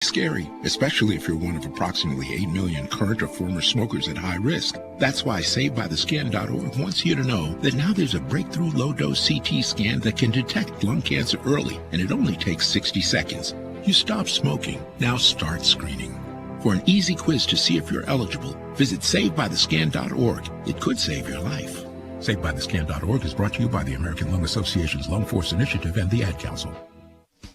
Scary, especially if you're one of approximately 8 million current or former smokers at high risk. That's why SaveByTheScan.org wants you to know that now there's a breakthrough low-dose CT scan that can detect lung cancer early, and it only takes 60 seconds. You stop smoking, now start screening. For an easy quiz to see if you're eligible, visit SaveByTheScan.org. It could save your life. SaveByTheScan.org is brought to you by the American Lung Association's Lung Force Initiative and the Ad Council.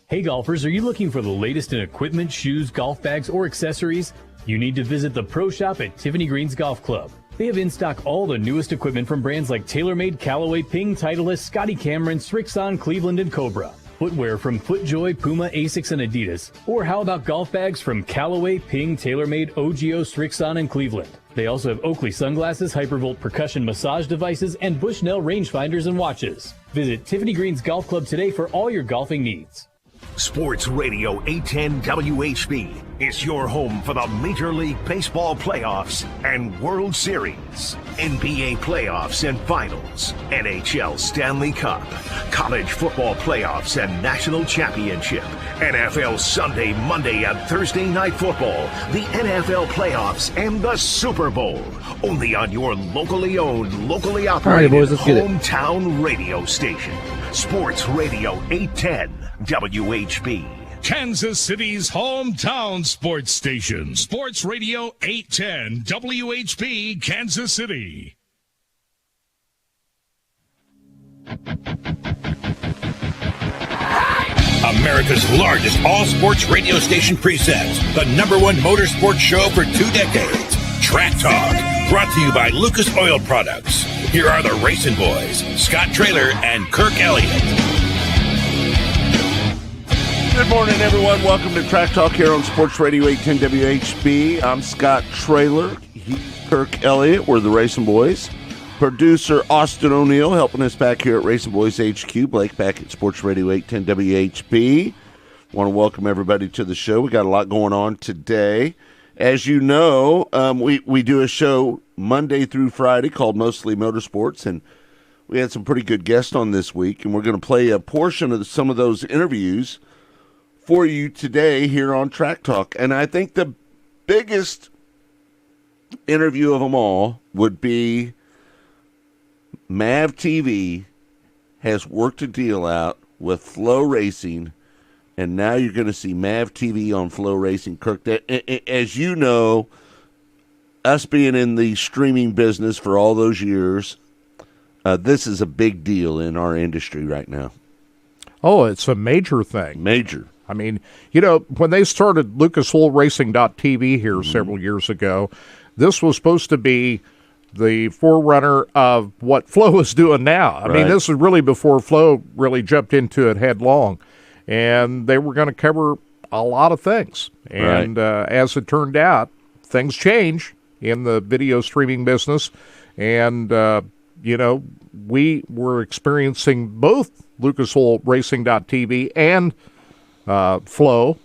Hey golfers, are you looking for the latest in equipment, shoes, golf bags, or accessories? You need to visit the Pro Shop at Tiffany Greens Golf Club. They have in stock all the newest equipment from brands like TaylorMade, Callaway, Ping, Titleist, Scotty Cameron, Srixon, Cleveland, and Cobra. Footwear from FootJoy, Puma, Asics, and Adidas. Or how about golf bags from Callaway, Ping, TaylorMade, OGIO, Srixon, and Cleveland. They also have Oakley sunglasses, Hypervolt percussion massage devices, and Bushnell rangefinders and watches. Visit Tiffany Greens Golf Club today for all your golfing needs. Sports Radio 810 WHB is your home for the Major League Baseball playoffs and World Series, NBA playoffs and finals, NHL Stanley Cup, college football playoffs and national championship, NFL Sunday, Monday, and Thursday night football, the NFL playoffs, and the Super Bowl. Only on your locally owned, locally operated hometown radio station. Sports Radio 810 WHB. Kansas City's hometown sports station. Sports Radio 810 WHB, Kansas City. America's largest all-sports radio station presents the number one motorsports show for 2 decades, Track Talk, brought to you by Lucas Oil Products. Here are the Racing Boys, Scott Traylor and Kirk Elliott. Good morning, everyone. Welcome to Track Talk here on Sports Radio 810 WHB. I'm Scott Traylor. He's Kirk Elliott. We're the Racing Boys. Producer Austin O'Neill helping us back here at Racing Boys HQ. Blake back at Sports Radio 810 WHB. Want to welcome everybody to the show. We got a lot going on today. As you know, we do a show Monday through Friday called Mostly Motorsports, and we had some pretty good guests on this week, and we're going to play a portion of some of those interviews for you today here on Track Talk. And I think the biggest interview of them all would be MAV TV has worked a deal out with Flow Racing, and now you're going to see MAV TV on Flow Racing. Kirk, as you know, us being in the streaming business for all those years, this is a big deal in our industry right now. Oh, it's a major thing. Major. I mean, you know, when they started LucasOilRacing.tv here several years ago, this was supposed to be the forerunner of what Flow is doing now. I mean, this is really before Flow really jumped into it headlong. And they were going to cover a lot of things. And as it turned out, things change in the video streaming business. And, you know, we were experiencing both LucasOilRacing.tv and Flow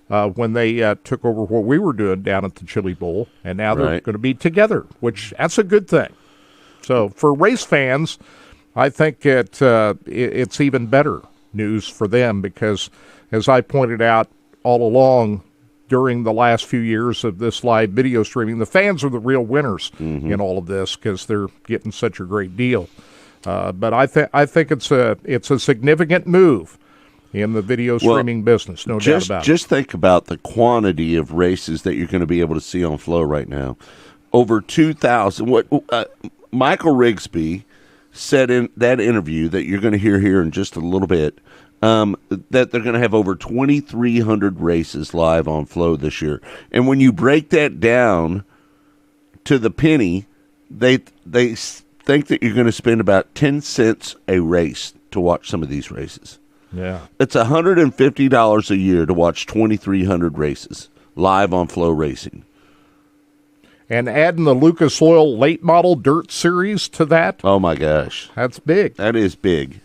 when they took over what we were doing down at the Chili Bowl, and now they're going to be together, which that's a good thing. So for race fans, I think it's even better news for them because, as I pointed out all along during the last few years of this live video streaming, the fans are the real winners in all of this because they're getting such a great deal. But I think it's a significant move in the video streaming business, no doubt about it. Just think about the quantity of races that you're going to be able to see on Flow right now. Over 2,000. What Michael Rigsby said in that interview that you're going to hear here in just a little bit, that they're going to have over 2,300 races live on Flow this year. And when you break that down to the penny, they think that you're going to spend about 10 cents a race to watch some of these races. Yeah. It's $150 a year to watch 2,300 races live on Flow Racing. And adding the Lucas Oil late model dirt series to that. Oh, my gosh. That's big. That is big.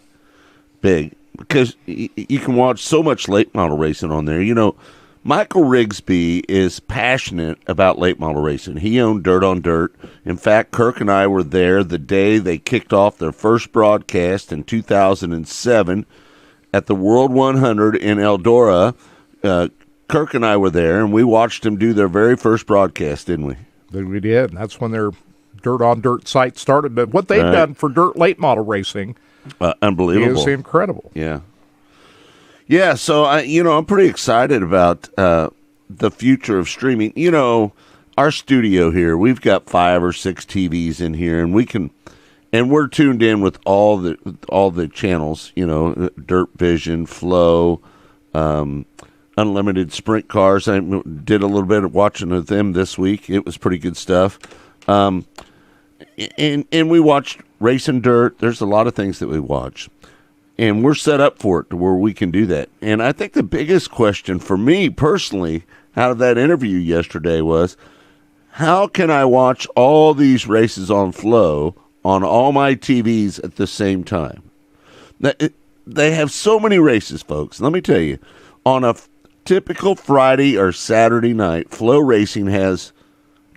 Big. Because you can watch so much late model racing on there. You know, Michael Rigsby is passionate about late model racing. He owned Dirt on Dirt. In fact, Kirk and I were there the day they kicked off their first broadcast in 2007 at the World 100 in Eldora. Kirk and I were there, and we watched them do their very first broadcast, didn't we? We did. That's when their Dirt on Dirt site started. But what they've done for dirt late model racing unbelievable. is incredible. Yeah. Yeah, so I'm pretty excited about the future of streaming. You know, our studio here, we've got 5 or 6 TVs in here, and we're tuned in with all the channels. You know, Dirt Vision, Flow, Unlimited Sprint Cars. I did a little bit of watching of them this week. It was pretty good stuff. And we watched Racing Dirt. There's a lot of things that we watch. And we're set up for it to where we can do that. And I think the biggest question for me personally out of that interview yesterday was, how can I watch all these races on Flow on all my TVs at the same time? They have so many races, folks. Let me tell you, on a typical Friday or Saturday night, Flow Racing has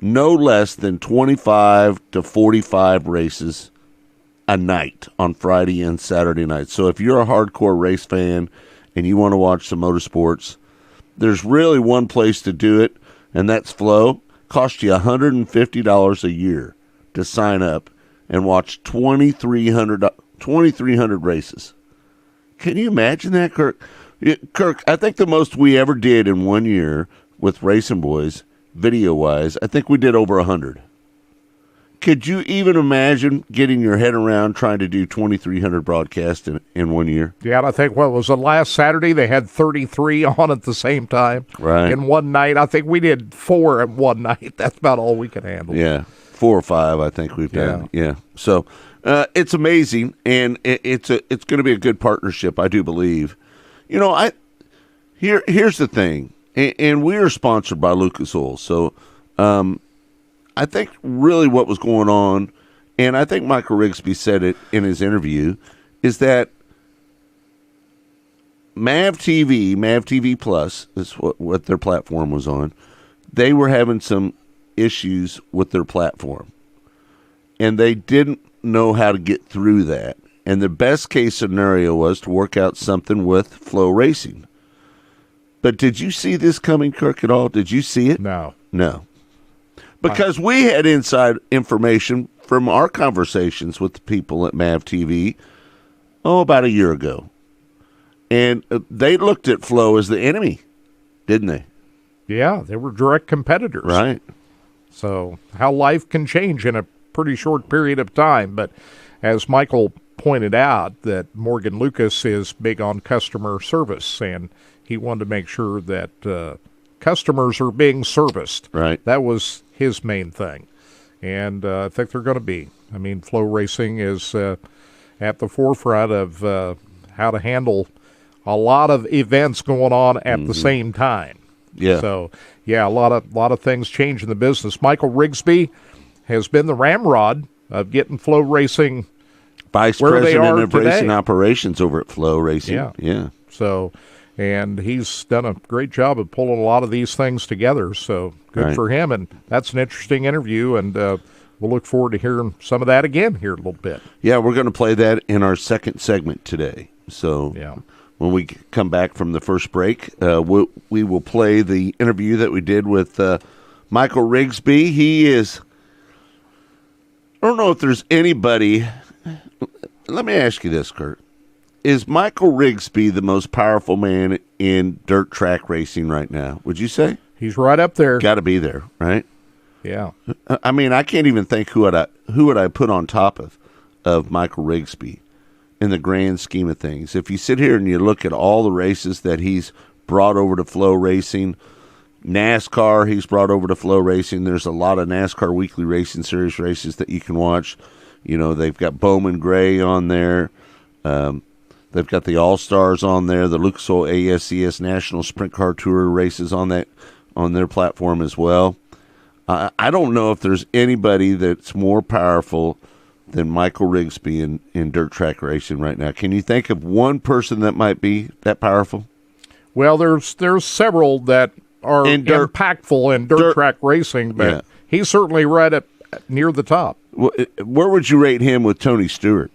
no less than 25 to 45 races a night on Friday and Saturday night. So if you're a hardcore race fan and you want to watch some motorsports, there's really one place to do it, and that's Flow. Costs you $150 a year to sign up and watch 2,300 races. Can you imagine that, Kirk? Kirk, I think the most we ever did in 1 year with Racing Boys, video-wise, I think we did over 100. Could you even imagine getting your head around trying to do 2,300 broadcasts in 1 year? Yeah, and I think, what was the last Saturday? They had 33 on at the same time. Right. In one night. I think we did 4 in one night. That's about all we could handle. Yeah, 4 or 5 I think we've done. Yeah. So it's amazing, and it's going to be a good partnership, I do believe. You know, here's the thing, and we are sponsored by Lucas Oil, so I think really what was going on, and I think Michael Rigsby said it in his interview, is that MAV TV Plus is what their platform was on. They were having some issues with their platform, and they didn't know how to get through that. And the best case scenario was to work out something with Flow Racing. But did you see this coming, Kirk, at all? Did you see it? No. Because we had inside information from our conversations with the people at MAV TV, about a year ago. And they looked at Flow as the enemy, didn't they? Yeah, they were direct competitors. Right. So how life can change in a pretty short period of time. But as Michael pointed out, that Morgan Lucas is big on customer service, and he wanted to make sure that customers are being serviced. Right. That was his main thing. And I think they're going to be. I mean, Flow Racing is at the forefront of how to handle a lot of events going on at the same time. Yeah. So, yeah, a lot of things change in the business. Michael Rigsby has been the ramrod of getting Flow Racing Vice where President they are of today. Racing Operations over at Flow Racing. Yeah. So, and he's done a great job of pulling a lot of these things together. So good for him. And that's an interesting interview. And we'll look forward to hearing some of that again here in a little bit. Yeah, we're going to play that in our second segment today. So when we come back from the first break, we will play the interview that we did with Michael Rigsby. He is, I don't know if there's anybody. Let me ask you this, Kurt. Is Michael Rigsby the most powerful man in dirt track racing right now? Would you say? He's right up there. Got to be there, right? Yeah. I mean, I can't even think who would I put on top of Michael Rigsby in the grand scheme of things. If you sit here and you look at all the races that he's brought over to Flow Racing, NASCAR he's brought over to Flow Racing. There's a lot of NASCAR Weekly Racing Series races that you can watch. You know, they've got Bowman Gray on there. They've got the All-Stars on there, the Lucas Oil ASCS National Sprint Car Tour races on their platform as well. I don't know if there's anybody that's more powerful than Michael Rigsby in dirt track racing right now. Can you think of one person that might be that powerful? Well, there's several that are impactful in dirt track racing, but he's certainly right up near the top. Where would you rate him with Tony Stewart?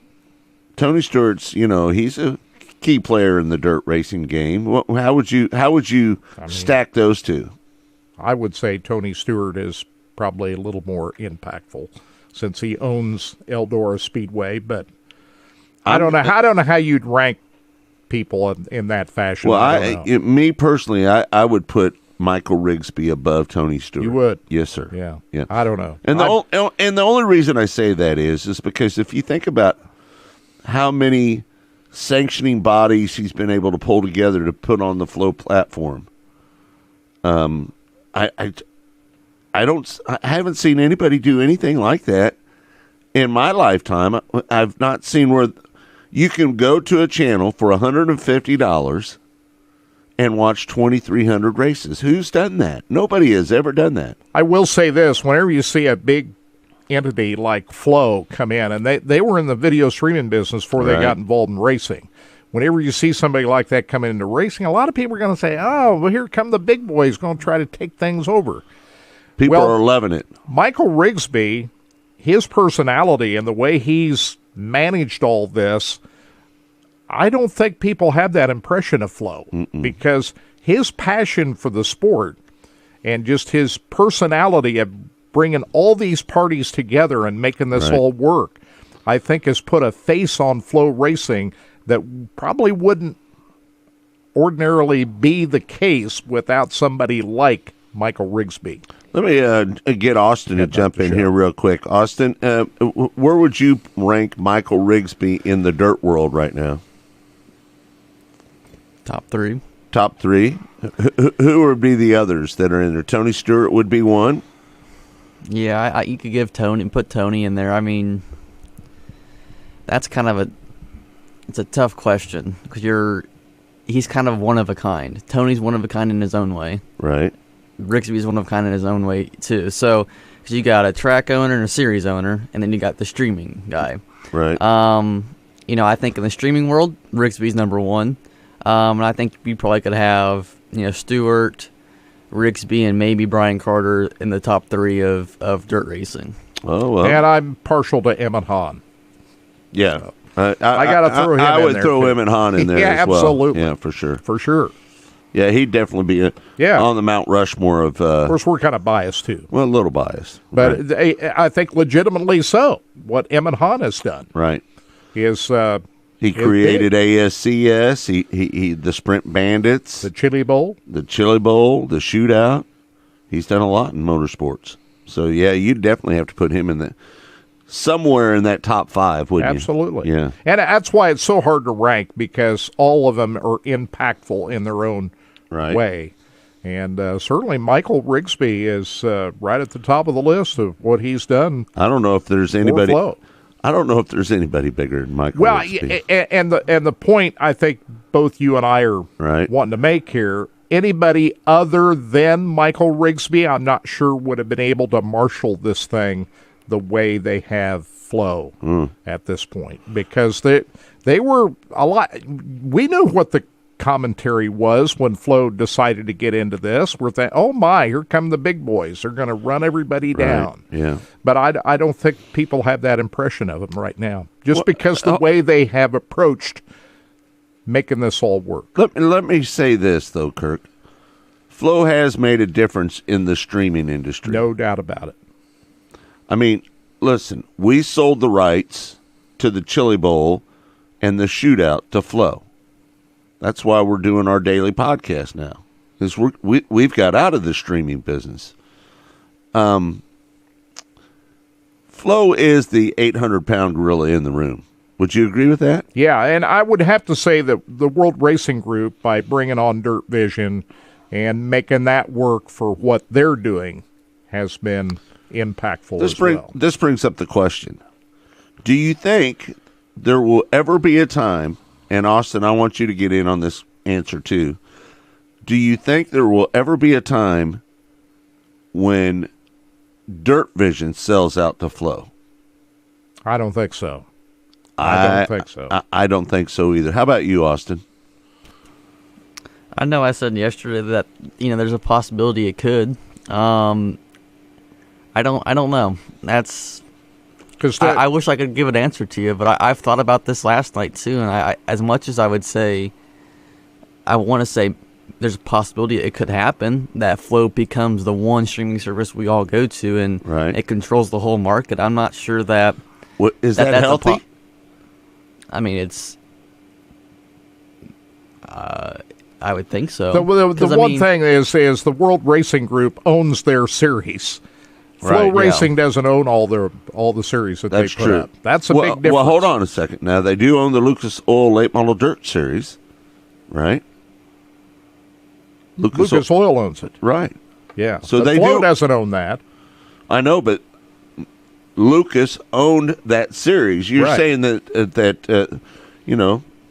Tony Stewart's, he's a key player in the dirt racing game. How would you stack those two? I would say Tony Stewart is probably a little more impactful since he owns Eldora Speedway, but I don't know how you'd rank people in that fashion. Well, me personally, I would put Michael Rigsby above Tony Stewart. You would? Yes, sir. Yeah. I don't know. And the only reason I say that is because if you think about how many sanctioning bodies he's been able to pull together to put on the Flow platform, I haven't seen anybody do anything like that in my lifetime. I've not seen where you can go to a channel for $150 and watch 2,300 races. Who's done that? Nobody has ever done that. I will say this: whenever you see a big entity like Flow come in, and they were in the video streaming business before they got involved in racing. Whenever you see somebody like that come into racing, a lot of people are going to say, "Oh, well, here come the big boys going to try to take things over." People are loving it. Michael Rigsby, his personality and the way he's managed all this, I don't think people have that impression of Flo because his passion for the sport and just his personality of bringing all these parties together and making this all work, I think has put a face on Flo Racing that probably wouldn't ordinarily be the case without somebody like Michael Rigsby. Let me get Austin to jump in here real quick. Austin, where would you rank Michael Rigsby in the dirt world right now? Top three. Top three? Who would be the others that are in there? Tony Stewart would be one? Yeah, you could put Tony in there. I mean, that's kind of it's a tough question because he's kind of one of a kind. Tony's one of a kind in his own way. Right. Rigsby's one of a kind in his own way too. So, because you got a track owner and a series owner, and then you got the streaming guy. Right. I think in the streaming world, Rigsby's number one. And I think you probably could have, Stewart, Rigsby, and maybe Brian Carter in the top three of dirt racing. Oh, well. And I'm partial to Emmett Hahn. Yeah. I got to throw him in there. I would throw Emmett Hahn in there as well. Absolutely. Yeah, for sure. For sure. Yeah, he'd definitely be on the Mount Rushmore of... of course, we're kind of biased, too. Well, a little biased. But I think legitimately so, what Emmett Hahn has done. Right. He created ASCS, he the Sprint Bandits. The Chili Bowl. The Shootout. He's done a lot in motorsports. So, yeah, you definitely have to put him in somewhere in that top five, wouldn't you? Absolutely. Yeah. And that's why it's so hard to rank, because all of them are impactful in their own way. And certainly Michael Rigsby is right at the top of the list of what he's done. I don't know if there's anybody. I don't know if there's anybody bigger than Michael Rigsby. And the point I think both you and I are wanting to make here, anybody other than Michael Rigsby, I'm not sure would have been able to marshal this thing the way they have Flo at this point, because they were a lot. We knew what the commentary was when Flo decided to get into this. We're thinking, oh my, here come the big boys. They're going to run everybody down. Yeah. But I don't think people have that impression of them right now, just because the way they have approached making this all work. Let me say this, though, Kirk. Flo has made a difference in the streaming industry. No doubt about it. I mean, listen, we sold the rights to the Chili Bowl and the Shootout to Flo. That's why we're doing our daily podcast now, because we've got out of the streaming business. Flo is the 800-pound gorilla in the room. Would you agree with that? Yeah, and I would have to say that the World Racing Group, by bringing on Dirt Vision and making that work for what they're doing, has been impactful as well. This brings up the question. Do you think there will ever be a time, and Austin, I want you to get in on this answer too, do you think there will ever be a time when Dirt Vision sells out to Flo? I don't think so. I don't think so. I don't think so either. How about you, Austin? I know I said yesterday that there's a possibility it could. I don't know. Because I wish I could give an answer to you, but I've thought about this last night too, and I as much as I would say, I want to say there's a possibility it could happen that Flow becomes the one streaming service we all go to, and it controls the whole market. I'm not sure that is that healthy. I mean, it's. I would think so. The one thing is the World Racing Group owns their series. Flow Racing doesn't own all the series that they put up. That's a big difference. Well, hold on a second. Now, they do own the Lucas Oil Late Model Dirt Series, right? Lucas Oil owns it. Right. Yeah. So Flow doesn't own that. I know, but Lucas owned that series. You're saying that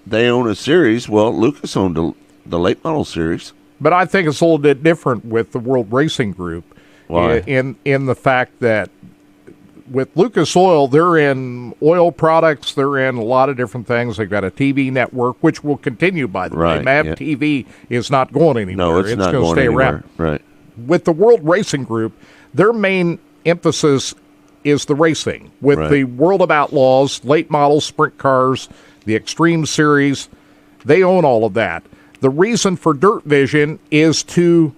they own a series. Well, Lucas owned the late model series. But I think it's a little bit different with the World Racing Group. Why? In the fact that with Lucas Oil, they're in oil products. They're in a lot of different things. They've got a TV network, which will continue, by the way. MAV TV is not going anywhere. No, it's not going to stay anywhere. around. Right. With the World Racing Group, their main emphasis is the racing. With the World of Outlaws, late model sprint cars, the Extreme Series, they own all of that. The reason for Dirt Vision is to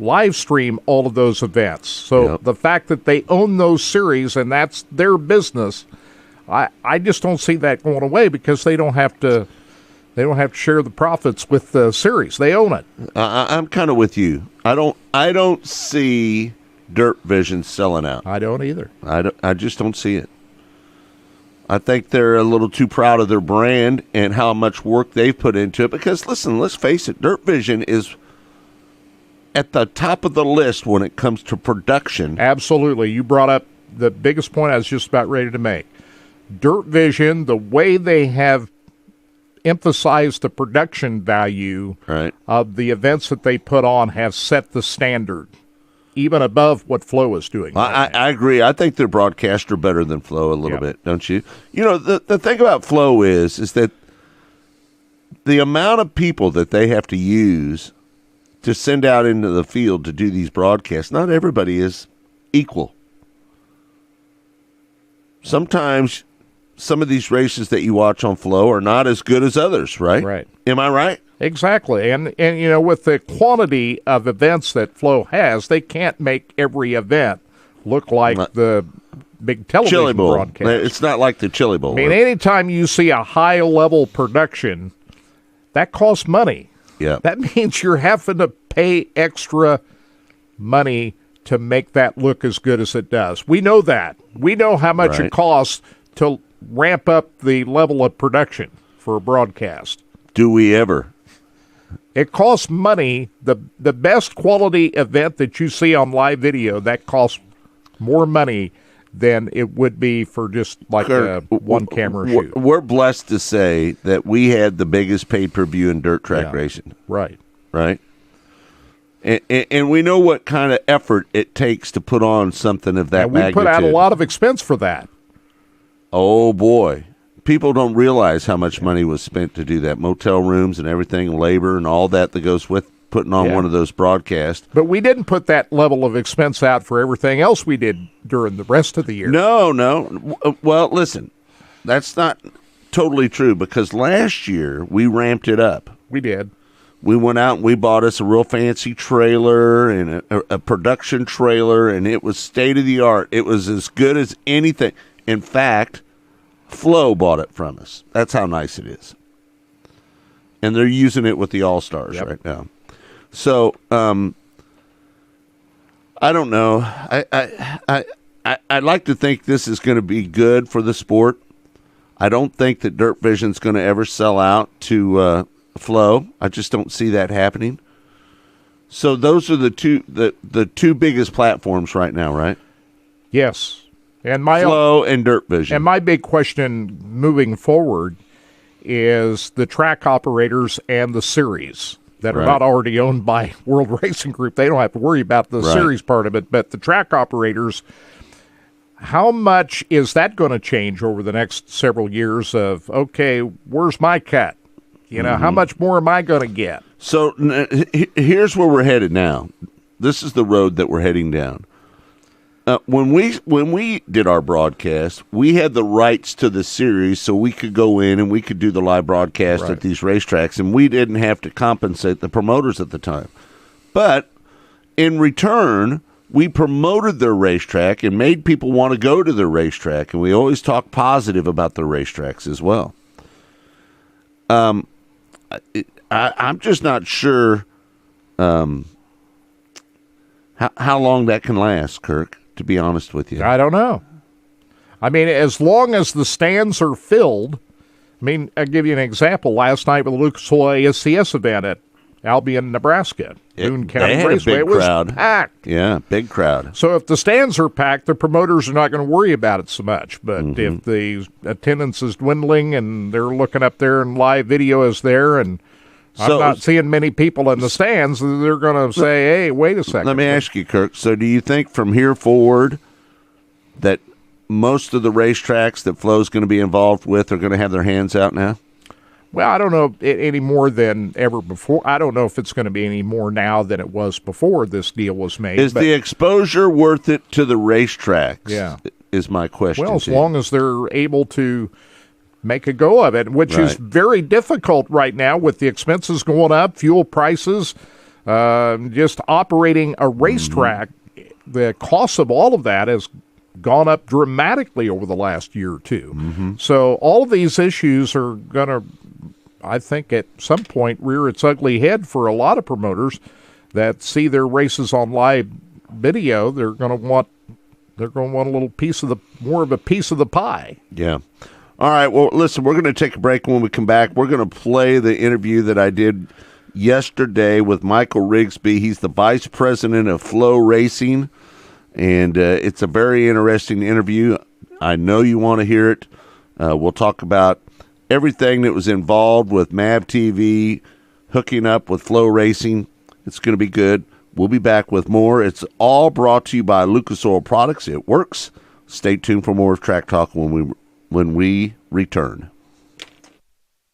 live stream all of those events. So the fact that they own those series and that's their business, I just don't see that going away because they don't have to share the profits with the series. They own it. I'm kind of with you. I don't see Dirt Vision selling out. I don't either. I just don't see it. I think they're a little too proud of their brand and how much work they've put into it. Because, listen, let's face it, Dirt Vision is at the top of the list when it comes to production. Absolutely. You brought up the biggest point I was just about ready to make. Dirt Vision, the way they have emphasized the production value of the events that they put on, have set the standard, even above what Flow is doing. I agree. I think their broadcasts are better than Flow a little bit, don't you? You know, the thing about Flow is that the amount of people that they have to use to send out into the field to do these broadcasts, not everybody is equal. Sometimes some of these races that you watch on Flow are not as good as others, right? Right. Am I right? Exactly. And you know, with the quantity of events that Flow has, they can't make every event look like the big television Chili Bowl broadcast. It's not like the Chili Bowl. I mean, anytime you see a high-level production, that costs money. Yeah. That means you're having to pay extra money to make that look as good as it does. We know that. We know how much it costs to ramp up the level of production for a broadcast. Do we ever? It costs money. The best quality event that you see on live video, that costs more money than it would be for just like a one-camera shoot. We're blessed to say that we had the biggest pay-per-view in dirt track racing. Right. Right? And we know what kind of effort it takes to put on something of that magnitude. We put out a lot of expense for that. Oh, boy. People don't realize how much money was spent to do that. Motel rooms and everything, labor and all that goes with putting on one of those broadcasts. But we didn't put that level of expense out for everything else we did during the rest of the year. No. Well, listen, that's not totally true because last year we ramped it up. We did. We went out and we bought us a real fancy trailer and a production trailer, and it was state-of-the-art. It was as good as anything. In fact, Flow bought it from us. That's how nice it is. And they're using it with the All-Stars right now. So, I don't know. I'd like to think this is going to be good for the sport. I don't think that Dirt Vision's going to ever sell out to Flow. I just don't see that happening. So those are the two biggest platforms right now, right? Yes. And Flow and Dirt Vision. And my big question moving forward is the track operators and the series that are not already owned by World Racing Group. They don't have to worry about the series part of it, but the track operators, how much is that going to change over the next several years of, okay, where's my cut? You know, how much more am I going to get? So here's where we're headed now. This is the road that we're heading down. when we did our broadcast, we had the rights to the series, so we could go in and we could do the live broadcast at these racetracks, and we didn't have to compensate the promoters at the time. But in return, we promoted their racetrack and made people want to go to their racetrack, and we always talk positive about their racetracks as well. I'm just not sure how long that can last, Kirk, to be honest with you. I don't know. I mean, as long as the stands are filled, I mean, I'll give you an example. Last night with the Lucas Oil ASCS event at Albion, Nebraska, Boone County Raceway, it was packed. Yeah, big crowd. So if the stands are packed, the promoters are not going to worry about it so much. But if the attendance is dwindling and they're looking up there and live video is there and I'm not seeing many people in the stands, they're going to say, hey, wait a second. Let me ask you, Kirk, so do you think from here forward that most of the racetracks that Flo's going to be involved with are going to have their hands out now? Well, I don't know any more than ever before. I don't know if it's going to be any more now than it was before this deal was made. Is the exposure worth it to the racetracks? Yeah. Is my question. Well, as long as they're able to make a go of it, which is very difficult right now with the expenses going up, fuel prices, just operating a racetrack. The cost of all of that has gone up dramatically over the last year or two. So all of these issues are going to, I think, at some point rear its ugly head for a lot of promoters that see their races on live video. They're going to want a little more of a piece of the pie. Yeah. All right. Well, listen, we're going to take a break. When we come back, we're going to play the interview that I did yesterday with Michael Rigsby. He's the vice president of Flo Racing, and it's a very interesting interview. I know you want to hear it. We'll talk about everything that was involved with MAV TV hooking up with Flo Racing. It's going to be good. We'll be back with more. It's all brought to you by Lucas Oil Products. It works. Stay tuned for more of Track Talk when we return.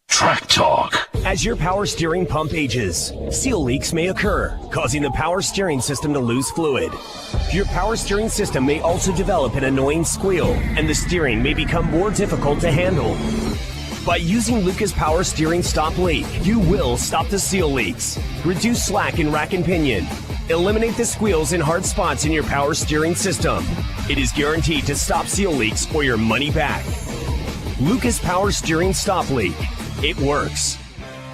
Track Talk. As your power steering pump ages, seal leaks may occur, causing the power steering system to lose fluid. Your power steering system may also develop an annoying squeal, and the steering may become more difficult to handle. By using Lucas Power Steering Stop Leak, you will stop the seal leaks, reduce slack in rack and pinion, eliminate the squeals and hard spots in your power steering system. It is guaranteed to stop seal leaks or your money back. Lucas Power Steering Stop Leak. It works.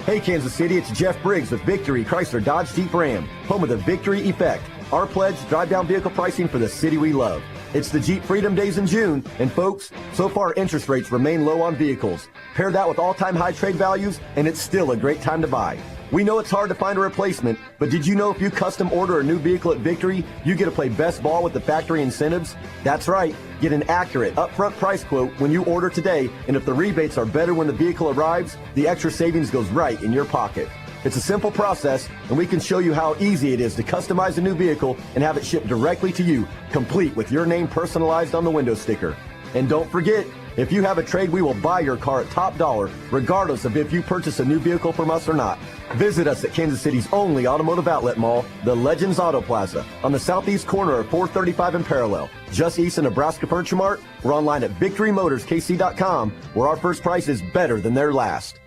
Hey, Kansas City, it's Jeff Briggs with Victory Chrysler Dodge Jeep Ram, home of the Victory Effect. Our pledge, drive down vehicle pricing for the city we love. It's the Jeep Freedom Days in June, and folks, so far interest rates remain low on vehicles. Pair that with all-time high trade values, and it's still a great time to buy. We know it's hard to find a replacement, but did you know if you custom order a new vehicle at Victory, you get to play best ball with the factory incentives? That's right. Get an accurate, upfront price quote when you order today, and if the rebates are better when the vehicle arrives, the extra savings goes right in your pocket. It's a simple process, and we can show you how easy it is to customize a new vehicle and have it shipped directly to you, complete with your name personalized on the window sticker. And don't forget, if you have a trade, we will buy your car at top dollar, regardless of if you purchase a new vehicle from us or not. Visit us at Kansas City's only automotive outlet mall, the Legends Auto Plaza, on the southeast corner of 435 and Parallel, just east of Nebraska Furniture Mart. We're online at VictoryMotorsKC.com, where our first price is better than their last.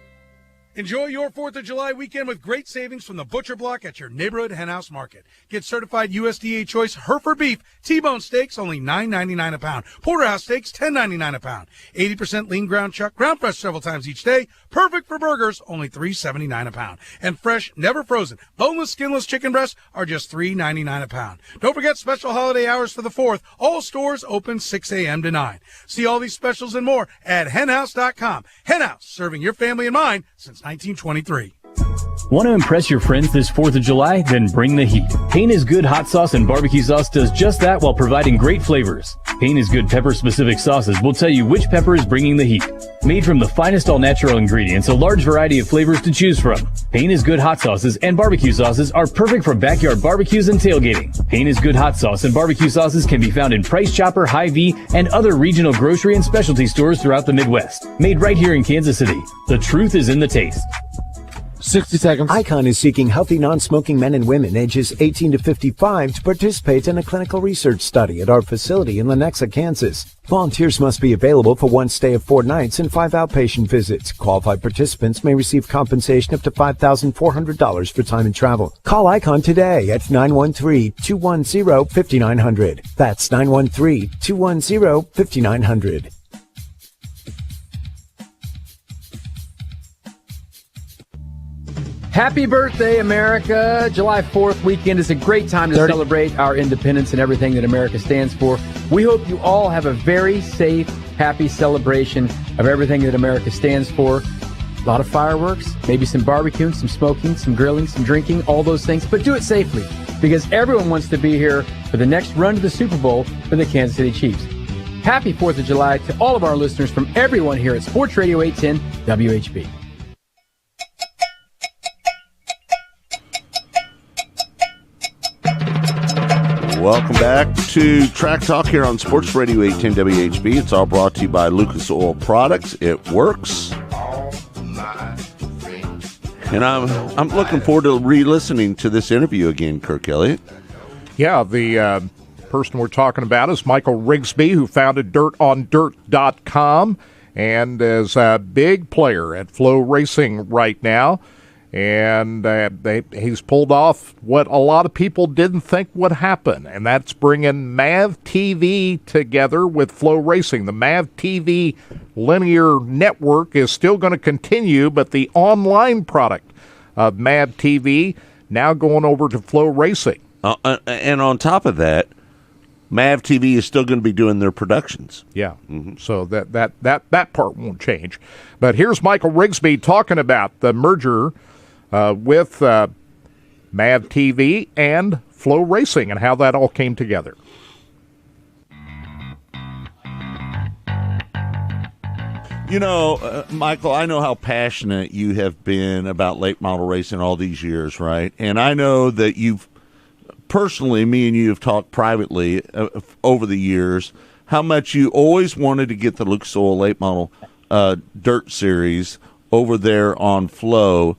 Enjoy your 4th of July weekend with great savings from the Butcher Block at your neighborhood henhouse market. Get certified USDA choice Hereford beef, T-bone steaks, only $9.99 a pound. Porterhouse steaks, $10.99 a pound. 80% lean ground chuck, ground fresh several times each day. Perfect for burgers, only $3.79 a pound. And fresh, never frozen, boneless, skinless chicken breasts are just $3.99 a pound. Don't forget special holiday hours for the 4th. All stores open 6 a.m. to 9. See all these specials and more at henhouse.com. Henhouse, serving your family in mind since 1923. Want to impress your friends this 4th of July? Then bring the heat. Payne is Good hot sauce and barbecue sauce does just that while providing great flavors. Payne is Good pepper-specific sauces will tell you which pepper is bringing the heat. Made from the finest all-natural ingredients, a large variety of flavors to choose from. Payne is Good hot sauces and barbecue sauces are perfect for backyard barbecues and tailgating. Payne is Good hot sauce and barbecue sauces can be found in Price Chopper, Hy-Vee, and other regional grocery and specialty stores throughout the Midwest. Made right here in Kansas City. The truth is in the taste. 60 seconds. Icon is seeking healthy non-smoking men and women ages 18 to 55 to participate in a clinical research study at our facility in Lenexa, Kansas. Volunteers must be available for one stay of 4 nights and 5 outpatient visits. Qualified participants may receive compensation up to $5,400 for time and travel. Call Icon today at 913-210-5900. That's 913-210-5900. Happy birthday, America. July 4th weekend is a great time to celebrate our independence and everything that America stands for. We hope you all have a very safe, happy celebration of everything that America stands for. A lot of fireworks, maybe some barbecuing, some smoking, some grilling, some drinking, all those things. But do it safely, because everyone wants to be here for the next run to the Super Bowl for the Kansas City Chiefs. Happy 4th of July to all of our listeners from everyone here at Sports Radio 810 WHB. Welcome back to Track Talk here on Sports Radio 810 WHB. It's all brought to you by Lucas Oil Products. It works. And I'm looking forward to re-listening to this interview again, Kirk Elliott. Yeah, the person we're talking about is Michael Rigsby, who founded DirtOnDirt.com and is a big player at Flow Racing right now. And he's pulled off what a lot of people didn't think would happen, and that's bringing MAV TV together with Flow Racing. The MAV TV linear network is still going to continue, but the online product of MAV TV now going over to Flow Racing. And on top of that, MAV TV is still going to be doing their productions. Yeah, so that part won't change. But here's Michael Rigsby talking about the merger with MAV TV and Flow Racing and how that all came together. You know, Michael, I know how passionate you have been about late model racing all these years, right? And I know that you've personally, me and you have talked privately over the years, how much you always wanted to get the Lucas Oil late model dirt series over there on Flow.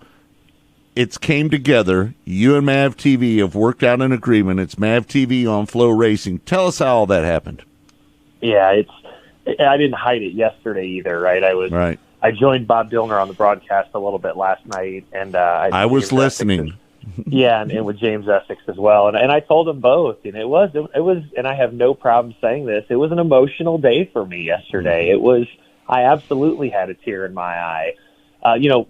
It's came together. You and MAV TV have worked out an agreement. It's MAV TV on Flow Racing. Tell us how all that happened. Yeah, I didn't hide it yesterday either, right? I joined Bob Dillner on the broadcast a little bit last night, and I was listening. Yeah, and with James Essex as well, and I told them both, and it was, and I have no problem saying this. It was an emotional day for me yesterday. It was. I absolutely had a tear in my eye.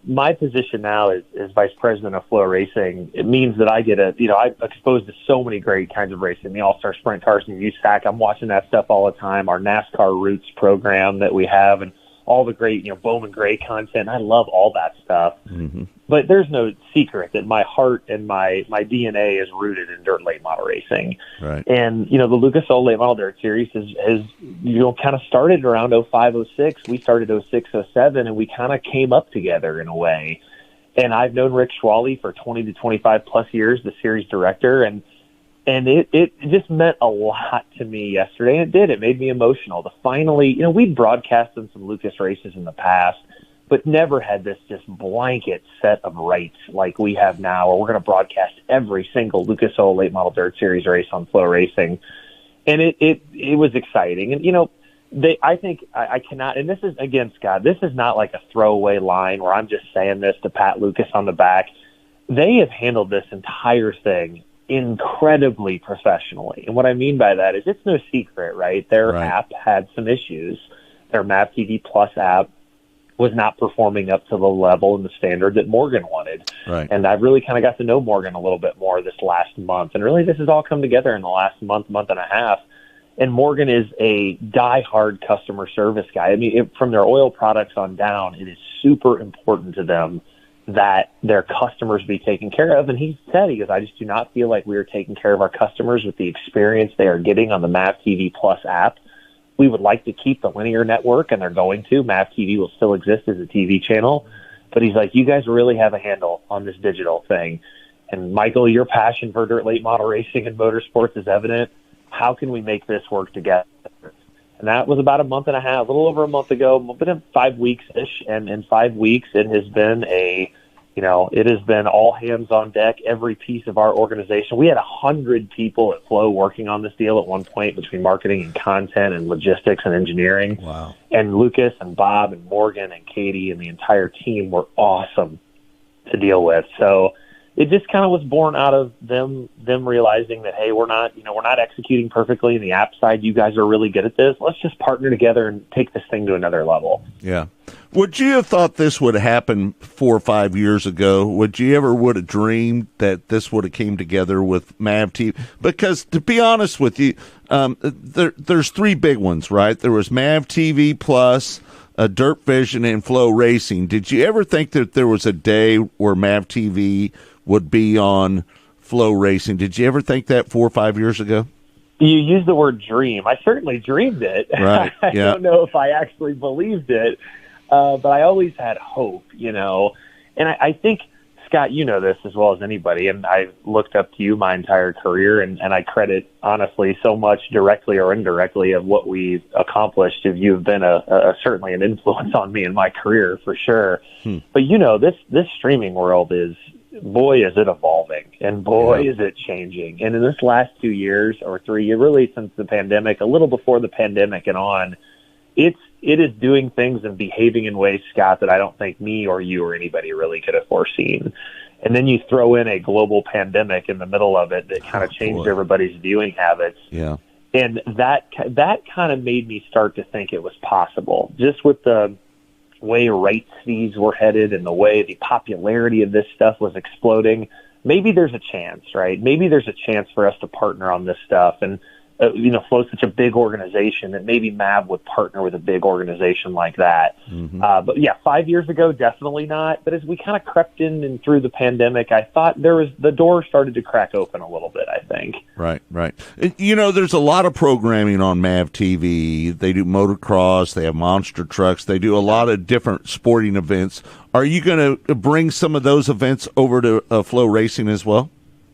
My position now is vice president of Flow Racing. It means that I get I'm exposed to so many great kinds of racing, the All-Star Sprint Cars and USAC. I'm watching that stuff all the time, our NASCAR Roots program that we have, and all the great, Bowman Gray content. I love all that stuff. Mm-hmm. But there's no secret that my heart and my DNA is rooted in dirt late model racing. Right. And, the Lucas Oil Late Model Dirt Series has kind of started around 05, 06. We started 06, 07, and we kind of came up together in a way. And I've known Rick Schwally for 20 to 25 plus years, the series director, and it just meant a lot to me yesterday. And it did. It made me emotional to finally, we'd broadcasted some Lucas races in the past, but never had this just blanket set of rights like we have now, where we're going to broadcast every single Lucas Oil Late Model Dirt Series race on Flow Racing. And it was exciting. And, I think I cannot, and this is, again, Scott, this is not like a throwaway line where I'm just saying this to pat Lucas on the back. They have handled this entire thing incredibly professionally. And what I mean by that is it's no secret, right? Their app had some issues. Their MAV TV Plus app was not performing up to the level and the standard that Morgan wanted. Right. And I've really kind of got to know Morgan a little bit more this last month. And really this has all come together in the last month and a half. And Morgan is a diehard customer service guy. I mean, from their oil products on down, it is super important to them that their customers be taken care of. And he said, I just do not feel like we are taking care of our customers with the experience they are getting on the MAV TV Plus app. We would like to keep the linear network, and they're going to. MAV TV will still exist as a TV channel. But he's like, you guys really have a handle on this digital thing. And Michael, your passion for dirt late model racing and motorsports is evident. How can we make this work together? And that was about a month and a half, a little over a month ago, but in 5 weeks-ish. And in 5 weeks, it has been a it has been all hands on deck, every piece of our organization. We had 100 people at Flow working on this deal at one point between marketing and content and logistics and engineering. Wow. And Lucas and Bob and Morgan and Katie and the entire team were awesome to deal with. So it just kind of was born out of them realizing that, hey, we're not executing perfectly in the app side. You guys are really good at this. Let's just partner together and take this thing to another level. Yeah. Would you have thought this would happen 4 or 5 years ago? Would you ever would have dreamed that this would have came together with MAV TV? Because to be honest with you, there's 3 big ones, right? There was MAV TV Plus, Dirt Vision, and Flow Racing. Did you ever think that there was a day where MAV TV would be on Flow Racing? Did you ever think that 4 or 5 years ago? You used the word dream. I certainly dreamed it. Right. I Yeah. don't know if I actually believed it, but I always had hope, And I think, Scott, you know this as well as anybody, and I've looked up to you my entire career, and I credit, honestly, so much directly or indirectly of what we've accomplished. If you've been certainly an influence on me in my career, for sure. But, this streaming world is, boy, is it evolving, and boy, is it changing. And in this last 2 years or 3 years, really since the pandemic, a little before the pandemic and on, it is doing things and behaving in ways, Scott, that I don't think me or you or anybody really could have foreseen. And then you throw in a global pandemic in the middle of it that kind of changed everybody's viewing habits. Yeah. And that kind of made me start to think it was possible, just with the way rights fees were headed and the way the popularity of this stuff was exploding. Maybe there's a chance, right? Maybe there's a chance for us to partner on this stuff. And, Flow's such a big organization that maybe MAV would partner with a big organization like that. But yeah, 5 years ago, definitely not. But as we kind of crept in and through the pandemic, I thought the door started to crack open a little bit, I think. Right. There's a lot of programming on MAV TV. They do motocross, they have monster trucks, they do a lot of different sporting events. Are you going to bring some of those events over to Flow Racing as well?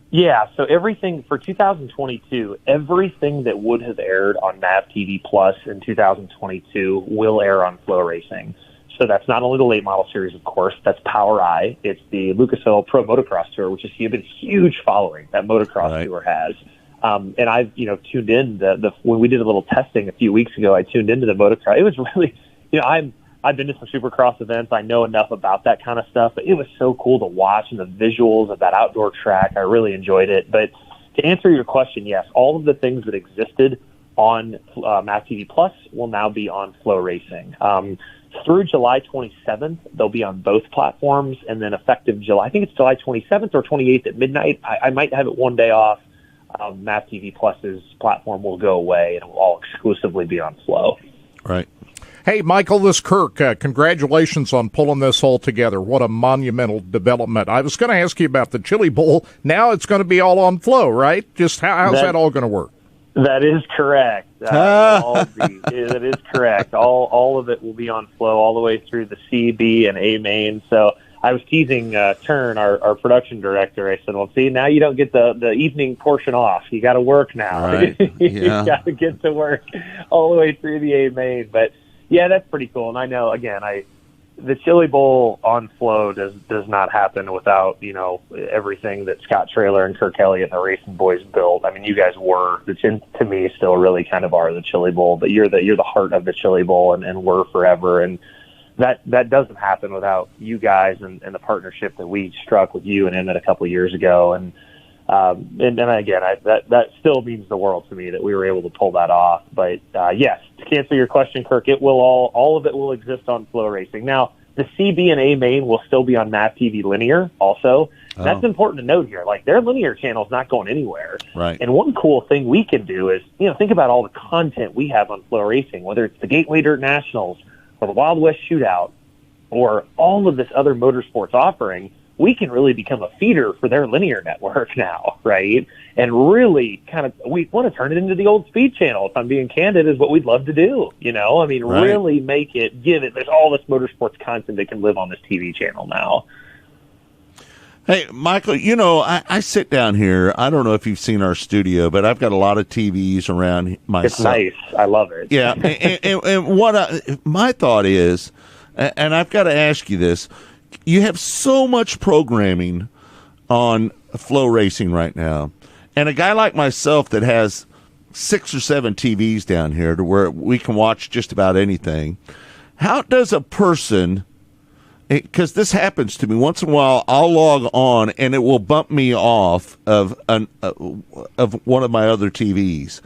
Yeah, so everything for 2022, everything that would have aired on MAV TV Plus in 2022 will air on Flow Racing. So that's not only the late model series, of course, that's Power Eye. It's the Lucas Oil Pro Motocross Tour, which has been huge following that motocross tour has. And I've, tuned in when we did a little testing a few weeks ago, I tuned into the motocross. It was really, I've been to some Supercross events. I know enough about that kind of stuff, but it was so cool to watch, and the visuals of that outdoor track, I really enjoyed it. But to answer your question, yes, all of the things that existed on MAV TV Plus will now be on Flow Racing. Through July 27th, they'll be on both platforms, and then effective July 27th or 28th at midnight, I might have it one day off. MAV TV Plus's platform will go away, and it will all exclusively be on Flow. Right. Hey, Michael, this is Kirk. Congratulations on pulling this all together. What a monumental development. I was going to ask you about the Chili Bowl. Now it's going to be all on Flow, right? Just how's that all going to work? That is correct. That is correct. All of it will be on Flow all the way through the C, B, and A main. So I was teasing Turn, our production director. I said, well, see, now you don't get the evening portion off. You got to work now. Right. You got to get to work all the way through the A main. But yeah, that's pretty cool. And I know, again, the Chili Bowl on Flow does not happen without, everything that Scott Traylor and Kirk Elliott and the Racing Boys built. I mean, you guys were, to me, still really kind of are the Chili Bowl, but you're the heart of the Chili Bowl and were forever. And that doesn't happen without you guys and the partnership that we struck with you and Emmett a couple of years ago. And again, that still means the world to me that we were able to pull that off. But yes, to answer your question, Kirk, it will all of it will exist on Flow Racing. Now, the CB and A main will still be on MAV TV Linear also. Oh. That's important to note here. Like, their linear channel is not going anywhere. Right. And one cool thing we can do is, think about all the content we have on Flow Racing, whether it's the Gateway Dirt Nationals or the Wild West Shootout or all of this other motorsports offering. We can really become a feeder for their linear network now, right? And really we want to turn it into the old Speed Channel, if I'm being candid, is what we'd love to do, Right. Really give it, there's all this motorsports content that can live on this TV channel now. Hey, Michael, I sit down here. I don't know if you've seen our studio, but I've got a lot of TVs around myself. It's nice. I love it. Yeah, and what my thought is, and I've got to ask you this, you have so much programming on Flow Racing right now, and a guy like myself that has 6 or 7 TVs down here to where we can watch just about anything. How does a person, because this happens to me once in a while, I'll log on and it will bump me off of one of my other TVs.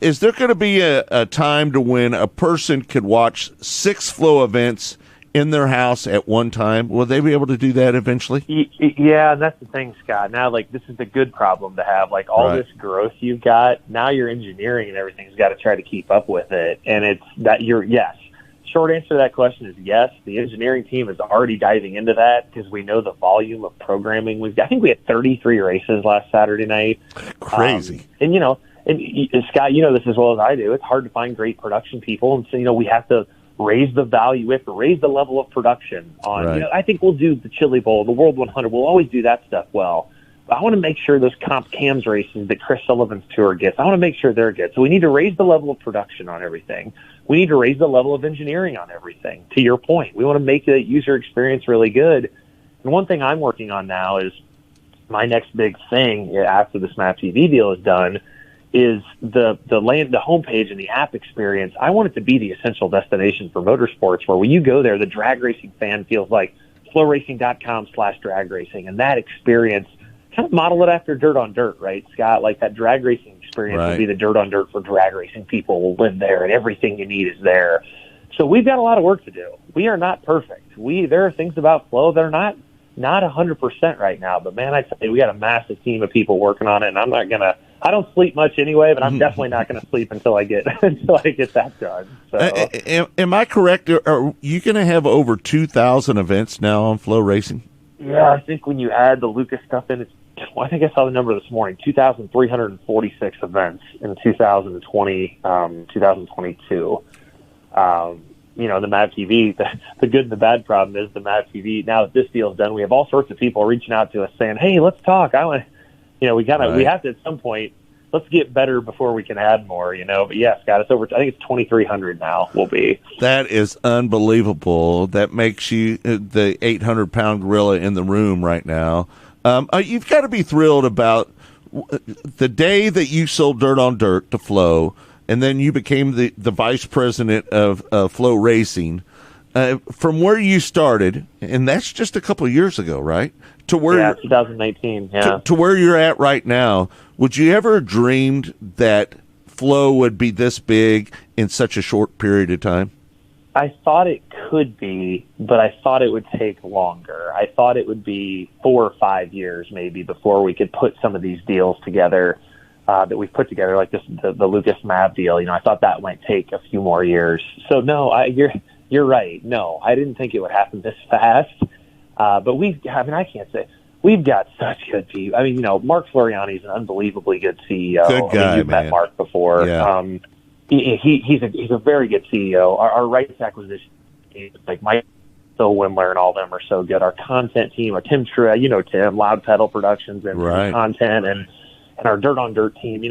Is there going to be a time to when a person could watch 6 Flow events in their house at one time? Will they be able to do that eventually? Yeah, and that's the thing, Scott. Now, like, this is the good problem to have. Like, all this growth you've got, now your engineering and everything's got to try to keep up with it. And it's that yes. Short answer to that question is yes. The engineering team is already diving into that because we know the volume of programming we've got. I think we had 33 races last Saturday night. Crazy. And Scott, you know this as well as I do. It's hard to find great production people. And so, we have to raise the value. We have to raise the level of production on, Right. I think we'll do the Chili Bowl, the World 100. We'll always do that stuff well. But I want to make sure those Comp Cams races that Chris Sullivan's tour gets, I want to make sure they're good. So we need to raise the level of production on everything. We need to raise the level of engineering on everything. To your point, we want to make the user experience really good. And one thing I'm working on now is my next big thing after the Snap TV deal is done is the homepage and the app experience. I want it to be the essential destination for motorsports, where when you go there, the drag racing fan feels like flowracing.com/drag racing, and that experience, kind of model it after Dirt on Dirt, right, Scott? Like that drag racing experience Right. would be the Dirt on Dirt for drag racing people. Will live there, and everything you need is there. So we've got a lot of work to do. We are not perfect. There are things about Flow that are not 100% right now. But man, I tell you, we got a massive team of people working on it, and I don't sleep much anyway, but I'm definitely not going to sleep until I get that done. So. Am I correct? Are you going to have over 2,000 events now on Flow Racing? Yeah, I think when you add the Lucas stuff in, I think I saw the number this morning, 2,346 events in 2020, 2022. The MAV TV, the good and the bad problem is the MAV TV, now that this deal's done, we have all sorts of people reaching out to us saying, hey, let's talk. We have to at some point, let's get better before we can add more, But yeah, Scott, I think it's 2,300 now will be. That is unbelievable. That makes you the 800-pound gorilla in the room right now. You've got to be thrilled about the day that you sold Dirt on Dirt to Flow, and then you became the vice president of Flow Racing. From where you started, and that's just a couple of years ago, right? To where 2019, yeah. To where you're at right now, would you ever have dreamed that Flow would be this big in such a short period of time? I thought it could be, but I thought it would take longer. I thought it would be 4 or 5 years maybe before we could put some of these deals together that we've put together, like the Lucas Mav deal. I thought that might take a few more years. So no, you're right. No, I didn't think it would happen this fast. But I can't say we've got such good people. Mark Floriani is an unbelievably good CEO. Good guy, you've met Mark before. Yeah. He's a very good CEO. Our rights acquisition team, like Mike, Phil Wimler, and all of them are so good. Our content team, our Tim True, Tim, Loud Pedal Productions, and Right. content, and our Dirt on Dirt team.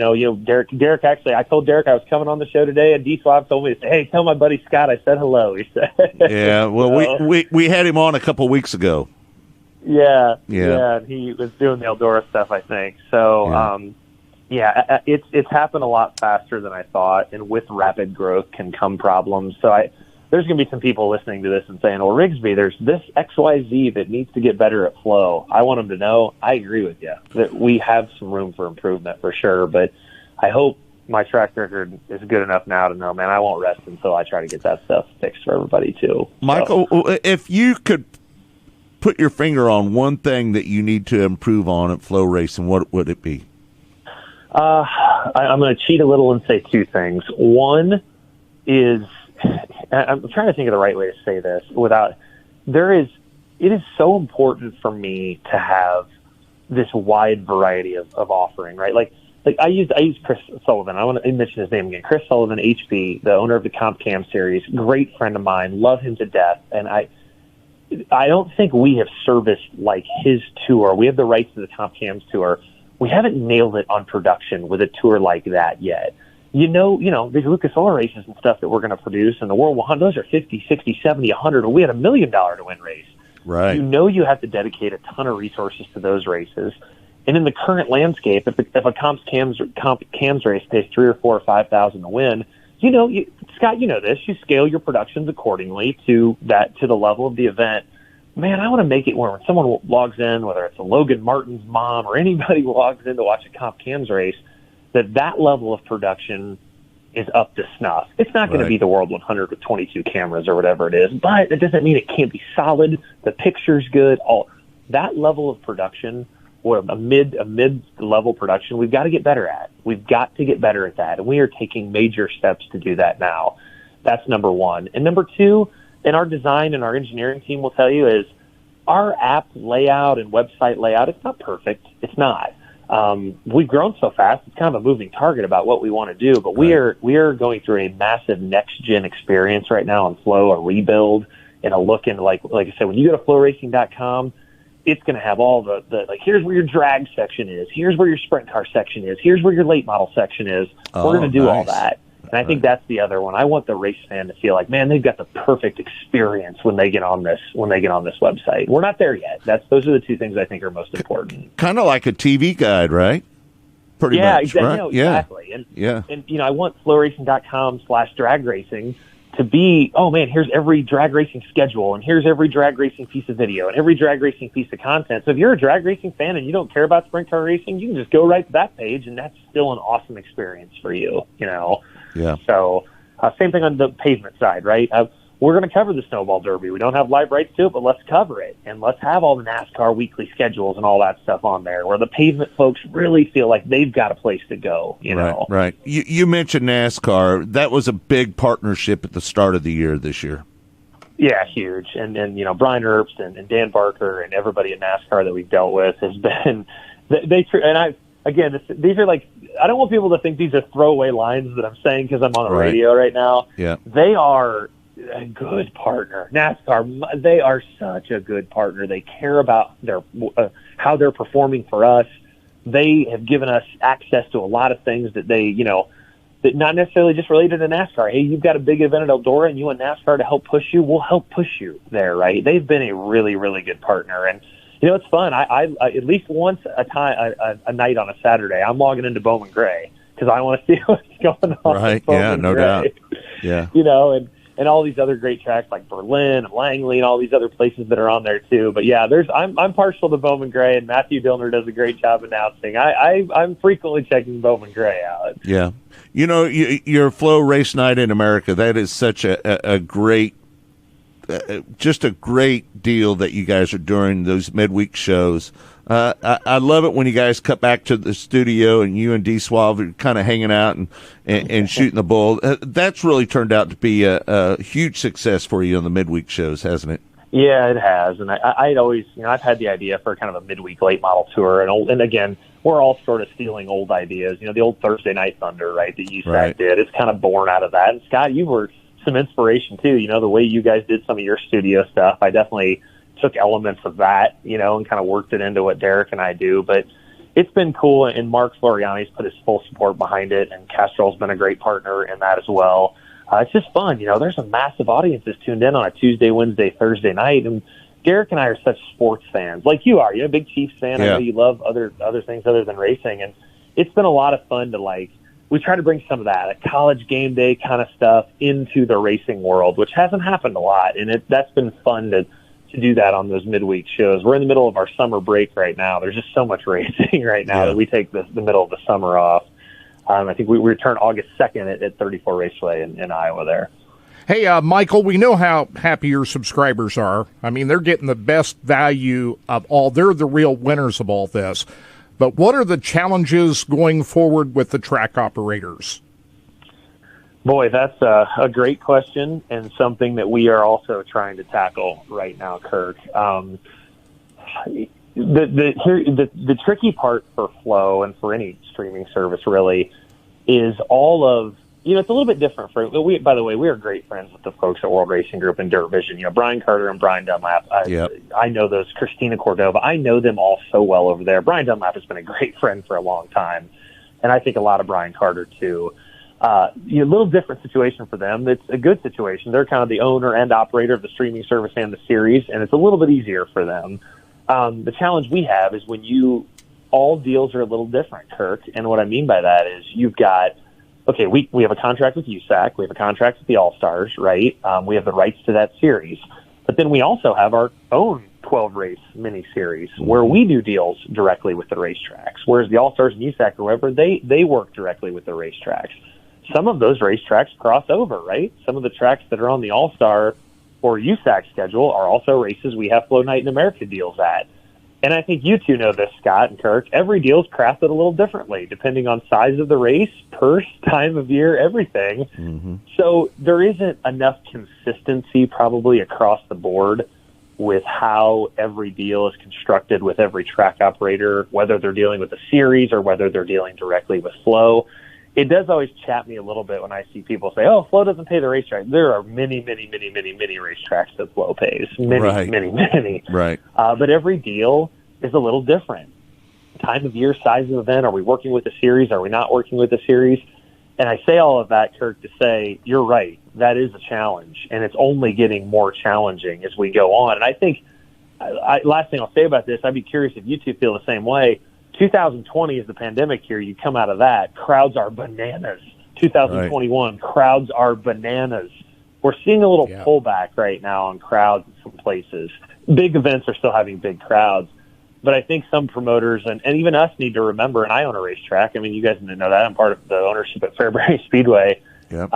Derek. Actually, I told Derek I was coming on the show today, and D-Swab told me to say, "Hey, tell my buddy Scott I said hello." He said, Yeah. Well, we had him on a couple weeks ago. Yeah. Yeah. And he was doing the Eldora stuff, I think. So, it's happened a lot faster than I thought, and with rapid growth can come problems. So there's going to be some people listening to this and saying, well, Rigsby, there's this XYZ that needs to get better at Flow. I want them to know, I agree with you, that we have some room for improvement for sure, but I hope my track record is good enough now to know, man, I won't rest until I try to get that stuff fixed for everybody too. Michael, if you could put your finger on one thing that you need to improve on at Flow Racing, what would it be? I'm going to cheat a little and say 2 things. One is, I'm trying to think of the right way to say this it is so important for me to have this wide variety of offering, right? Like I used Chris Sullivan. I want to mention his name again. Chris Sullivan, HP, the owner of the Comp Cam series, great friend of mine, love him to death. And I don't think we have serviced like his tour. We have the rights to the Comp Cams tour. We haven't nailed it on production with a tour like that yet. these Lucas Oil races and stuff that we're going to produce in the World 100, those are 50, 60, 70, 100. We had $1 million to win race. Right. You have to dedicate a ton of resources to those races. And in the current landscape, if a comp cams race pays $3,000 or $4,000 or $5,000 to win, Scott, this. You scale your productions accordingly to the level of the event. Man, I want to make it where when someone logs in, whether it's a Logan Martin's mom or anybody logs in to watch a comp cams race, that level of production is up to snuff. It's not going to be the World 100 with 22 cameras or whatever it is, but it doesn't mean it can't be solid. The picture's good. All that level of production, or a mid-level production, we've got to get better at. We've got to get better at that, and we are taking major steps to do that now. That's number one. And number two, and our design and our engineering team will tell you, is our app layout and website layout, it's not perfect. It's not. We've grown so fast, it's kind of a moving target about what we want to do, but we are going through a massive next-gen experience right now on Flow, a rebuild, and a look into, like I said, when you go to flowracing.com, it's going to have all the here's where your drag section is, here's where your sprint car section is, here's where your late model section is. We're going to do all that. And I think that's the other one. I want the race fan to feel like, man, they've got the perfect experience when they get on this website. We're not there yet. Those are the two things I think are most important. Kind of like a TV guide, right? Pretty much, exactly. right? No, exactly. And I want flowracing.com/drag racing to be, oh man, here's every drag racing schedule, and here's every drag racing piece of video, and every drag racing piece of content. So if you're a drag racing fan and you don't care about sprint car racing, you can just go right to that page, and that's still an awesome experience for you, Yeah. So same thing on the pavement side, right? We're going to cover the Snowball Derby. We don't have live rights to it, but let's cover it. And let's have all the NASCAR weekly schedules and all that stuff on there, where the pavement folks really feel like they've got a place to go, know? Right. You mentioned NASCAR. That was a big partnership at the start of the year this year. Yeah, huge. And Brian Earps and Dan Barker and everybody at NASCAR that we've dealt with has been these are like, I don't want people to think these are throwaway lines that I'm saying because I'm on the radio right now. Yeah. They are a good partner. NASCAR, they are such a good partner. They care about how they're performing for us. They have given us access to a lot of things that they, that not necessarily just related to NASCAR. Hey, you've got a big event at Eldora and you want NASCAR to help push you, we'll help push you there, right? They've been a really, really good partner. And, it's fun. I at least once a night on a Saturday, I'm logging into Bowman Gray because I want to see what's going on. Right, yeah, no doubt. Yeah. And all these other great tracks like Berlin and Langley and all these other places that are on there too. But yeah, I'm partial to Bowman Gray, and Matthew Dillner does a great job announcing. I'm frequently checking Bowman Gray out. Yeah. Your Flow Race Night in America, that is such a great, just a great deal that you guys are doing, those midweek shows. I love it when you guys cut back to the studio and you and D Suave are kind of hanging out and shooting the bull. That's really turned out to be a huge success for you on the midweek shows, hasn't it? Yeah, it has. And I'd always, I've had the idea for kind of a midweek late model tour. And again, we're all sort of stealing old ideas. The old Thursday Night Thunder, right, that USAC did. It's kind of born out of that. And Scott, you were some inspiration too. The way you guys did some of your studio stuff, I definitely took elements of that, and kind of worked it into what Derek and I do. But it's been cool, and Mark Floriani's put his full support behind it, and Castrol's been a great partner in that as well. It's just fun. There's a massive audiences tuned in on a Tuesday, Wednesday, Thursday night, and Derek and I are such sports fans, like you are. You're a big Chiefs fan. Yeah. I know you love other things other than racing, and it's been a lot of fun to we try to bring some of that college game day kind of stuff into the racing world, which hasn't happened a lot, and that's been fun to do that on those midweek shows. We're in the middle of our summer break right now. There's just so much racing right now that we take the middle of the summer off. I think we return August 2nd at 34 Raceway in Iowa there. Hey, Michael, we know how happy your subscribers are. I mean, they're getting the best value of all. They're the real winners of all this. But what are the challenges going forward with the track operators? Boy, that's a great question, and something that we are also trying to tackle right now, Kirk. The tricky part for Flow and for any streaming service really is all of, it's a little bit different by the way, we are great friends with the folks at World Racing Group and Dirt Vision. Brian Carter and Brian Dunlap. I know those, Christina Cordova. I know them all so well over there. Brian Dunlap has been a great friend for a long time, and I think a lot of Brian Carter too. A little different situation for them. It's a good situation. They're kind of the owner and operator of the streaming service and the series, and it's a little bit easier for them. The challenge we have is when all deals are a little different, Kirk. And what I mean by that is you've got, okay, we have a contract with USAC. We have a contract with the All-Stars, right? We have the rights to that series. But then we also have our own 12-race mini-series where we do deals directly with the racetracks, whereas the All-Stars and USAC or whoever, they work directly with the racetracks. Some of those racetracks cross over, right? Some of the tracks that are on the All-Star or USAC schedule are also races we have Flow Night in America deals at. And I think you two know this, Scott and Kirk. Every deal is crafted a little differently, depending on size of the race, purse, time of year, everything. Mm-hmm. So there isn't enough consistency probably across the board with how every deal is constructed with every track operator, whether they're dealing with a series or whether they're dealing directly with Flow. It does always chat me a little bit when I see people say, oh, Flow doesn't pay the racetrack. There are many racetracks that Flow pays. Many. Right. But every deal is a little different. Time of year, size of event, are we working with a series? Are we not working with a series? And I say all of that, Kirk, to say you're right. That is a challenge, and it's only getting more challenging as we go on. And I think, last thing I'll say about this, I'd be curious if you two feel the same way. 2020 is the pandemic year. You come out of that, crowds are bananas. 2021, right. Crowds are bananas. We're seeing a little pullback right now on crowds in some places. Big events are still having big crowds. But I think some promoters and even us need to remember, and I own a racetrack. I mean, you guys didn't know that. I'm part of the ownership at Fairbury Speedway. Yep.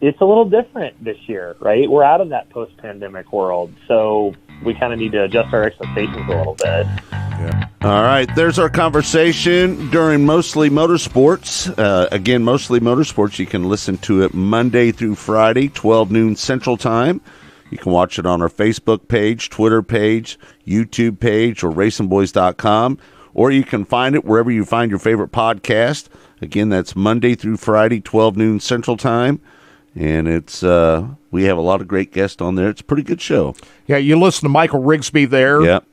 It's a little different this year, right? We're out of that post-pandemic world. So we kind of need to adjust our expectations a little bit. Yeah. All right, there's our conversation during Mostly Motorsports. Again, Mostly Motorsports, you can listen to it Monday through Friday, 12 noon Central Time. You can watch it on our Facebook page, Twitter page, YouTube page, or racingboys.com. Or you can find it wherever you find your favorite podcast. Again, that's Monday through Friday, 12 noon Central Time. And it's we have a lot of great guests on there. It's a pretty good show. Yeah, you listen to Michael Rigsby there. Yep.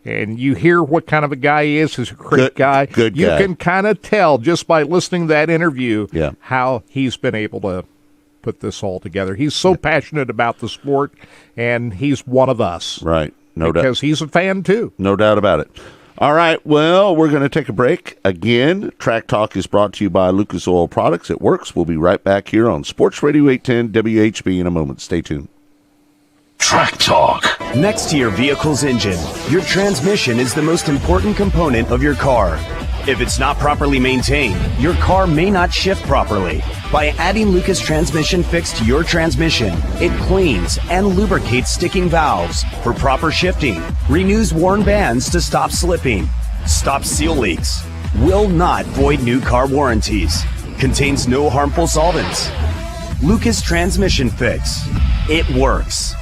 And you hear what kind of a guy he is. He's a great guy. Good guy. You can kind of tell just by listening to that interview how he's been able to put this all together. He's so passionate about the sport, and he's one of us. Right. No doubt. Because he's a fan, too. No doubt about it. All right, well, we're going to take a break. Again, Track Talk is brought to you by Lucas Oil Products. It works. We'll be right back here on Sports Radio 810 WHB in a moment. Stay tuned. Track Talk. Next to your vehicle's engine, your transmission is the most important component of your car. If it's not properly maintained, your car may not shift properly. By adding Lucas Transmission Fix to your transmission, it cleans and lubricates sticking valves for proper shifting, renews worn bands to stop slipping, stops seal leaks, will not void new car warranties, contains no harmful solvents. Lucas Transmission Fix. It works.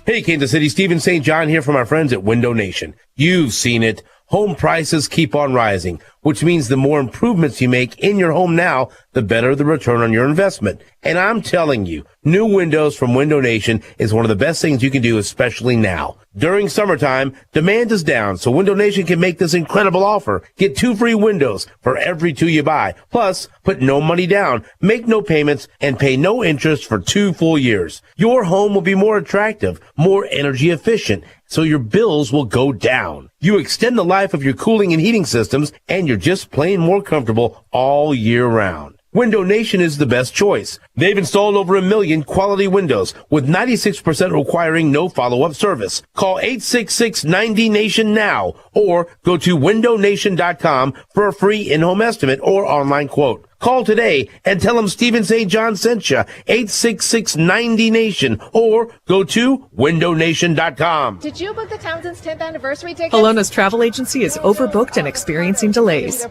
Hey, Kansas City, Steven St. John here from our friends at Window Nation. You've seen it. Home prices keep on rising, which means the more improvements you make in your home now, the better the return on your investment. And I'm telling you, new windows from Window Nation is one of the best things you can do, especially now. During summertime, demand is down, so Window Nation can make this incredible offer. Get 2 free windows for every 2 you buy. Plus, put no money down, make no payments, and pay no interest for 2 full years. Your home will be more attractive, more energy efficient, so your bills will go down. You extend the life of your cooling and heating systems, and you're just plain more comfortable all year round. Window Nation is the best choice. They've installed over 1 million quality windows, with 96% requiring no follow-up service. Call 866-90-NATION now, or go to windownation.com for a free in-home estimate or online quote. Call today and tell them Steven St. John sent you, 866-90-NATION, or go to windownation.com. Did you book the Townsend's 10th anniversary ticket? Alona's travel agency is overbooked and experiencing delays.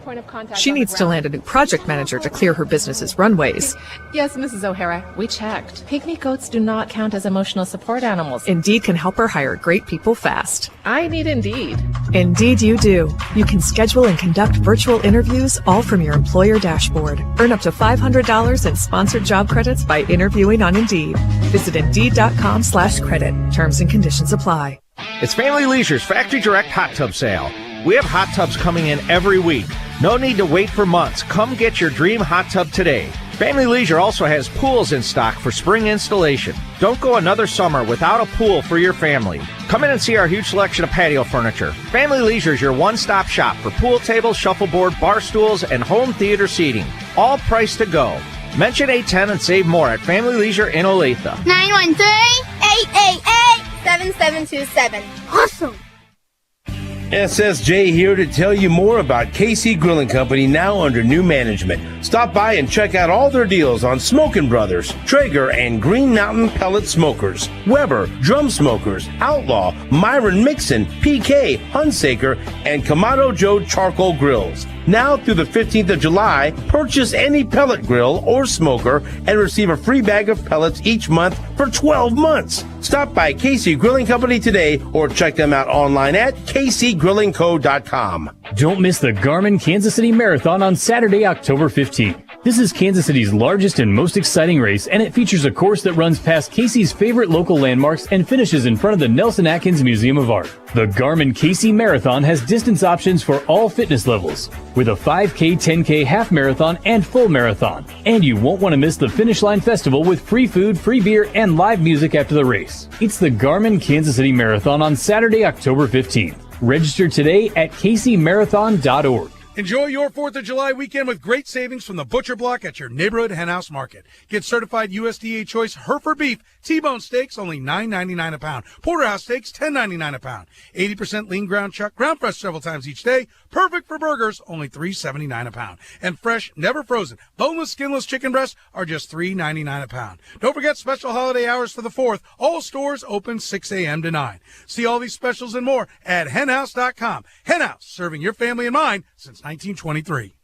She needs to land a new project manager to clear her business's runways. Yes, Mrs. O'Hara, we checked. Pygmy goats do not count as emotional support animals. Indeed can help her hire great people fast. I need Indeed. Indeed you do. You can schedule and conduct virtual interviews all from your employer dashboard. Earn up to $500 in sponsored job credits by interviewing on Indeed. Visit Indeed.com/credit. Terms and conditions apply. It's Family Leisure's Factory Direct Hot Tub Sale. We have hot tubs coming in every week. No need to wait for months. Come get your dream hot tub today. Family Leisure also has pools in stock for spring installation. Don't go another summer without a pool for your family. Come in and see our huge selection of patio furniture. Family Leisure is your one-stop shop for pool tables, shuffleboard, bar stools, and home theater seating. All priced to go. Mention 810 and save more at Family Leisure in Olathe. 913-888-7727. Awesome! SSJ here to tell you more about KC Grilling Company, now under new management. Stop by and check out all their deals on Smokin' Brothers, Traeger, and Green Mountain pellet smokers, Weber drum smokers, Outlaw, Myron Mixon, PK, Hunsaker, and Kamado Joe charcoal grills. Now through the 15th of July, purchase any pellet grill or smoker and receive a free bag of pellets each month for 12 months. Stop by KC Grilling Company today or check them out online at kcgrillingco.com. Don't miss the Garmin Kansas City Marathon on Saturday, October 15th. This is Kansas City's largest and most exciting race, and it features a course that runs past Casey's favorite local landmarks and finishes in front of the Nelson Atkins Museum of Art. The Garmin KC Marathon has distance options for all fitness levels, with a 5K, 10K half marathon, and full marathon. And you won't want to miss the Finish Line Festival with free food, free beer, and live music after the race. It's the Garmin Kansas City Marathon on Saturday, October 15th. Register today at kcmarathon.org. Enjoy your 4th of July weekend with great savings from the Butcher Block at your neighborhood henhouse market. Get certified USDA choice Hereford beef, T-bone steaks, only $9.99 a pound. Porterhouse steaks, $10.99 a pound. 80% lean ground chuck, ground fresh several times each day. Perfect for burgers, only $3.79 a pound. And fresh, never frozen, boneless, skinless chicken breasts are just $3.99 a pound. Don't forget special holiday hours for the 4th. All stores open 6 a.m. to 9. See all these specials and more at henhouse.com. Henhouse, serving your family in mind since 1923.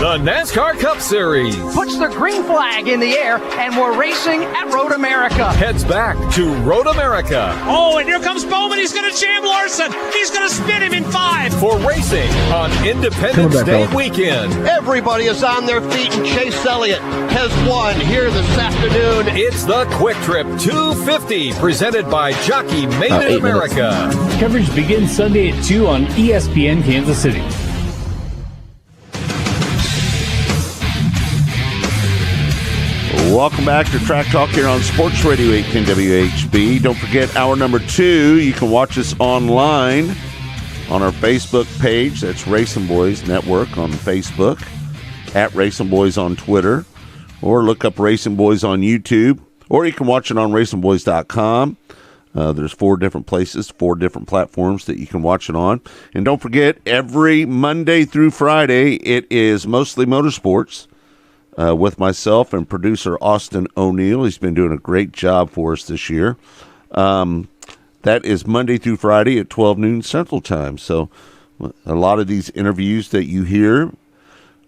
The NASCAR Cup Series puts the green flag in the air, and we're racing at Road America. Heads back to Road America. Oh, and here comes Bowman. He's going to jam Larson. He's going to spin him in 5. For racing on Independence Day weekend. Everybody is on their feet, and Chase Elliott has won here this afternoon. It's the Quick Trip 250, presented by Jockey Made in America. Coverage begins Sunday at 2 on ESPN Kansas City. Welcome back to Track Talk here on Sports Radio 810 WHB. Don't forget hour number 2. You can watch us online on our Facebook page. That's Racing Boys Network on Facebook, at Racing Boys on Twitter, or look up Racing Boys on YouTube, or you can watch it on racingboys.com. There's 4 different places, 4 different platforms that you can watch it on. And don't forget, every Monday through Friday, it is Mostly Motorsports. With myself and producer Austin O'Neill. He's been doing a great job for us this year. That is Monday through Friday at 12 noon Central Time. So a lot of these interviews that you hear,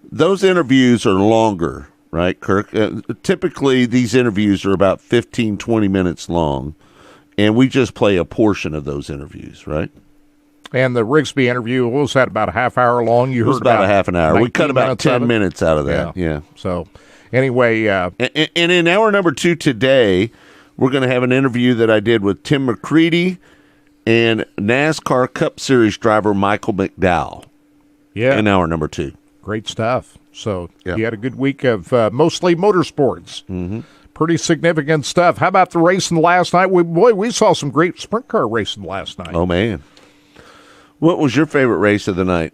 those interviews are longer, right, Kirk? Typically, these interviews are about 15, 20 minutes long, and we just play a portion of those interviews, right? And the Rigsby interview, what was that, about a half hour long? You heard about a half an hour. We cut about 10 minutes out of that. Yeah. So, anyway. And in hour number 2 today, we're going to have an interview that I did with Tim McCready and NASCAR Cup Series driver Michael McDowell. Yeah. In hour number 2. Great stuff. So, you had a good week of Mostly Motorsports. Mm-hmm. Pretty significant stuff. How about the racing last night? We saw some great sprint car racing last night. Oh, man. What was your favorite race of the night?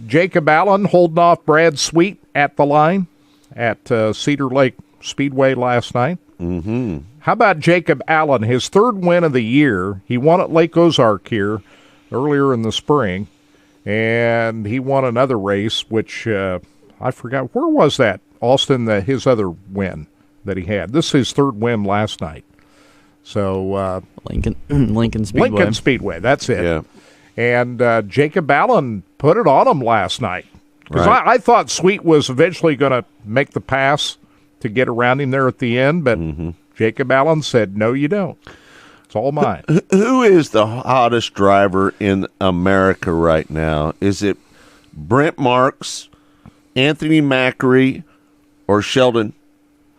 Jacob Allen holding off Brad Sweet at the line at Cedar Lake Speedway last night. Mm-hmm. How about Jacob Allen, his 3rd win of the year? He won at Lake Ozark here earlier in the spring, and he won another race, which I forgot. Where was that, Austin, his other win that he had? This is his 3rd win last night. So Lincoln Speedway. Lincoln Speedway, that's it. Yeah. And Jacob Allen put it on him last night. Because Right. I thought Sweet was eventually going to make the pass to get around him there at the end, but Jacob Allen said, no, you don't. It's all mine. Who is the hottest driver in America right now? Is it Brent Marks, Anthony Macri, or Sheldon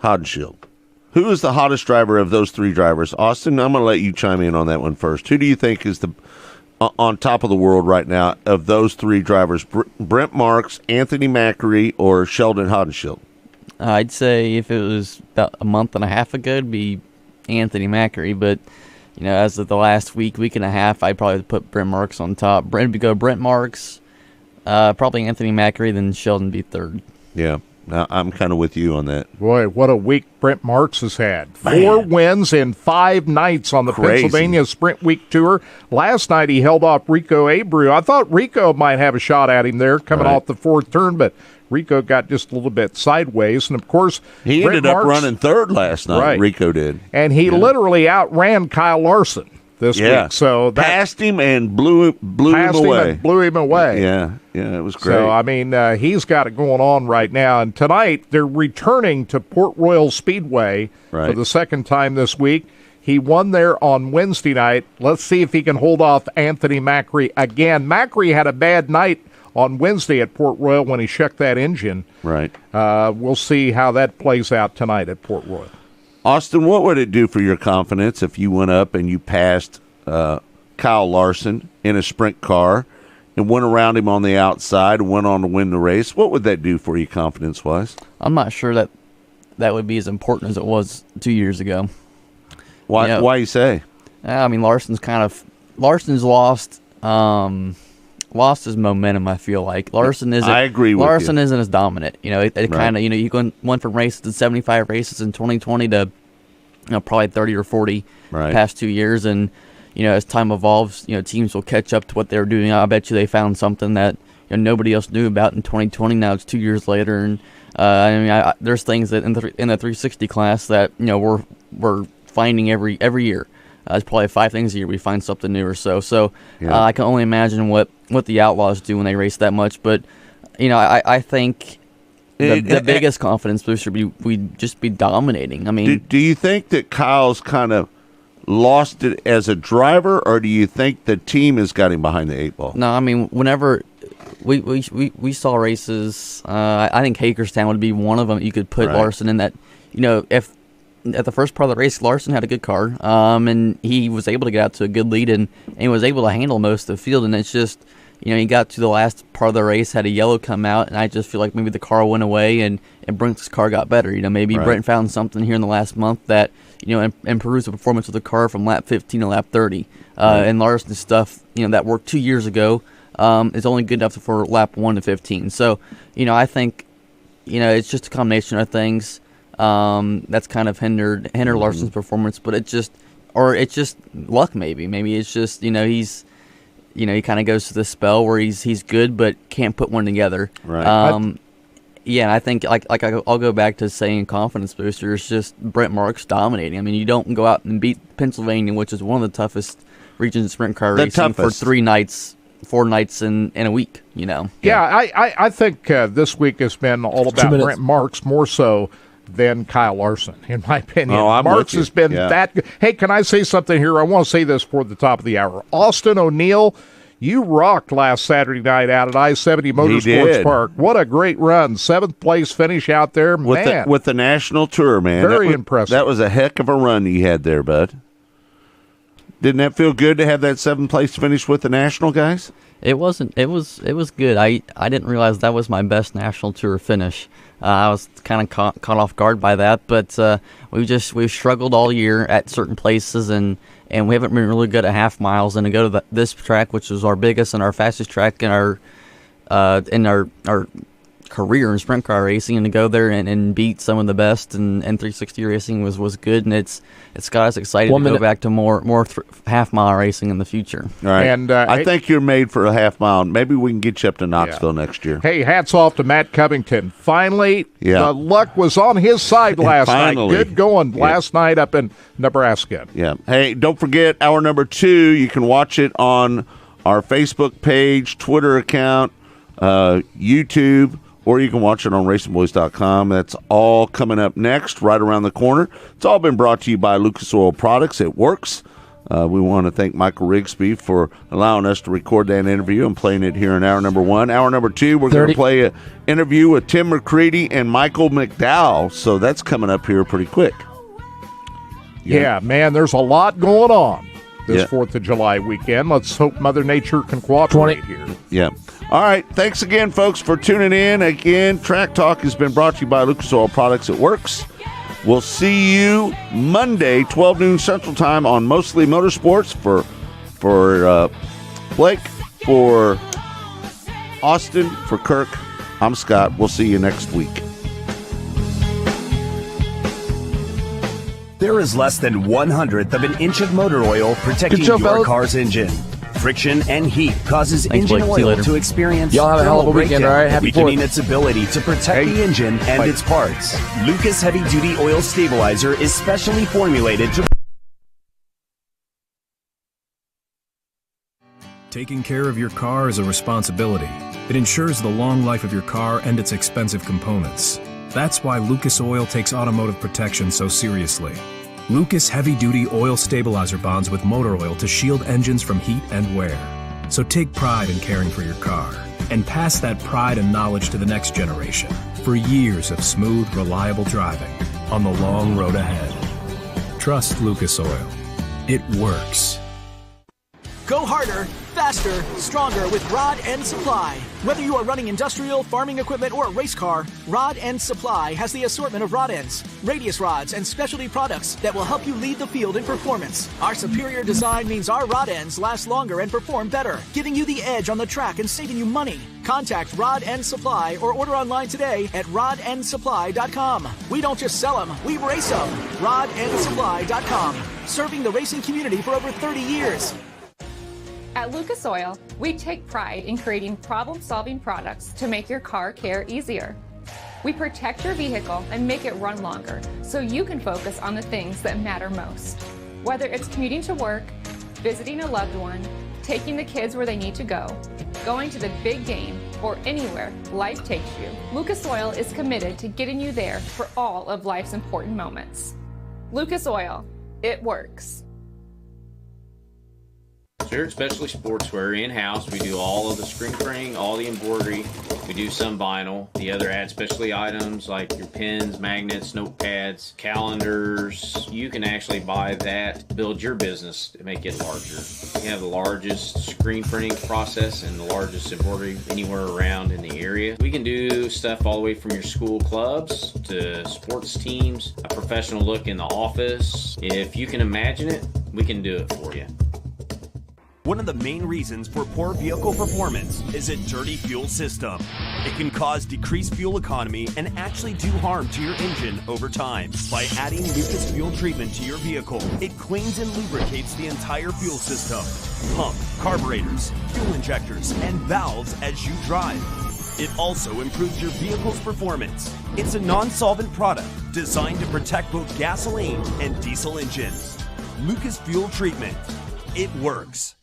Hodenshield? Who is the hottest driver of those 3 drivers? Austin, I'm going to let you chime in on that one first. Who do you think is on top of the world right now of those three drivers? Brent Marks, Anthony Macri, or Sheldon Haudenschild? I'd say if it was about a month and a half ago, it'd be Anthony Macri. But, as of the last week and a half, I'd probably put Brent Marks on top. Brent Marks, probably Anthony Macri, then Sheldon be third. Yeah, I'm kind of with you on that. Boy, what a week Brent Marks has had. 4 wins in 5 nights on the Pennsylvania Sprint Week Tour. Last night he held off Rico Abreu. I thought Rico might have a shot at him there coming off the 4th turn, but Rico got just a little bit sideways. And, of course, he ended up running third last night. Right. Rico did. And he literally outran Kyle Larson this week. So passed him and blew him away. Yeah, it was great. So, he's got it going on right now. And tonight they're returning to Port Royal Speedway for the second time this week. He won there on Wednesday night. Let's see if he can hold off Anthony Macri again. Macri had a bad night on Wednesday at Port Royal when he shook that engine. Right. We'll see how that plays out tonight at Port Royal. Austin, what would it do for your confidence if you went up and you passed Kyle Larson in a sprint car and went around him on the outside and went on to win the race? What would that do for you confidence-wise? I'm not sure that would be as important as it was 2 years ago. Why? Why you say? Larson's lost his momentum. I feel like Larson isn't. I agree with Larson isn't as dominant. It kind of you went from races to 75 races in 2020 to probably 30 or 40 past 2 years, and as time evolves, teams will catch up to what they were doing. I bet you they found something that nobody else knew about in 2020. Now it's 2 years later, and there's things that in the 360 class that we're finding every year. It's probably 5 things a year we find something new or so. So I can only imagine what the Outlaws do when they race that much. But I think the biggest confidence booster we'd just be dominating. Do you think that Kyle's kind of lost it as a driver, or do you think the team has got him behind the 8 ball? No, whenever we saw races, I think Hagerstown would be one of them. You could put Larson in that. If at the first part of the race, Larson had a good car, and he was able to get out to a good lead, and he was able to handle most of the field. And it's just, he got to the last part of the race, had a yellow come out, and I just feel like maybe the car went away and Brent's car got better. Maybe Brent found something here in the last month that, improves the performance of the car from lap 15 to lap 30. And Larson's stuff, that worked 2 years ago, is only good enough for lap 1 to 15. So, I think, it's just a combination of things. That's kind of hindered Larson's performance, but it's just luck maybe. Maybe it's just, he's, he kind of goes to this spell where he's good but can't put one together. Right. I think I'll go back to saying confidence booster. It's just Brent Marks dominating. You don't go out and beat Pennsylvania, which is one of the toughest regions of sprint car racing for 4 nights in a week, I think this week has been all about Brent Marks more so than Kyle Larson, in my opinion. Marks has been that good. Hey, can I say something here? I want to say this before the top of the hour. Austin O'Neill, you rocked last Saturday night out at I-70 Motorsports Park. What a great run. 7th place finish out there. With the National Tour, man. Very impressive. That was a heck of a run you had there, bud. Didn't that feel good to have that 7th place finish with the National guys? It wasn't. It was good. I didn't realize that was my best National Tour finish. I was kind of caught off guard by that, but we've struggled all year at certain places, and we haven't been really good at half miles. And to go to this track, which was our biggest and our fastest track in our career in sprint car racing, and to go there and beat some of the best and 360 racing was good, and it's got us excited to go back to more half mile racing in the future. All right. And I think you're made for a half mile. Maybe we can get you up to Knoxville next year. Hey, hats off to Matt Covington. Finally, the luck was on his side last night. Good going last night up in Nebraska. Yeah. Hey, don't forget hour number 2. You can watch it on our Facebook page, Twitter account, YouTube, or you can watch it on racingboys.com. That's all coming up next, right around the corner. It's all been brought to you by Lucas Oil Products. It works. We want to thank Michael Rigsby for allowing us to record that interview and playing it here in hour number 1. Hour number 2, we're going to play an interview with Tim McCready and Michael McDowell. So that's coming up here pretty quick. Yeah, man, there's a lot going on. this 4th of July weekend. Let's hope Mother Nature can cooperate here. Yeah. All right. Thanks again, folks, for tuning in. Again, Track Talk has been brought to you by Lucas Oil Products. It works. We'll see you Monday, 12 noon Central Time on Mostly Motorsports. For Blake, for Austin, for Kirk, I'm Scott. We'll see you next week. There is less than 1/100th of an inch of motor oil protecting Good job, your fellas. car's engine. Friction and heat causes Thanks, engine Blake. See you oil later. to experience Y'all have a hell of a thermal weekend, breakdown, all right? Happy weakening 4th. its ability to protect the engine and its parts. Lucas Heavy Duty Oil Stabilizer is specially formulated to... Taking care of your car is a responsibility. It ensures the long life of your car and its expensive components. That's why Lucas Oil takes automotive protection so seriously. Lucas Heavy Duty Oil Stabilizer bonds with motor oil to shield engines from heat and wear. So take pride in caring for your car and pass that pride and knowledge to the next generation for years of smooth, reliable driving on the long road ahead. Trust Lucas Oil. It works. Go harder, faster, stronger with Rod End Supply. Whether you are running industrial, farming equipment, or a race car, Rod End Supply has the assortment of rod ends, radius rods, and specialty products that will help you lead the field in performance. Our superior design means our rod ends last longer and perform better, giving you the edge on the track and saving you money. Contact Rod End Supply or order online today at rodendsupply.com. We don't just sell them, we race them. rodendsupply.com. Serving the racing community for over 30 years. At Lucas Oil, we take pride in creating problem-solving products to make your car care easier. We protect your vehicle and make it run longer so you can focus on the things that matter most. Whether it's commuting to work, visiting a loved one, taking the kids where they need to go, going to the big game, or anywhere life takes you, Lucas Oil is committed to getting you there for all of life's important moments. Lucas Oil, it works. Sure, especially sportswear in-house. We do all of the screen printing, all the embroidery. We do some vinyl. The other ad specialty items like your pens, magnets, notepads, calendars. You can actually buy that, build your business to make it larger. We have the largest screen printing process and the largest embroidery anywhere around in the area. We can do stuff all the way from your school clubs to sports teams, a professional look in the office. If you can imagine it, we can do it for you. One of the main reasons for poor vehicle performance is a dirty fuel system. It can cause decreased fuel economy and actually do harm to your engine over time. By adding Lucas Fuel Treatment to your vehicle, it cleans and lubricates the entire fuel system, pump, carburetors, fuel injectors, and valves as you drive. It also improves your vehicle's performance. It's a non-solvent product designed to protect both gasoline and diesel engines. Lucas Fuel Treatment. It works.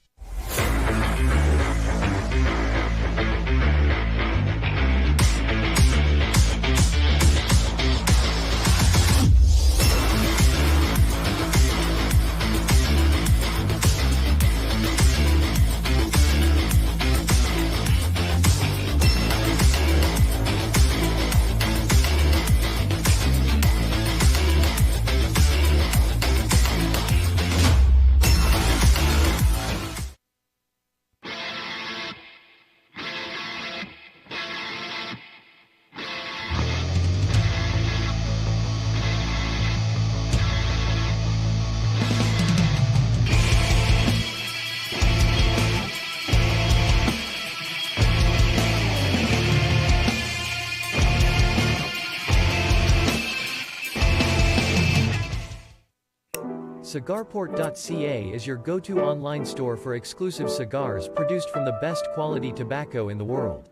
Cigarport.ca is your go-to online store for exclusive cigars produced from the best quality tobacco in the world.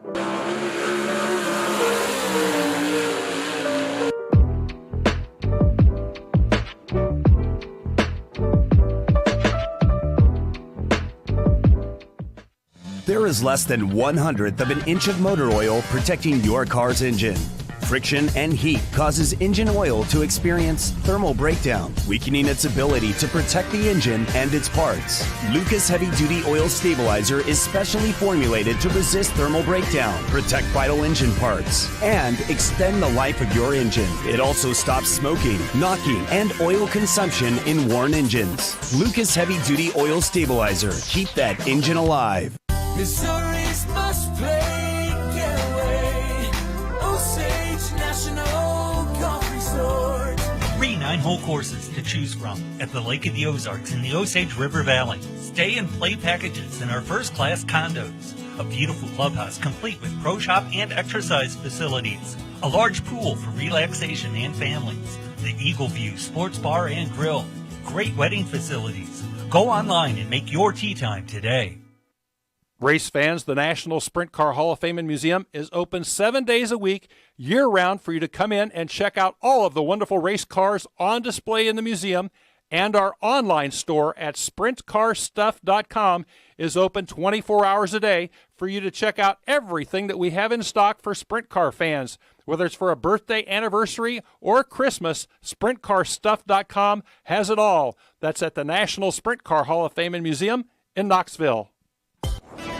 There is less than 1/100th of an inch of motor oil protecting your car's engine. Friction and heat causes engine oil to experience thermal breakdown, weakening its ability to protect the engine and its parts. Lucas Heavy Duty Oil Stabilizer is specially formulated to resist thermal breakdown, protect vital engine parts, and extend the life of your engine. It also stops smoking, knocking, and oil consumption in worn engines. Lucas Heavy Duty Oil Stabilizer. Keep that engine alive. Missouri's must play getaway. Osage National Golf Resort. 3 9-hole courses to choose from at the Lake of the Ozarks in the Osage River Valley. Stay and play packages in our first-class condos. A beautiful clubhouse complete with pro shop and exercise facilities. A large pool for relaxation and families. The Eagle View Sports Bar and Grill. Great wedding facilities. Go online and make your tee time today. Race fans, the National Sprint Car Hall of Fame and Museum is open 7 days a week, year-round, for you to come in and check out all of the wonderful race cars on display in the museum, and our online store at sprintcarstuff.com is open 24 hours a day for you to check out everything that we have in stock for sprint car fans. Whether it's for a birthday, anniversary, or Christmas, sprintcarstuff.com has it all. That's at the National Sprint Car Hall of Fame and Museum in Knoxville.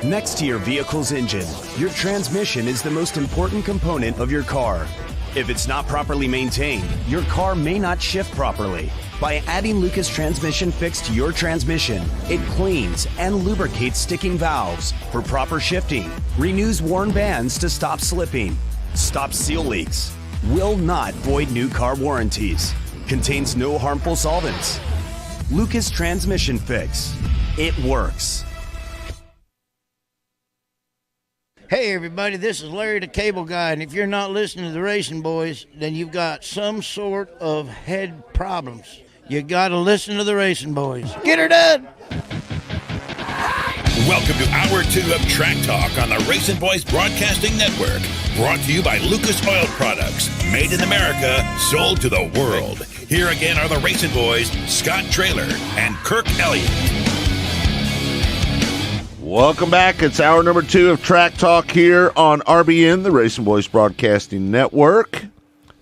Next to your vehicle's engine, your transmission is the most important component of your car. If it's not properly maintained, your car may not shift properly. By adding Lucas Transmission Fix to your transmission, it cleans and lubricates sticking valves for proper shifting, renews worn bands to stop slipping, stops seal leaks, will not void new car warranties, contains no harmful solvents. Lucas Transmission Fix. It works. Hey everybody, this is Larry the Cable Guy, and if you're not listening to the Racing Boys, then you've got some sort of head problems. You gotta listen to the Racing Boys. Get her done! Welcome to Hour 2 of Track Talk on the Racing Boys Broadcasting Network. Brought to you by Lucas Oil Products. Made in America, sold to the world. Here again are the Racing Boys, Scott Traylor and Kirk Elliott. Welcome back. It's hour number 2 of Track Talk here on RBN, the Racing Boys Broadcasting Network.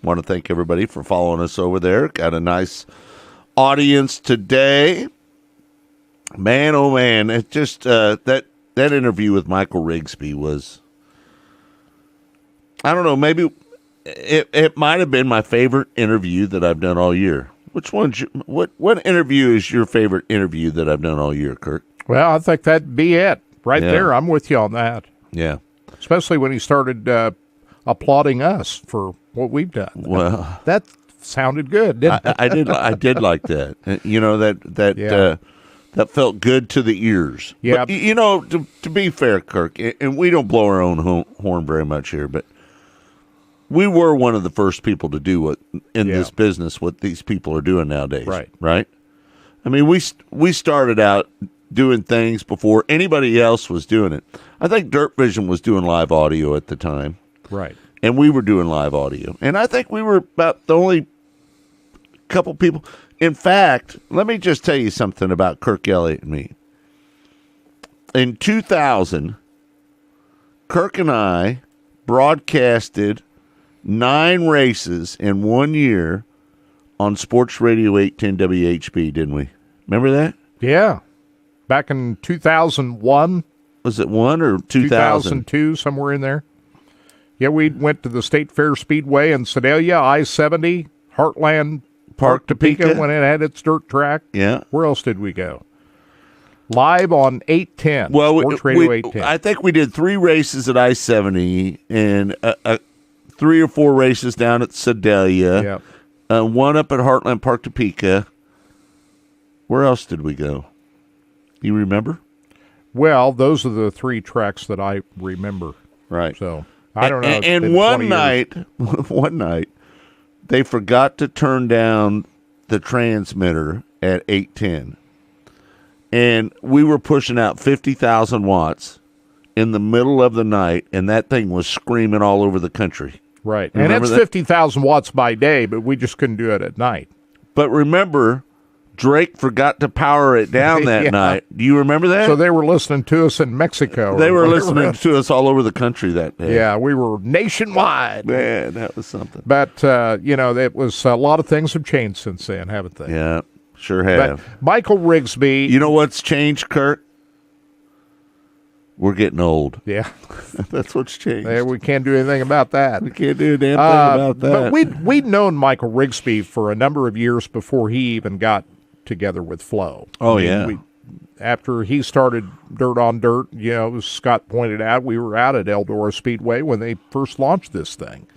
Want to thank everybody for following us over there. Got a nice audience today. Man, oh man, it just that interview with Michael Rigsby was, I don't know, maybe it might have been my favorite interview that I've done all year. Which one? What interview is your favorite interview that I've done all year, Kirk? Well, I think that'd be it. Right there, I'm with you on that. Yeah. Especially when he started applauding us for what we've done. Well, that sounded good, didn't it? I did like that. You know, that felt good to the ears. Yeah. But, you know, to be fair, Kirk, and we don't blow our own horn very much here, but we were one of the first people to do what in this business what these people are doing nowadays. Right? I mean, we started out doing things before anybody else was doing it. I think Dirt Vision was doing live audio at the time. Right. And we were doing live audio. And I think we were about the only couple people. In fact, let me just tell you something about Kirk Elliott and me. In 2000, Kirk and I broadcasted 9 races in 1 year on Sports Radio 810 WHB, didn't we? Remember that? Yeah. Back in 2001. Was it 1 or 2000? 2002, somewhere in there. Yeah, we went to the State Fair Speedway in Sedalia, I-70, Heartland Park Topeka when it had its dirt track. Yeah. Where else did we go? Live on 810, Sports Radio 810. I think we did 3 races at I-70 and 3 or 4 races down at Sedalia. Yeah. 1 up at Heartland Park Topeka. Where else did we go? You remember? Well, those are the 3 tracks that I remember. Right. So, I don't know. And one night, they forgot to turn down the transmitter at 810. And we were pushing out 50,000 watts in the middle of the night, and that thing was screaming all over the country. Right. Remember and it's 50,000 watts by day, but we just couldn't do it at night. But remember, Drake forgot to power it down that Yeah. night. Do you remember that? So they were listening to us in Mexico. They or were whatever. listening to us all over the country that day. Yeah, we were nationwide. Man, that was something. But, it was a lot of things have changed since then, haven't they? Yeah, sure But have. Michael Rigsby. You know what's changed, Kirk? We're getting old. Yeah. That's what's changed. We can't do anything about that. We can't do a damn thing about that. But we'd known Michael Rigsby for a number of years before he even got together with Flo. Oh, yeah. After he started Dirt on Dirt, as Scott pointed out, we were out at Eldora Speedway when they first launched this thing.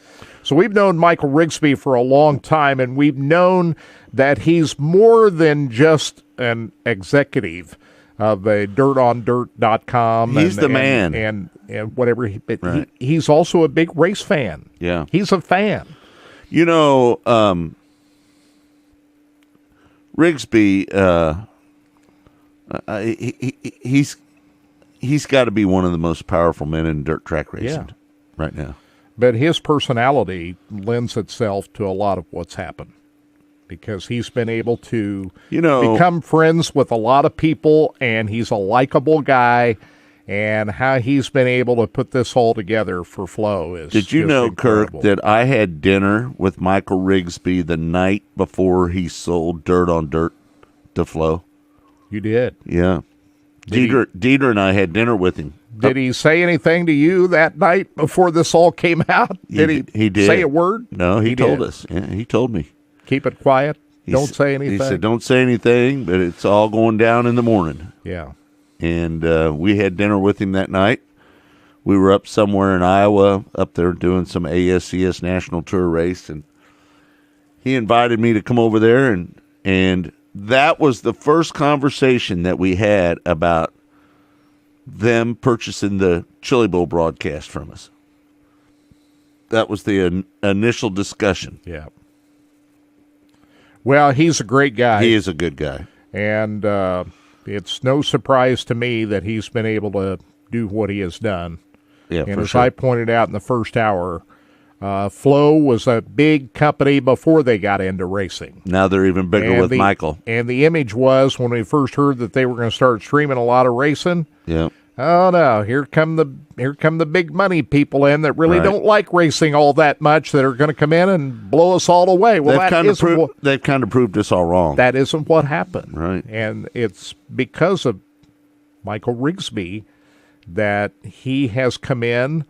So we've known Michael Rigsby for a long time, and we've known that he's more than just an executive of dirtondirt.com. He's the man. And whatever. Right. He's also a big race fan. Yeah. He's a fan. Rigsby, he's got to be one of the most powerful men in dirt track racing right now. But his personality lends itself to a lot of what's happened because he's been able to become friends with a lot of people, and he's a likable guy, and how he's been able to put this all together for Flo is Did you just know, incredible. Kirk, that I had dinner with Michael Rigsby the night before he sold Dirt on Dirt to Flo? You did? Yeah. Dieter and I had dinner with him. Did he say anything to you that night before this all came out? Did he did. say a word? No, he told did. us. Yeah, he told me. Keep it quiet. Don't say anything. He said, don't say anything, but it's all going down in the morning. Yeah. And we had dinner with him that night. We were up somewhere in Iowa, up there doing some ASCS National Tour race, and he invited me to come over there, and that was the first conversation that we had about them purchasing the Chili Bowl broadcast from us. That was the initial discussion. Yeah. Well, he's a great guy. He is a good guy. And it's no surprise to me that he's been able to do what he has done. Yeah, and for as sure. I pointed out in the first hour, Flo was a big company before they got into racing. Now they're even bigger And with Michael. And the image was, when we first heard that they were going to start streaming a lot of racing, Yeah. oh no, here come the big money people in that really Right. don't like racing all that much, that are going to come in and blow us all away. Well, They've kind of proved us all wrong. that isn't what happened. Right. And it's because of Michael Rigsby that he has come in,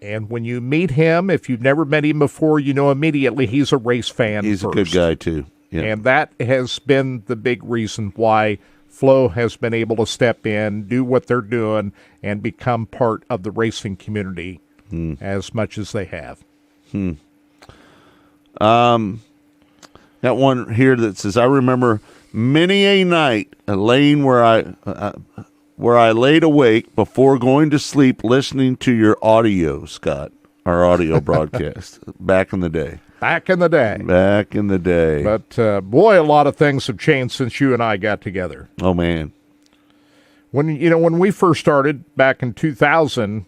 and when you meet him, if you've never met him before, you know immediately he's a race fan. He's first. a good guy, too. Yeah. And that has been the big reason why Flo has been able to step in, do what they're doing, and become part of the racing community as much as they have. Got one here that says, I remember many a night laying where I laid awake before going to sleep listening to your audio, Scott, our audio broadcast back in the day. Back in the day. Back in the day. But, boy, a lot of things have changed since you and I got together. Oh, man. When we first started back in 2000,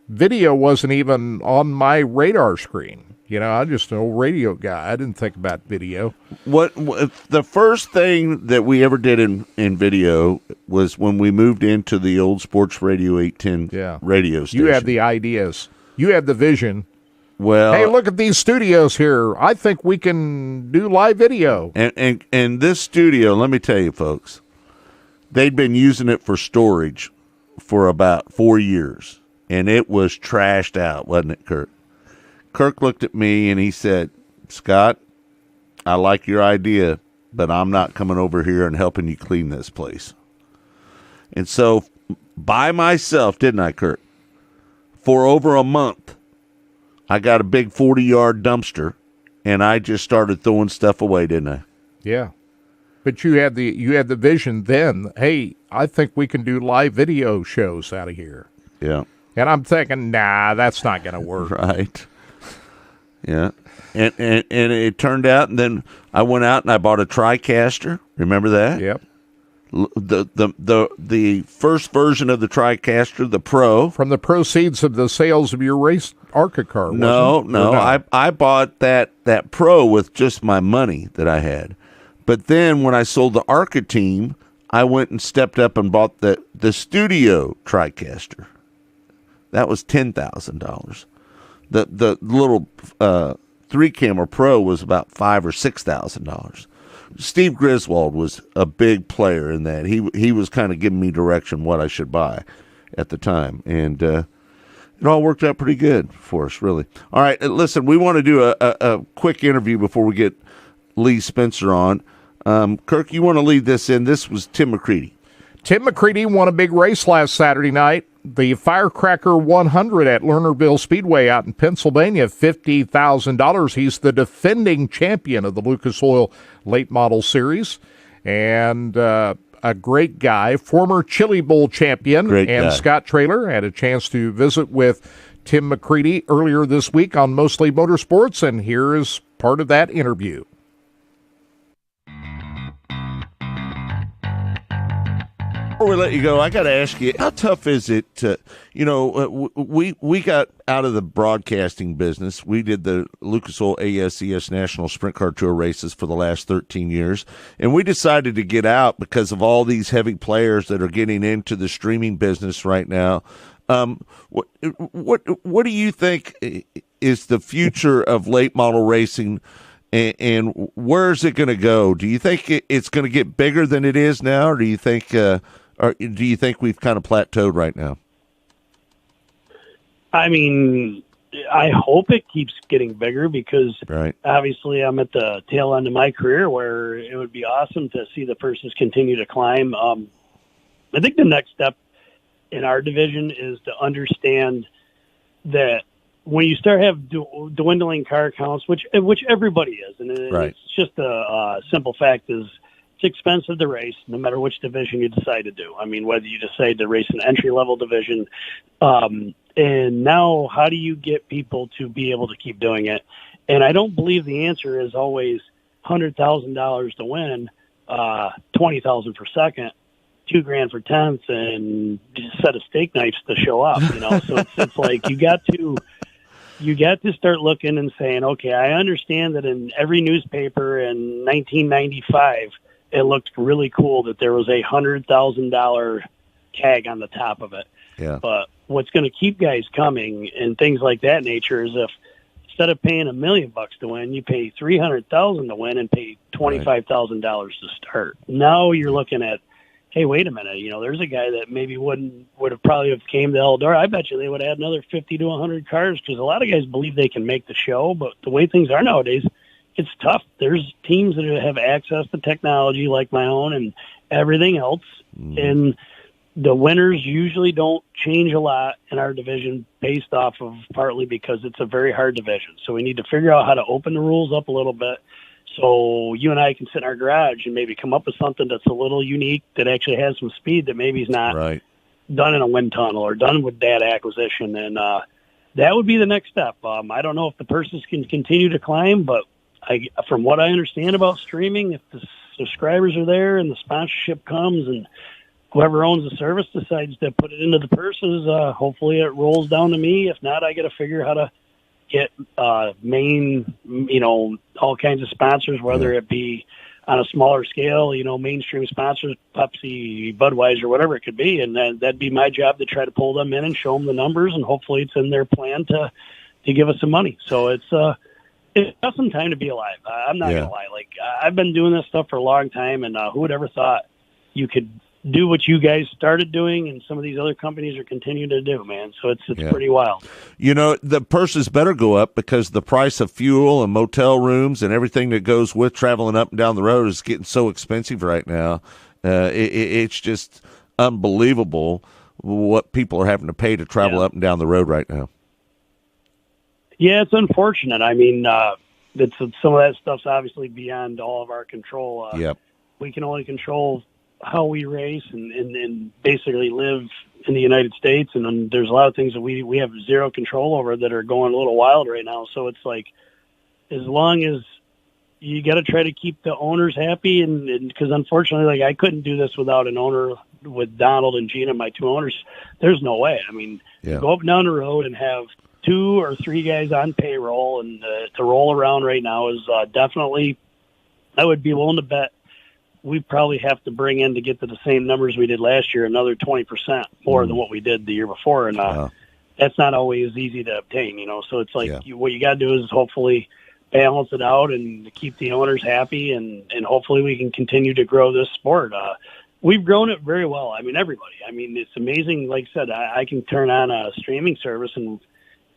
video wasn't even on my radar screen. I'm just an old radio guy. I didn't think about video. What the first thing that we ever did in video was when we moved into the old Sports Radio 810 radio station. You have the ideas. You have the vision. Well, hey, look at these studios here. I think we can do live video. And this studio, let me tell you, folks, they'd been using it for storage for about 4 years, and it was trashed out, wasn't it, Kirk? Kirk looked at me and he said, Scott, I like your idea, but I'm not coming over here and helping you clean this place. And so by myself, didn't I, Kirk? For over a month, I got a big 40-yard dumpster, and I just started throwing stuff away, didn't I? Yeah. But you had the vision then. Hey, I think we can do live video shows out of here. Yeah. And I'm thinking, nah, that's not going to work. Right. Yeah. And it turned out, and then I went out and I bought a TriCaster. Remember that? Yep. The first version of the TriCaster, the Pro. From the proceeds of the sales of your race ARCA car, wasn't it? No. I bought that Pro with just my money that I had. But then when I sold the ARCA team, I went and stepped up and bought the studio TriCaster. That was $10,000. The little 3-camera Pro was about $5,000 or $6,000. Steve Griswold was a big player in that. He was kind of giving me direction what I should buy at the time, and it all worked out pretty good for us, really. All right, listen, we want to do a quick interview before we get Lee Spencer on. Kirk, you want to lead this in? This was Tim McCready. Tim McCready won a big race last Saturday night. The Firecracker 100 at Lernerville Speedway out in Pennsylvania, $50,000. He's the defending champion of the Lucas Oil Late Model Series. And a great guy, former Chili Bowl champion. Great and guy. Scott Traylor had a chance to visit with Tim McCready earlier this week on Mostly Motorsports, and here is part of that interview. Before we let you go, I got to ask you, how tough is it to, we got out of the broadcasting business. We did the Lucas Oil ASES National Sprint Car Tour races for the last 13 years, and we decided to get out because of all these heavy players that are getting into the streaming business right now. What do you think is the future of late model racing, and where is it going to go? Do you think it's going to get bigger than it is now, or do you think we've kind of plateaued right now? I mean, I hope it keeps getting bigger because obviously I'm at the tail end of my career where it would be awesome to see the purses continue to climb. I think the next step in our division is to understand that when you start have dwindling car counts, which everybody is, and it's just a simple fact is it's expensive to race no matter which division you decide to do. I mean, whether you decide to race an entry-level division, and now how do you get people to be able to keep doing it? And I don't believe the answer is always $100,000 to win, $20,000 for second, $2,000 for 10th, and a set of steak knives to show up. So it's like you got to start looking and saying, okay, I understand that in every newspaper in 1995, it looked really cool that there was a $100,000 tag on the top of it. Yeah. But what's going to keep guys coming and things like that nature is if instead of paying $1 million to win, you pay $300,000 to win and pay $25,000 to start. Now you're looking at, hey, wait a minute, there's a guy that maybe would have probably came to Eldora. I bet you they would add another 50 to 100 cars because a lot of guys believe they can make the show, but the way things are nowadays, it's tough. There's teams that have access to technology like my own and everything else, and the winners usually don't change a lot in our division based off of partly because it's a very hard division. So we need to figure out how to open the rules up a little bit so you and I can sit in our garage and maybe come up with something that's a little unique that actually has some speed that maybe is not done in a wind tunnel or done with data acquisition. And that would be the next step. I don't know if the purses can continue to climb, but from what I understand about streaming, if the subscribers are there and the sponsorship comes and whoever owns the service decides to put it into the purses, hopefully it rolls down to me. If not, I got to figure how to get main, all kinds of sponsors, whether it be on a smaller scale, mainstream sponsors, Pepsi, Budweiser, whatever it could be. And that'd be my job to try to pull them in and show them the numbers. And hopefully it's in their plan to give us some money. So it's got some time to be alive. I'm not going to lie. Like I've been doing this stuff for a long time, and who would ever thought you could do what you guys started doing and some of these other companies are continuing to do, man. So it's pretty wild. The purses better go up because the price of fuel and motel rooms and everything that goes with traveling up and down the road is getting so expensive right now. It's just unbelievable what people are having to pay to travel up and down the road right now. Yeah, it's unfortunate. I mean, some of that stuff's obviously beyond all of our control. We can only control how we race and basically live in the United States. And then there's a lot of things that we have zero control over that are going a little wild right now. So it's like, as long as you got to try to keep the owners happy. And because unfortunately, like I couldn't do this without an owner with Donald and Gina, my two owners. There's no way. I mean, go up and down the road and have 2 or 3 guys on payroll and to roll around right now is definitely I would be willing to bet we probably have to bring in to get to the same numbers we did last year, another 20% more than what we did the year before. And that's not always easy to obtain, So it's like what you got to do is hopefully balance it out and keep the owners happy, and hopefully we can continue to grow this sport. We've grown it very well. I mean, everybody. I mean, it's amazing. Like I said, I can turn on a streaming service and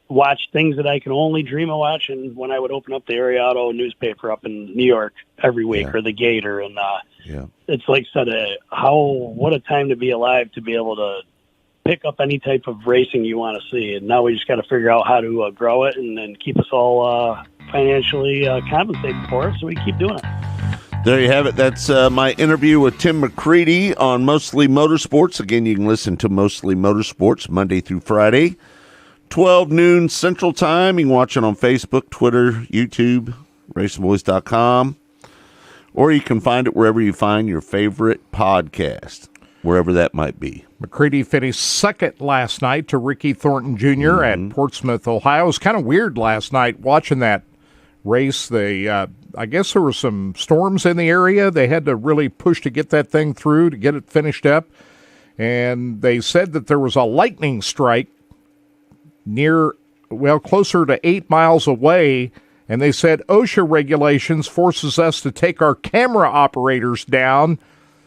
watch things that I can only dream of watching when I would open up the Area Auto newspaper up in New York every week, or the Gator. And it's like I said, what a time to be alive to be able to pick up any type of racing you want to see. And now we just got to figure out how to grow it and then keep us all financially compensated for it, so we keep doing it. There you have it. That's my interview with Tim McCready on Mostly Motorsports. Again, you can listen to Mostly Motorsports Monday through Friday, 12 noon Central Time. You can watch it on Facebook, Twitter, YouTube, RacingBoys.com, or you can find it wherever you find your favorite podcast, wherever that might be. McCready finished second last night to Ricky Thornton Jr. at Portsmouth, Ohio. It was kind of weird last night watching that race. I guess there were some storms in the area. They had to really push to get that thing through, to get it finished up. And they said that there was a lightning strike closer to 8 miles away. And they said OSHA regulations forces us to take our camera operators down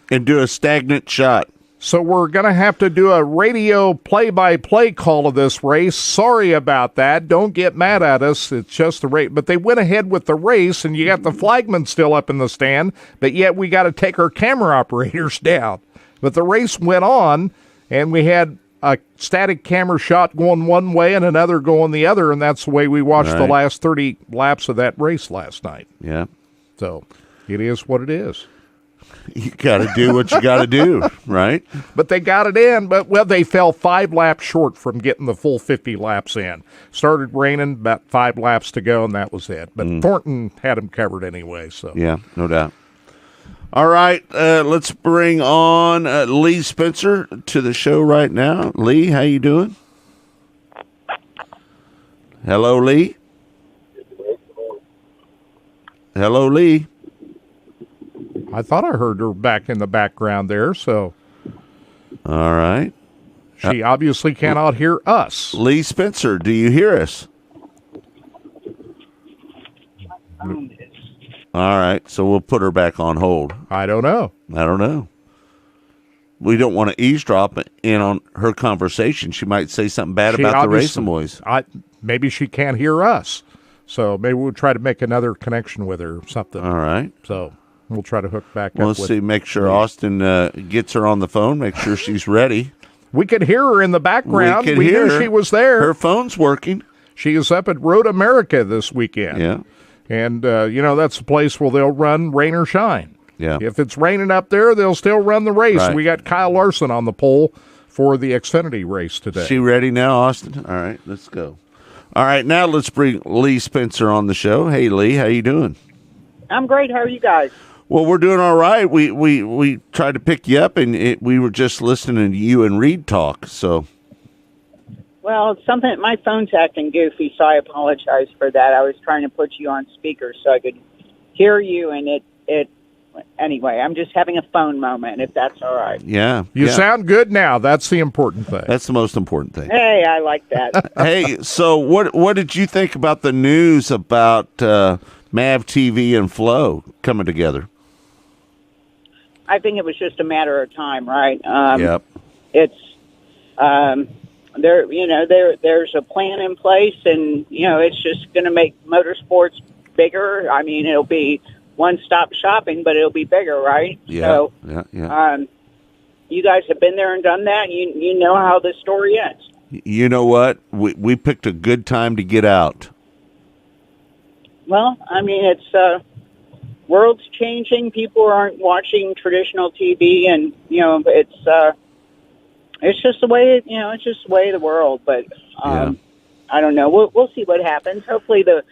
and do a stagnant shot. So we're going to have to do a radio play-by-play call of this race. Sorry about that. Don't get mad at us. It's just the race. But they went ahead with the race, and you got the flagman still up in the stand, but yet we got to take our camera operators down. But the race went on, and we had a static camera shot going one way and another going the other, and that's the way we watched the last 30 laps of that race last night. Yeah. So it is what it is. You got to do what you got to do, right? But they got it in, they fell 5 laps short from getting the full 50 laps in. Started raining, about 5 laps to go, and that was it. But Thornton had them covered anyway. So yeah, no doubt. All right, let's bring on Lee Spencer to the show right now. Lee, how you doing? Hello, Lee. Hello, Lee. I thought I heard her back in the background there, so. All right. She obviously cannot hear us. Lee Spencer, do you hear us? All right, so we'll put her back on hold. I don't know. We don't want to eavesdrop in on her conversation. She might say something bad about the Racing Boys. Maybe she can't hear us, so maybe we'll try to make another connection with her or something. All right. So we'll try to hook back up. Let's see, make sure Austin gets her on the phone, make sure she's ready. We could hear her in the background. We knew she was there. Her phone's working. She is up at Road America this weekend. Yeah. And, that's a place where they'll run rain or shine. Yeah. If it's raining up there, they'll still run the race. Right. We got Kyle Larson on the pole for the Xfinity race today. She ready now, Austin? All right, let's go. All right, now let's bring Lee Spencer on the show. Hey, Lee, how you doing? I'm great. How are you guys? Well, we're doing all right. We tried to pick you up, and we were just listening to you and Reed talk, so... Well, my phone's acting goofy, so I apologize for that. I was trying to put you on speaker so I could hear you, and anyway, I'm just having a phone moment, if that's all right. Yeah. You sound good now. That's the important thing. That's the most important thing. Hey, I like that. Hey, so what did you think about the news about MAV TV and Flow coming together? I think it was just a matter of time, right? Yep. It's... there's a plan in place, and it's just going to make motorsports bigger. I mean, it'll be one-stop shopping, but it'll be bigger, right? Yeah. So, yeah. You guys have been there and done that. You know how the story ends. You know what? We picked a good time to get out. Well, I mean, it's world's changing. People aren't watching traditional TV, and it's just the way it's just the way of the world. But I don't know. We'll see what happens. Hopefully the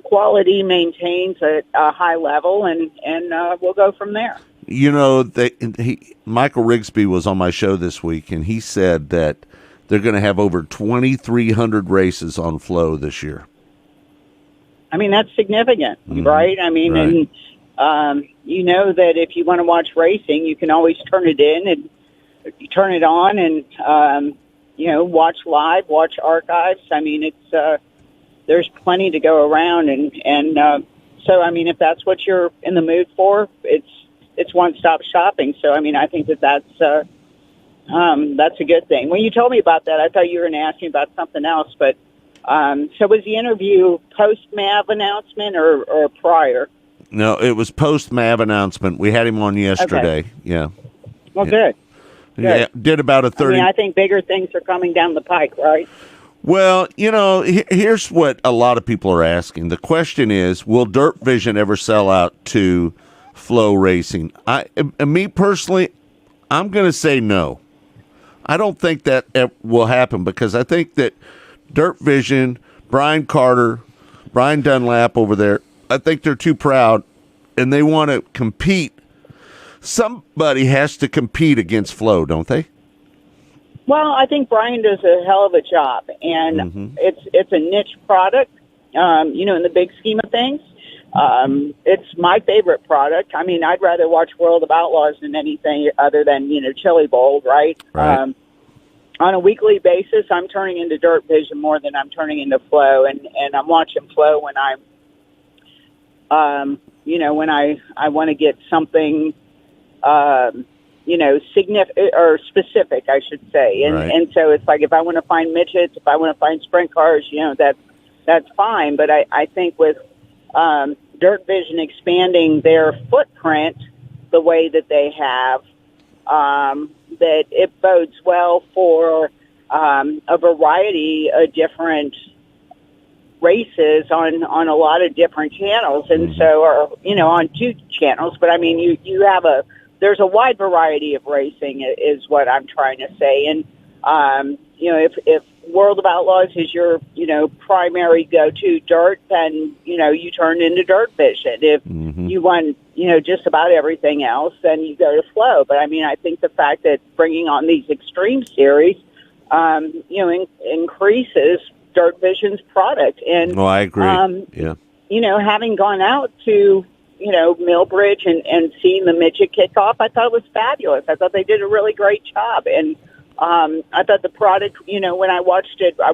quality maintains at a high level, and we'll go from there. Michael Rigsby was on my show this week, and he said that they're going to have over 2,300 races on Flow this year. I mean, that's significant, right? I mean, right. you know that if you want to watch racing, you can always turn it in and you turn it on and, you know, watch live, watch archives. I mean, it's there's plenty to go around. And so, I mean, if that's what you're in the mood for, it's one-stop shopping. So, I mean, I think that's a good thing. When you told me about that, I thought you were going to ask me about something else. But so was the interview post-MAV announcement or prior? No, it was post-MAV announcement. We had him on yesterday. Okay. Yeah. Well, good. Yeah, did about a 30. I mean, I think bigger things are coming down the pike, right? Well, you know, here's what a lot of people are asking. The question is, will Dirt Vision ever sell out to Flow Racing? Me personally, I'm going to say no. I don't think that will happen because I think that Dirt Vision, Brian Carter, Brian Dunlap over there, I think they're too proud and they want to compete. Somebody has to compete against Flow, don't they? Well, I think Brian does a hell of a job, and it's a niche product, you know, in the big scheme of things. It's my favorite product. I mean, I'd rather watch World of Outlaws than anything other than, you know, Chili Bowl, right? Right. On a weekly basis, I'm turning into Dirt Vision more than I'm turning into Flow, and I'm watching Flow when I'm, you know, when I want to get something, you know, significant or specific, I should say. And so it's like if I want to find midgets, if I want to find sprint cars, you know, that's fine. But I think with Dirt Vision expanding their footprint the way that they have, that it bodes well for a variety of different races on a lot of different channels. And so, or, you know, on 2 channels. But I mean, you have there's a wide variety of racing is what I'm trying to say. And, you know, if World of Outlaws is your, you know, primary go-to dirt, then, you know, you turn into Dirt Vision. If you want, you know, just about everything else, then you go to Flow. But I mean, I think the fact that bringing on these extreme series, you know, increases Dirt Vision's product. And, I agree. Yeah. You know, having gone out to, you know, Millbridge and seeing the midget kickoff, I thought it was fabulous. I thought they did a really great job. And I thought the product, you know, when I watched it, I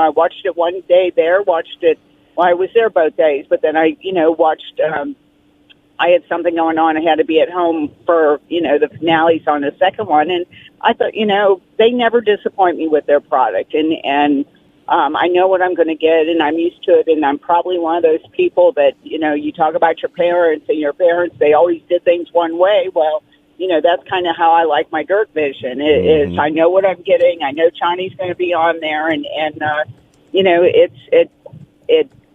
watched it one day there, I was there both days, but then I, you know, watched, I had something going on. I had to be at home for, you know, the finales on the second one. And I thought, you know, they never disappoint me with their product. And I know what I'm going to get, and I'm used to it, and I'm probably one of those people that, you know, you talk about your parents, and your parents, they always did things one way. Well, you know, that's kind of how I like my Dirt Vision. It is, I know what I'm getting. I know Chinese going to be on there, and you know,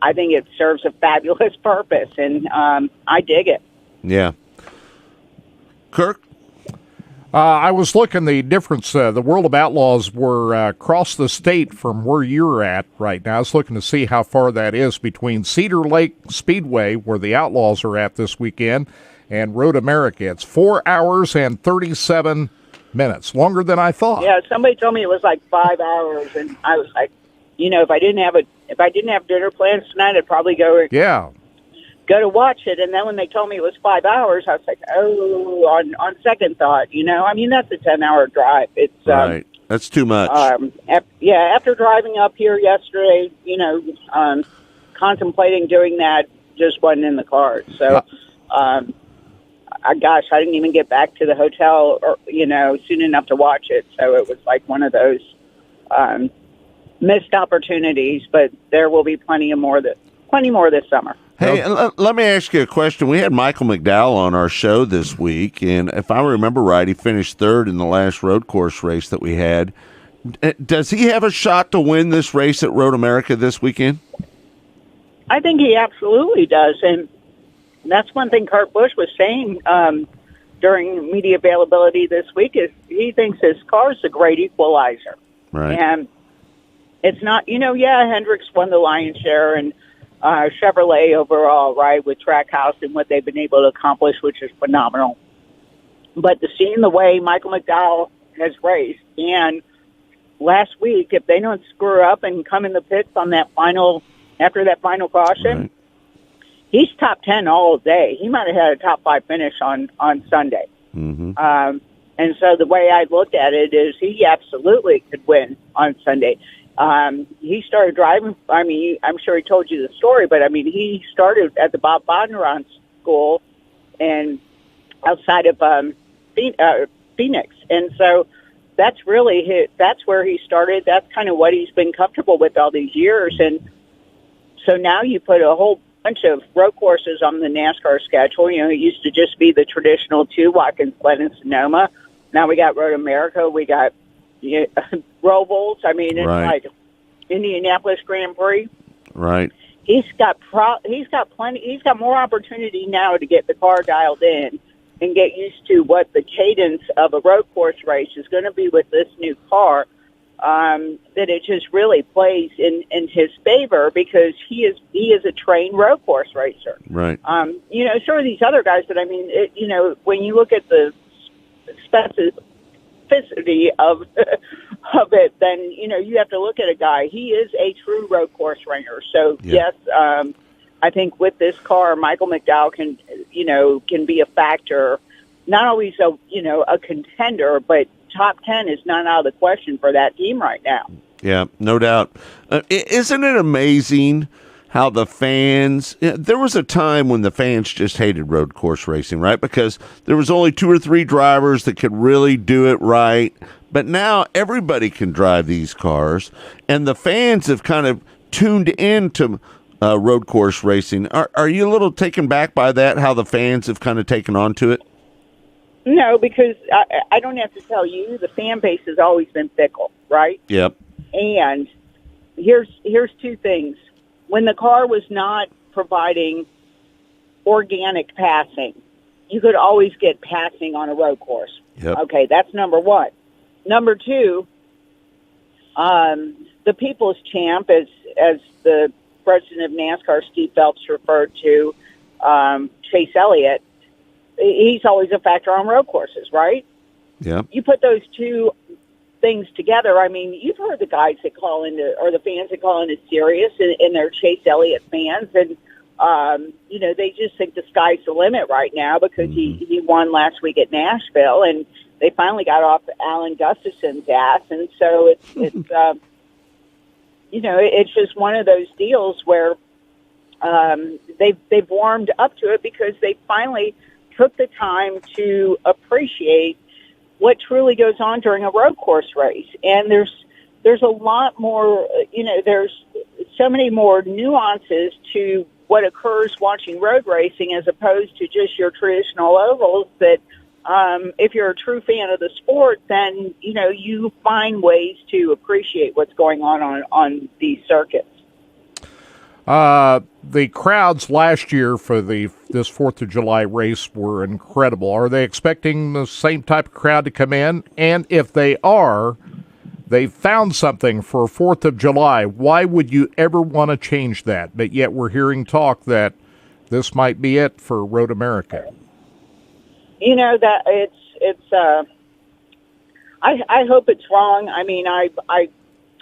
I think it serves a fabulous purpose, and I dig it. Yeah. Kirk? I was looking the difference. The World of Outlaws were across the state from where you're at right now. I was looking to see how far that is between Cedar Lake Speedway, where the Outlaws are at this weekend, and Road America. It's 4 hours and 37 minutes, longer than I thought. Yeah, somebody told me it was like 5 hours, and I was like, you know, if I didn't have dinner plans tonight, I'd probably go to watch it. And then when they told me it was 5 hours, I was like, oh, on second thought, you know, I mean, that's a 10-hour drive. It's right. That's too much. After driving up here yesterday, you know, contemplating doing that just wasn't in the cards. So, I didn't even get back to the hotel, or, you know, soon enough to watch it. So it was like one of those missed opportunities. But there will be plenty more this summer. Hey, let me ask you a question. We had Michael McDowell on our show this week, and if I remember right, he finished third in the last road course race that we had. Does he have a shot to win this race at Road America this weekend? I think he absolutely does, and that's one thing Kurt Busch was saying during media availability this week is he thinks his car is a great equalizer. Right. And it's not, you know, Hendricks won the lion's share, and Chevrolet overall, right, with Trackhouse and what they've been able to accomplish, which is phenomenal. But to seeing the way Michael McDowell has raced, and last week, if they don't screw up and come in the pits on that after that final caution, he's top 10 all day. He might have had a top 5 finish on Sunday. Mm-hmm. And so the way I looked at it is he absolutely could win on Sunday. He started driving. I mean, I'm sure he told you the story, but I mean, he started at the Bob Bondurant School and outside of Phoenix. And so that's really that's where he started. That's kind of what he's been comfortable with all these years. And so now you put a whole bunch of road courses on the NASCAR schedule. You know, it used to just be the traditional 2, Watkins Glen and Sonoma. Now we got Road America. We got Robles. I mean, it's like Indianapolis Grand Prix. Right. He's got plenty. He's got more opportunity now to get the car dialed in and get used to what the cadence of a road course race is going to be with this new car. That it just really plays in his favor because he is a trained road course racer. Right. You know, sure these other guys, but I mean, you know, when you look at the specificity of it, then you know you have to look at a guy. He is a true road course ringer. So yes, I think with this car, Michael McDowell can be a factor. Not always a contender, but top 10 is not out of the question for that team right now. Yeah, no doubt. Isn't it amazing how the fans, there was a time when the fans just hated road course racing, right? Because there was only 2 or 3 drivers that could really do it right. But now everybody can drive these cars, and the fans have kind of tuned into road course racing. Are you a little taken back by that, how the fans have kind of taken on to it? No, because I don't have to tell you, the fan base has always been fickle, right? Yep. And here's 2 things. When the car was not providing organic passing, you could always get passing on a road course. Yep. Okay, that's number 1. Number 2, the people's champ, as the president of NASCAR, Steve Phelps, referred to Chase Elliott, he's always a factor on road courses, right? Yeah. You put those 2 things together. I mean, you've heard the guys that call into, or the fans that call into Sirius, and they're Chase Elliott fans, and you know, they just think the sky's the limit right now because he won last week at Nashville, and they finally got off Alan Gustafson's ass, and so it's you know, it's just one of those deals where they've warmed up to it because they finally took the time to appreciate what truly goes on during a road course race. And there's a lot more, you know, there's so many more nuances to what occurs watching road racing as opposed to just your traditional ovals that if you're a true fan of the sport, then, you know, you find ways to appreciate what's going on these circuits. The crowds last year for this 4th of July race were incredible. Are they expecting the same type of crowd to come in? And if they are, they found something for 4th of July. Why would you ever want to change that? But yet we're hearing talk that this might be it for Road America. You know, that it's I hope it's wrong. I mean, I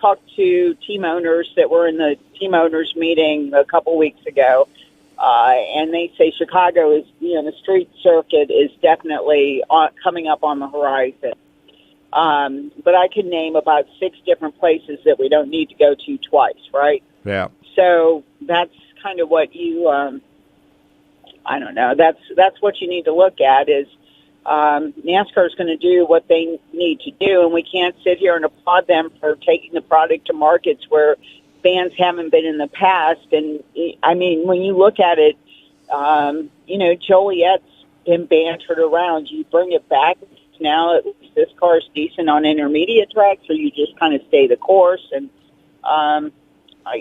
talked to team owners that were in the team owners meeting a couple weeks ago, and they say Chicago is, you know, the street circuit is definitely coming up on the horizon. But I can name about 6 different places that we don't need to go to twice, right? Yeah. So that's kind of what you, I don't know. That's what you need to look at is NASCAR is going to do what they need to do, and we can't sit here and applaud them for taking the product to markets where fans haven't been in the past. And, I mean, when you look at it, you know, Joliet's been bantered around. You bring it back now, at least this car is decent on intermediate tracks, or you just kind of stay the course. And,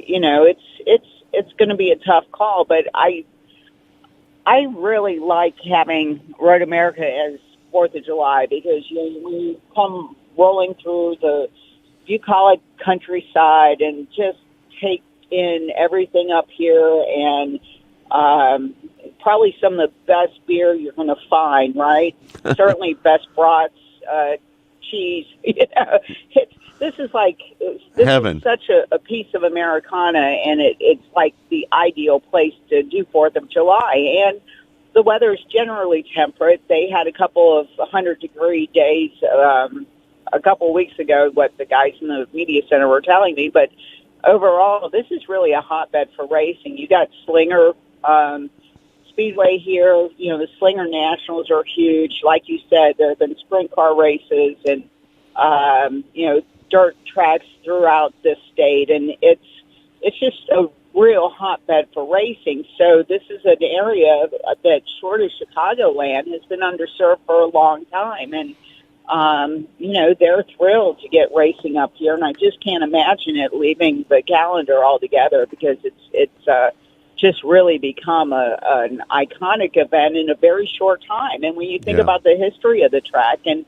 you know, it's going to be a tough call, but I really like having Road America as 4th of July because when you come rolling through the bucolic countryside and just take in everything up here and probably some of the best beer you're going to find, right? Certainly best brats, cheese. You know, this is like Heaven. Is such a piece of Americana, and it's like the ideal place to do 4th of July. And the weather is generally temperate. They had a couple of 100-degree days a couple of weeks ago, what the guys in the media center were telling me. But overall, this is really a hotbed for racing. You got Slinger Speedway here. You know, the Slinger Nationals are huge. Like you said, there have been sprint car races and, you know, dirt tracks throughout this state. And it's just a real hotbed for racing. So this is an area that, short of Chicagoland, has been underserved for a long time. And, you know, they're thrilled to get racing up here. And I just can't imagine it leaving the calendar altogether, because it's just really become an iconic event in a very short time. And when you think about the history of the track, and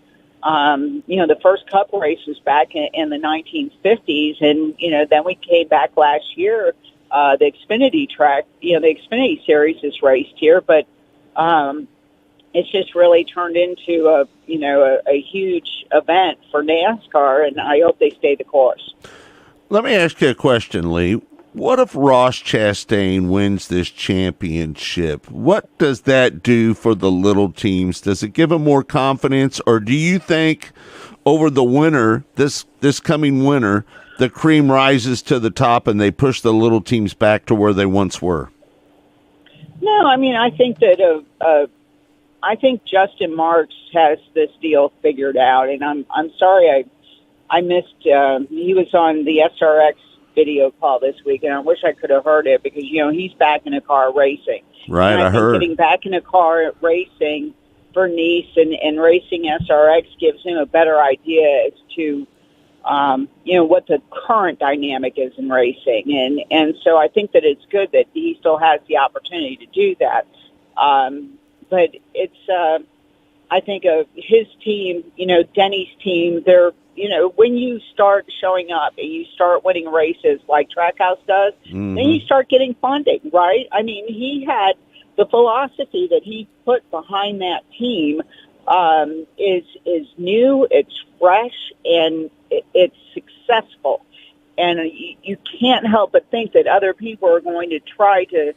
you know, the first Cup race was back in the 1950s, and you know, then we came back last year. The Xfinity track, you know, the Xfinity Series is raced here, but it's just really turned into a huge event for NASCAR, and I hope they stay the course. Let me ask you a question, Lee. What if Ross Chastain wins this championship? What does that do for the little teams? Does it give them more confidence, or do you think over the winter, this coming winter, the cream rises to the top and they push the little teams back to where they once were? No, I mean, I think that I think Justin Marks has this deal figured out, and I'm sorry I missed. He was on the SRX video call this week, and I wish I could have heard it, because you know, he's back in a car racing. Right, and I think heard. Getting back in a car racing for Nice and racing SRX gives him a better idea as to you know, what the current dynamic is in racing, and so I think that it's good that he still has the opportunity to do that. But it's I think of his team, you know, Denny's team. They're, you know, when you start showing up and you start winning races like Trackhouse does, then you start getting funding, right? I mean, he had the philosophy that he put behind that team is new, it's fresh, and it's successful. And you can't help but think that other people are going to try to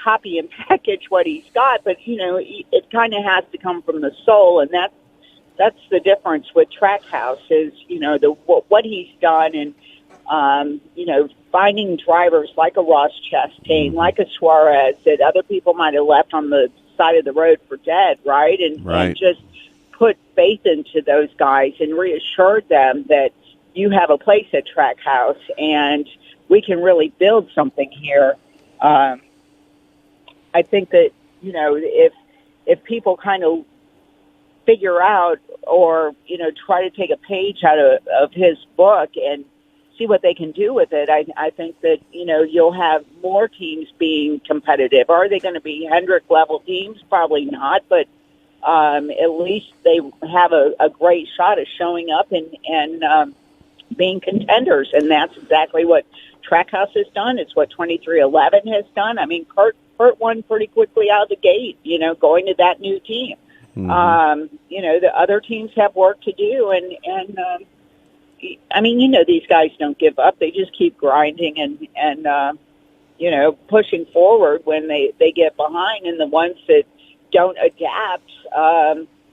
copy and package what he's got, but you know, it kind of has to come from the soul, and that's the difference with Trackhouse is, you know, what he's done, and you know, finding drivers like a Ross Chastain, like a Suarez, that other people might have left on the side of the road for dead, right? And just put faith into those guys and reassured them that you have a place at Trackhouse and we can really build something here. I think that, you know, if people kind of figure out, or, you know, try to take a page out of his book and see what they can do with it, I think that, you know, you'll have more teams being competitive. Are they going to be Hendrick level teams? Probably not, but at least they have a great shot of showing up and being contenders, and that's exactly what Trackhouse has done. It's what 2311 has done. I mean, Kurt won pretty quickly out of the gate, you know, going to that new team. Mm-hmm. You know, the other teams have work to do, and I mean, you know, these guys don't give up. They just keep grinding and you know, pushing forward when they get behind, and the ones that don't adapt,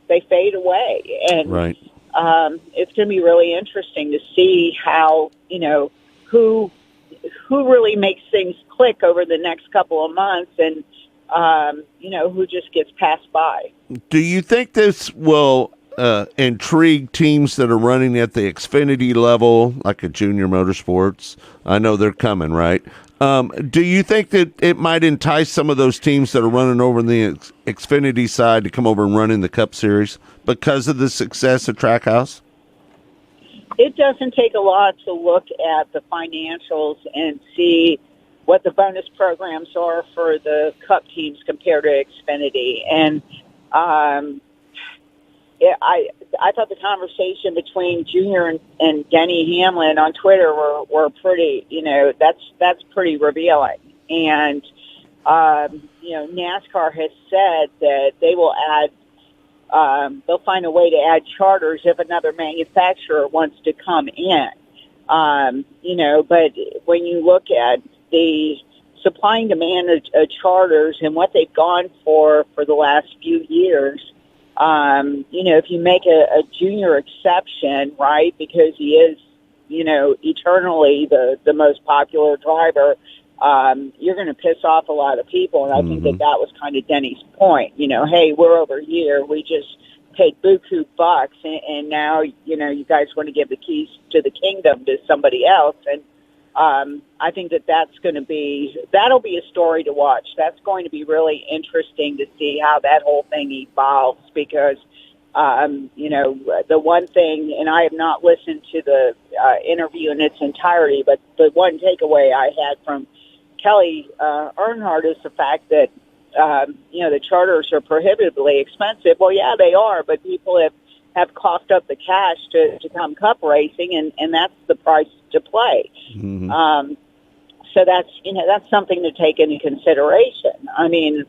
they fade away. And it's going to be really interesting to see how, you know, who really makes things click over the next couple of months, and you know, who just gets passed by. Do you think this will intrigue teams that are running at the Xfinity level, like a Junior Motorsports? I know they're coming, right? Do you think that it might entice some of those teams that are running over the Xfinity side to come over and run in the Cup Series because of the success of Trackhouse? It doesn't take a lot to look at the financials and see what the bonus programs are for the Cup teams compared to Xfinity. And I thought the conversation between Junior and Denny Hamlin on Twitter were pretty, you know, that's pretty revealing. And, you know, NASCAR has said that they will add they'll find a way to add charters if another manufacturer wants to come in. But when you look at the supply and demand of charters and what they've gone for the last few years, if you make a junior exception, right, because he is, eternally the most popular driver, you're going to piss off a lot of people. And I think that was kind of Denny's point. Hey, we're over here. We just paid buku bucks, and now, you guys want to give the keys to the kingdom to somebody else. And I think that'll be a story to watch. That's going to be really interesting to see how that whole thing evolves because, the one thing, and I have not listened to the interview in its entirety, but the one takeaway I had from Kelly Earnhardt is the fact that, the charters are prohibitively expensive. Well, yeah, they are, but people have coughed up the cash to come cup racing, and that's the price to play. So that's something to take into consideration. I mean,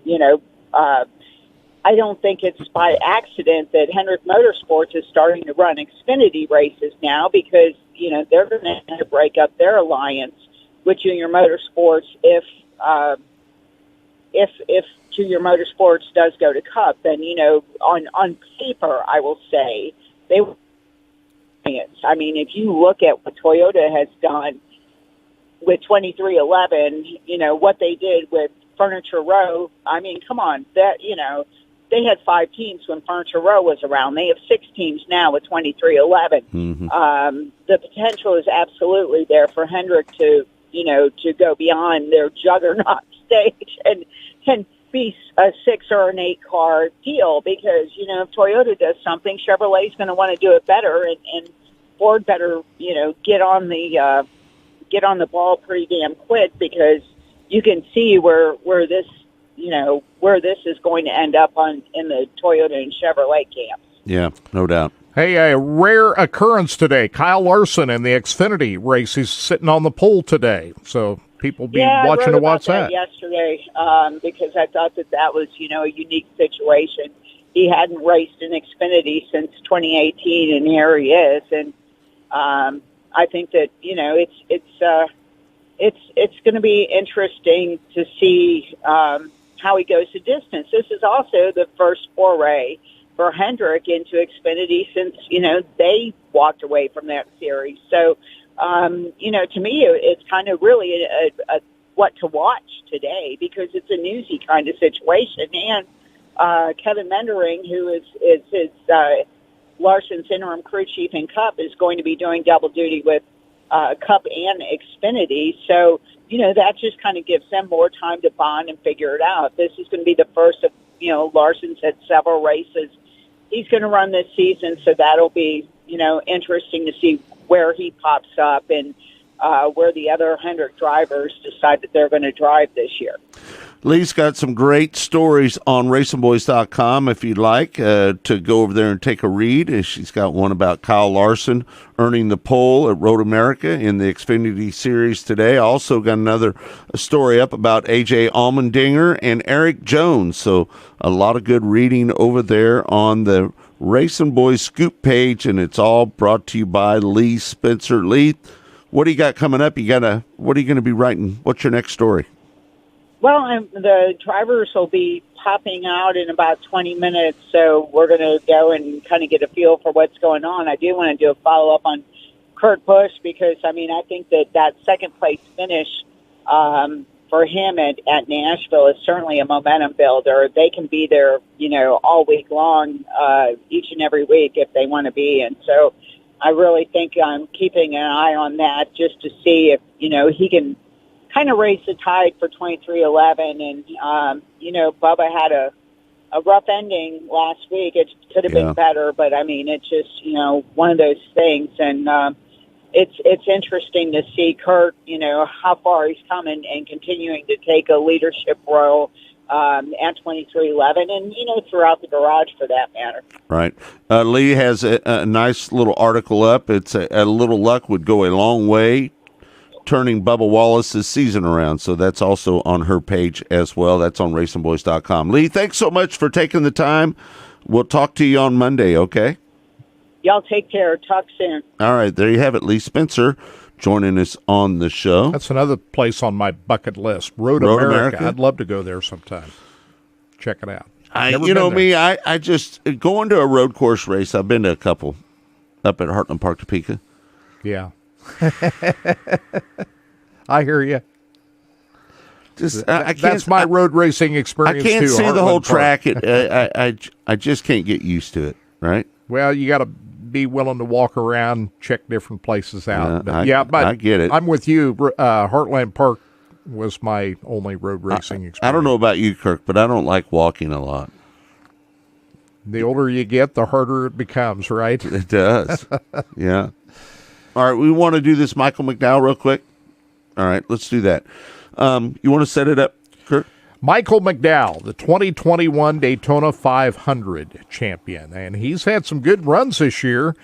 I don't think it's by accident that Hendrick Motorsports is starting to run Xfinity races now because, they're going to have to break up their alliance with Junior Motorsports if Junior Motorsports does go to Cup. Then, on paper, I will say they will. I mean, if you look at what Toyota has done with 2311, what they did with Furniture Row, I mean, come on, they had 5 teams when Furniture Row was around. They have 6 teams now with 2311. The potential is absolutely there for Hendrick to go beyond their juggernaut stage and be a 6 or an 8 car deal because, if Toyota does something, Chevrolet's going to want to do it better and Ford better, get on the ball pretty damn quick because you can see where this is going to end up in the Toyota and Chevrolet camps. Yeah, no doubt. Hey, a rare occurrence today. Kyle Larson in the Xfinity race. He's sitting on the pole today. So people be watching to watch that. Yesterday, because I thought that was, a unique situation. He hadn't raced in Xfinity since 2018, and here he is. And I think that it's going to be interesting to see how he goes the distance. This is also the first foray for Hendrick into Xfinity since they walked away from that series. So to me, it's kind of really a what to watch today because it's a newsy kind of situation. And Kevin Mendering, who is his Larson's interim crew chief in Cup, is going to be doing double duty with Cup and Xfinity. So, that just kind of gives them more time to bond and figure it out. This is going to be the first of, Larson's had several races he's going to run this season. So that'll be, interesting to see where he pops up and where the other Hendrick drivers decide that they're going to drive this year. Lee's got some great stories on racingboys.com if you'd like to go over there and take a read. She's got one about Kyle Larson earning the pole at Road America in the Xfinity Series today. Also got another story up about A.J. Allmendinger and Eric Jones. So a lot of good reading over there on the Racing Boys Scoop page, and it's all brought to you by Lee Spencer. Lee, what do you got coming up? What are you going to be writing? What's your next story? Well, the drivers will be popping out in about 20 minutes, so we're going to go and kind of get a feel for what's going on. I do want to do a follow-up on Kurt Busch because, I think that second-place finish for him at Nashville is certainly a momentum builder. They can be there, all week long, each and every week if they want to be. And so I really think I'm keeping an eye on that just to see if, he can kind of raise the tide for 2311. And, Bubba had a rough ending last week. It could have been better, but it's just, one of those things. And it's interesting to see Kurt, how far he's coming and continuing to take a leadership role at 2311 and, throughout the garage for that matter. Right. Lee has a nice little article up. It's a little luck would go a long way turning Bubba Wallace's season around. So that's also on her page as well. That's on racingboys.com. Lee, thanks so much for taking the time. We'll talk to you on Monday, okay? Y'all take care. Talk soon. All right, there you have it. Lee Spencer joining us on the show. That's another place on my bucket list. Road America. I'd love to go there sometime. Check it out. I just going to a road course race. I've been to a couple up at Heartland Park, Topeka. Yeah. I hear you. That's my road racing experience. I can't too, see Heartland the whole Park. track. I just can't get used to it. Right. Well, you got to be willing to walk around, check different places out. But I get it. I'm with you. Heartland Park was my only road racing experience. I don't know about you, Kirk, but I don't like walking a lot. The older you get, the harder it becomes, right? It does. Yeah. All right, we want to do this Michael McDowell real quick. All right, let's do that. You want to set it up, Kirk? Michael McDowell, the 2021 Daytona 500 champion, and he's had some good runs this year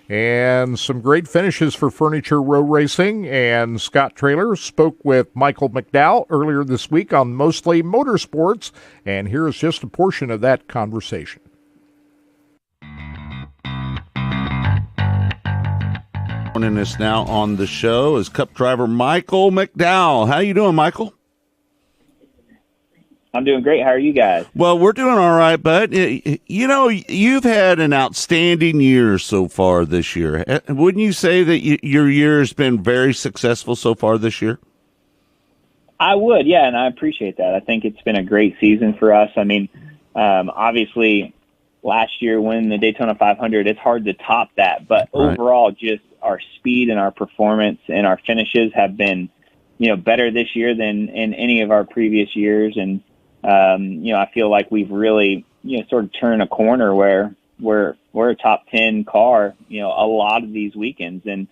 and some great finishes for Furniture Row Racing. And Scott Traylor spoke with Michael McDowell earlier this week on Mostly Motorsports, and here is just a portion of that conversation. Joining us now on the show is Cup driver Michael McDowell. How you doing, Michael? I'm doing great. How are you guys? Well, we're doing all right, bud. You know, you've had an outstanding year so far this year. Wouldn't you say that your year has been very successful so far this year? I would, yeah, and I appreciate that. I think it's been a great season for us. I mean, obviously, last year winning the Daytona 500, it's hard to top that. But overall, just our speed and our performance and our finishes have been, better this year than in any of our previous years. And I feel like we've really, sort of turned a corner where we're a top 10 car, a lot of these weekends. And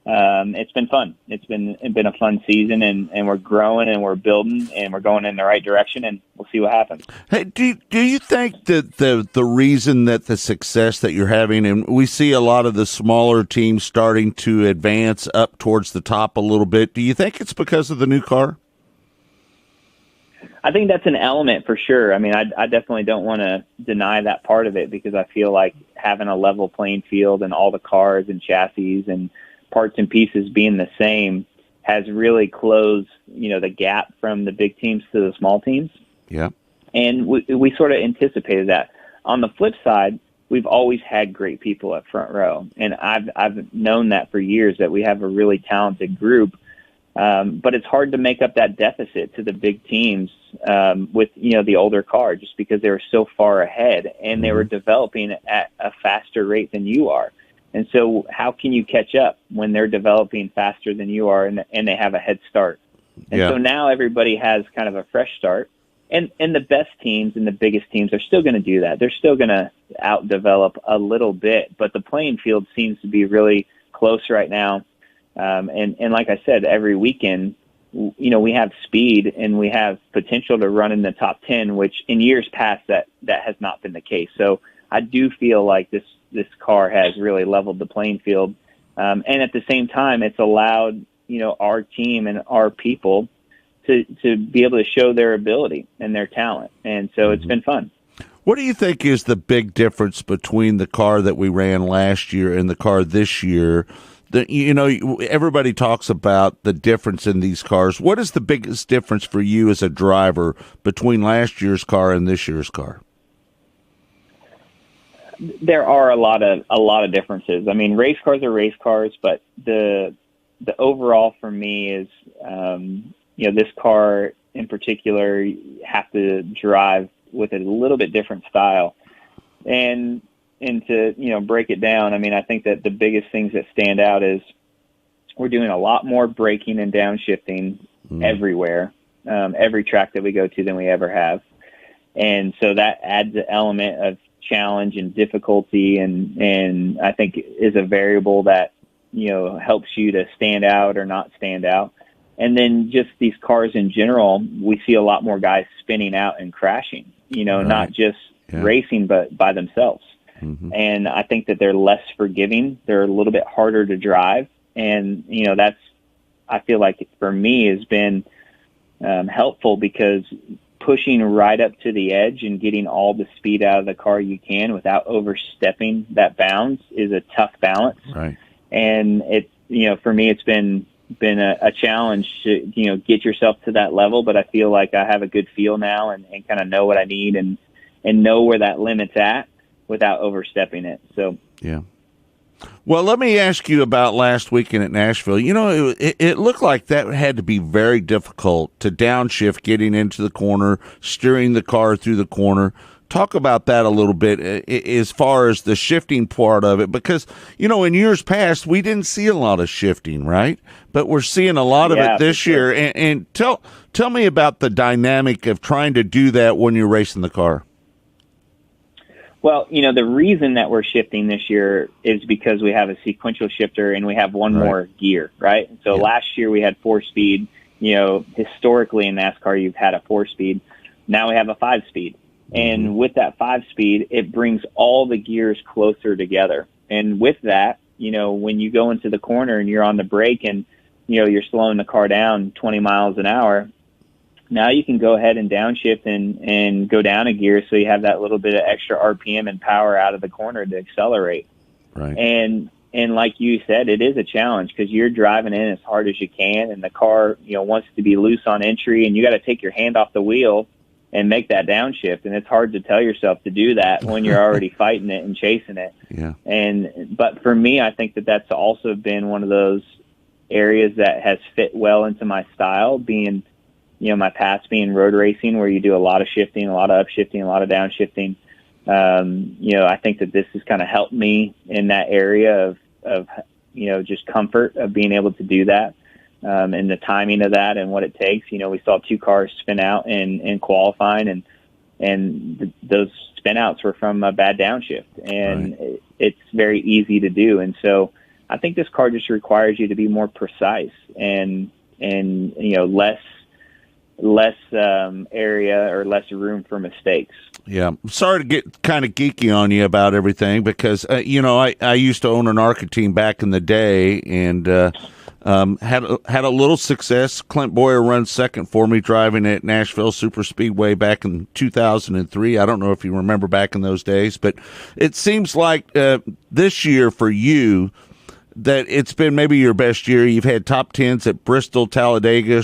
it's been fun. It's been a fun season, and we're growing and we're building and we're going in the right direction, and we'll see what happens. Hey, do you think that the reason that the success that you're having, and we see a lot of the smaller teams starting to advance up towards the top a little bit, do you think it's because of the new car? I think that's an element for sure. I mean, I definitely don't want to deny that part of it, because I feel like having a level playing field and all the cars and chassis and parts and pieces being the same has really closed, the gap from the big teams to the small teams. Yeah. And we sort of anticipated that. On the flip side, we've always had great people at front row. And I've known that for years, that we have a really talented group. But it's hard to make up that deficit to the big teams with, the older car, just because they were so far ahead and they were developing at a faster rate than you are. And so how can you catch up when they're developing faster than you are and they have a head start? And so now everybody has kind of a fresh start. And the best teams and the biggest teams are still going to do that. They're still going to outdevelop a little bit, but the playing field seems to be really close right now. And like I said, every weekend, we have speed and we have potential to run in the top 10, which in years past that has not been the case. So I do feel like this car has really leveled the playing field. And at the same time, it's allowed, our team and our people to be able to show their ability and their talent. And so it's been fun. What do you think is the big difference between the car that we ran last year and the car this year? Everybody talks about the difference in these cars. What is the biggest difference for you as a driver between last year's car and this year's car? There are a lot of differences. I mean, race cars are race cars, but the overall for me is, this car in particular, you have to drive with a little bit different style. And to, break it down, I mean, I think that the biggest things that stand out is we're doing a lot more braking and downshifting everywhere, every track that we go to than we ever have. And so that adds an element of challenge and difficulty, and I think is a variable that, helps you to stand out or not stand out. And then just these cars in general, we see a lot more guys spinning out and crashing, not just racing, but by themselves. And I think that they're less forgiving. They're a little bit harder to drive. And, that's, I feel like for me has been helpful, because pushing right up to the edge and getting all the speed out of the car you can without overstepping that bounds is a tough balance. Right. And it, for me, it's been a challenge to, get yourself to that level, but I feel like I have a good feel now and kind of know what I need and know where that limit's at without overstepping it. So, yeah. Well, let me ask you about last weekend at Nashville. It looked like that had to be very difficult to downshift getting into the corner, steering the car through the corner. Talk about that a little bit as far as the shifting part of it, because, in years past, we didn't see a lot of shifting, right? But we're seeing a lot of it this year. And tell me about the dynamic of trying to do that when you're racing the car. Well, the reason that we're shifting this year is because we have a sequential shifter and we have one more gear, right? So last year we had 4-speed. Historically in NASCAR, you've had a 4-speed. Now we have a 5-speed. And with that 5-speed, it brings all the gears closer together. And with that, when you go into the corner and you're on the brake and, you're slowing the car down 20 miles an hour, now you can go ahead and downshift and go down a gear so you have that little bit of extra RPM and power out of the corner to accelerate. Right. And like you said, it is a challenge because you're driving in as hard as you can, and the car, wants to be loose on entry, and you got to take your hand off the wheel and make that downshift. And it's hard to tell yourself to do that when you're already fighting it and chasing it. Yeah. But for me, I think that's also been one of those areas that has fit well into my style, being, my past being road racing, where you do a lot of shifting, a lot of upshifting, a lot of downshifting. I think that this has kind of helped me in that area of just comfort of being able to do that. And the timing of that and what it takes. We saw 2 cars spin out in qualifying, and those spin outs were from a bad downshift, and it's very easy to do. And so I think this car just requires you to be more precise and less area or less room for mistakes. Yeah. I'm sorry to get kind of geeky on you about everything because, I used to own an ARCA team back in the day and had a little success. Clint Boyer runs second for me driving at Nashville Super Speedway back in 2003. I don't know if you remember back in those days, but it seems like this year for you that it's been maybe your best year. You've had top 10s at Bristol, Talladega,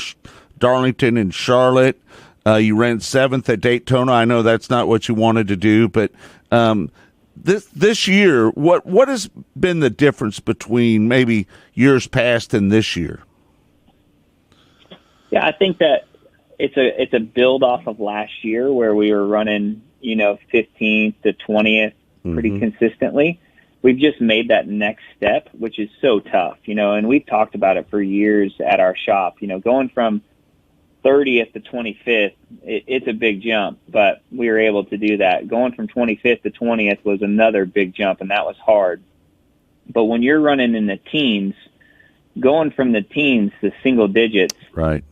Darlington, and Charlotte. You ran 7th at Daytona. I know that's not what you wanted to do, but this year, what has been the difference between maybe years past and this year? Yeah, I think that it's a build off of last year where we were running, 15th to 20th pretty consistently. We've just made that next step, which is so tough, and we've talked about it for years at our shop, going from 30th to 25th, it's a big jump, but we were able to do that. Going from 25th to 20th was another big jump, and that was hard. But when you're running in the teens, going from the teens to single digits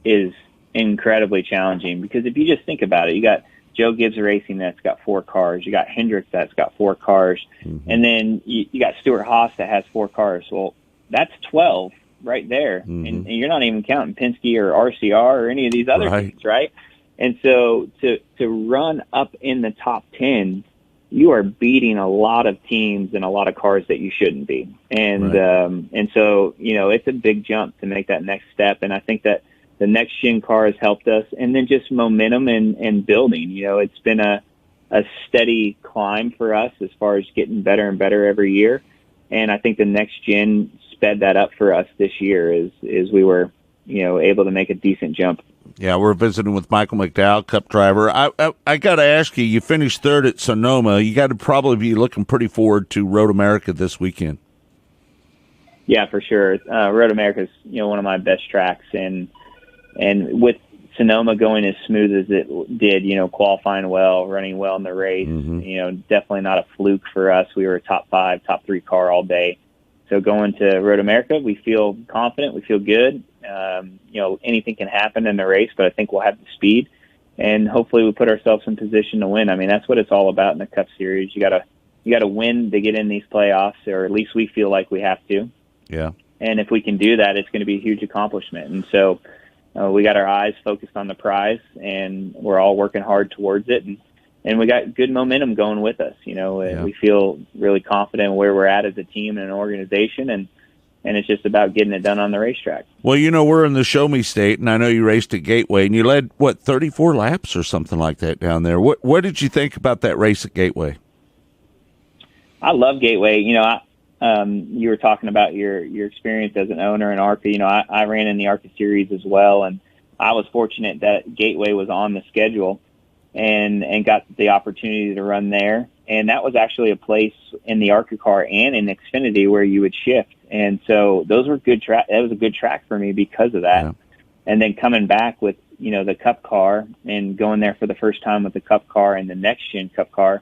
is incredibly challenging, because if you just think about it, you got Joe Gibbs Racing that's got 4 cars. You got Hendricks that's got 4 cars. And then you got Stuart Haas that has 4 cars. Well, that's 12 right there. And you're not even counting Penske or RCR or any of these other teams, right? And so to run up in the top 10, you are beating a lot of teams and a lot of cars that you shouldn't be. And so, it's a big jump to make that next step. And I think that the next gen car has helped us, and then just momentum and building. It's been a steady climb for us as far as getting better and better every year. And I think the next gen sped that up for us this year as we were, able to make a decent jump. Yeah, we're visiting with Michael McDowell, Cup driver. I got to ask you, you finished 3rd at Sonoma. You got to probably be looking pretty forward to Road America this weekend. Yeah, for sure. Road America is, one of my best tracks, and with Sonoma going as smooth as it did, qualifying well, running well in the race, definitely not a fluke for us. We were a top 5, top 3 car all day. So going to Road America, we feel confident, we feel good. Anything can happen in the race, but I think we'll have the speed, and hopefully we put ourselves in position to win. I mean, that's what it's all about in the Cup Series. You gotta win to get in these playoffs, or at least we feel like we have to. Yeah. And if we can do that, it's going to be a huge accomplishment. And so, we got our eyes focused on the prize, and we're all working hard towards it. And we got good momentum going with us, and we feel really confident where we're at as a team and an organization, and it's just about getting it done on the racetrack. Well, we're in the Show Me State, and I know you raced at Gateway, and you led, 34 laps or something like that down there. What did you think about that race at Gateway? I love Gateway. You were talking about your experience as an owner in ARCA. I ran in the ARCA series as well, and I was fortunate that Gateway was on the schedule and got the opportunity to run there. And that was actually a place in the ARCA car and in Xfinity where you would shift. And so those were good track. That was a good track for me because of that. Yeah. And then coming back with, the Cup car and going there for the first time with the Cup car and the next gen Cup car,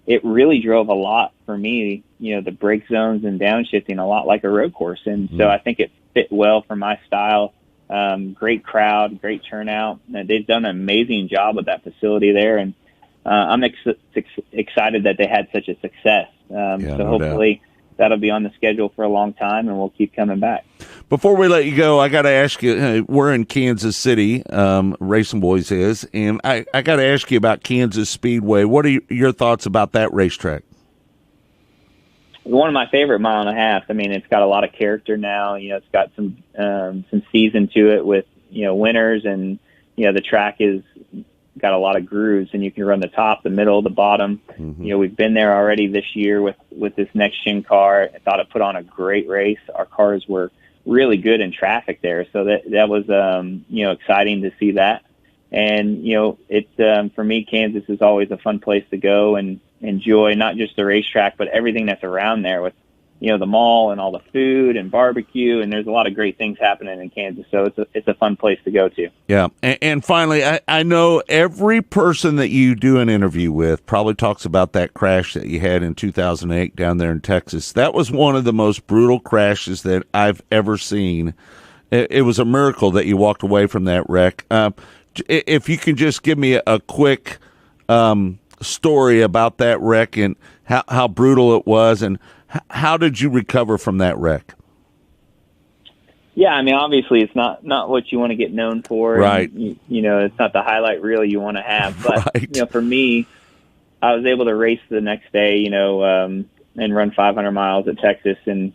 it really drove a lot for me, the brake zones and downshifting a lot like a road course. And so I think it fit well for my style. Great crowd, great turnout. They've done an amazing job with that facility there. And I'm excited that they had such a success. So hopefully that'll be on the schedule for a long time, and we'll keep coming back. Before we let you go, I got to ask you, we're in Kansas City, Racing Boys is, and I got to ask you about Kansas Speedway. What are your thoughts about that racetrack? One of my favorite mile and a half. I mean, it's got a lot of character now. It's got some season to it with, winners, and, the track is got a lot of grooves, and you can run the top, the middle, the bottom. Mm-hmm. We've been there already this year with this next gen car. I thought it put on a great race. Our cars were really good in traffic there. So that was, exciting to see that. And, for me, Kansas is always a fun place to go and enjoy not just the racetrack, but everything that's around there with, the mall and all the food and barbecue. And there's a lot of great things happening in Kansas. So it's a fun place to go to. Yeah. And finally, I know every person that you do an interview with probably talks about that crash that you had in 2008 down there in Texas. That was one of the most brutal crashes that I've ever seen. It was a miracle that you walked away from that wreck. If you can just give me a quick story about that wreck and how brutal it was, and how did you recover from that wreck? Yeah, I mean, obviously it's not what you want to get known for. Right. And, it's not the highlight reel you want to have. But, right. For me, I was able to race the next day, and run 500 miles at Texas. And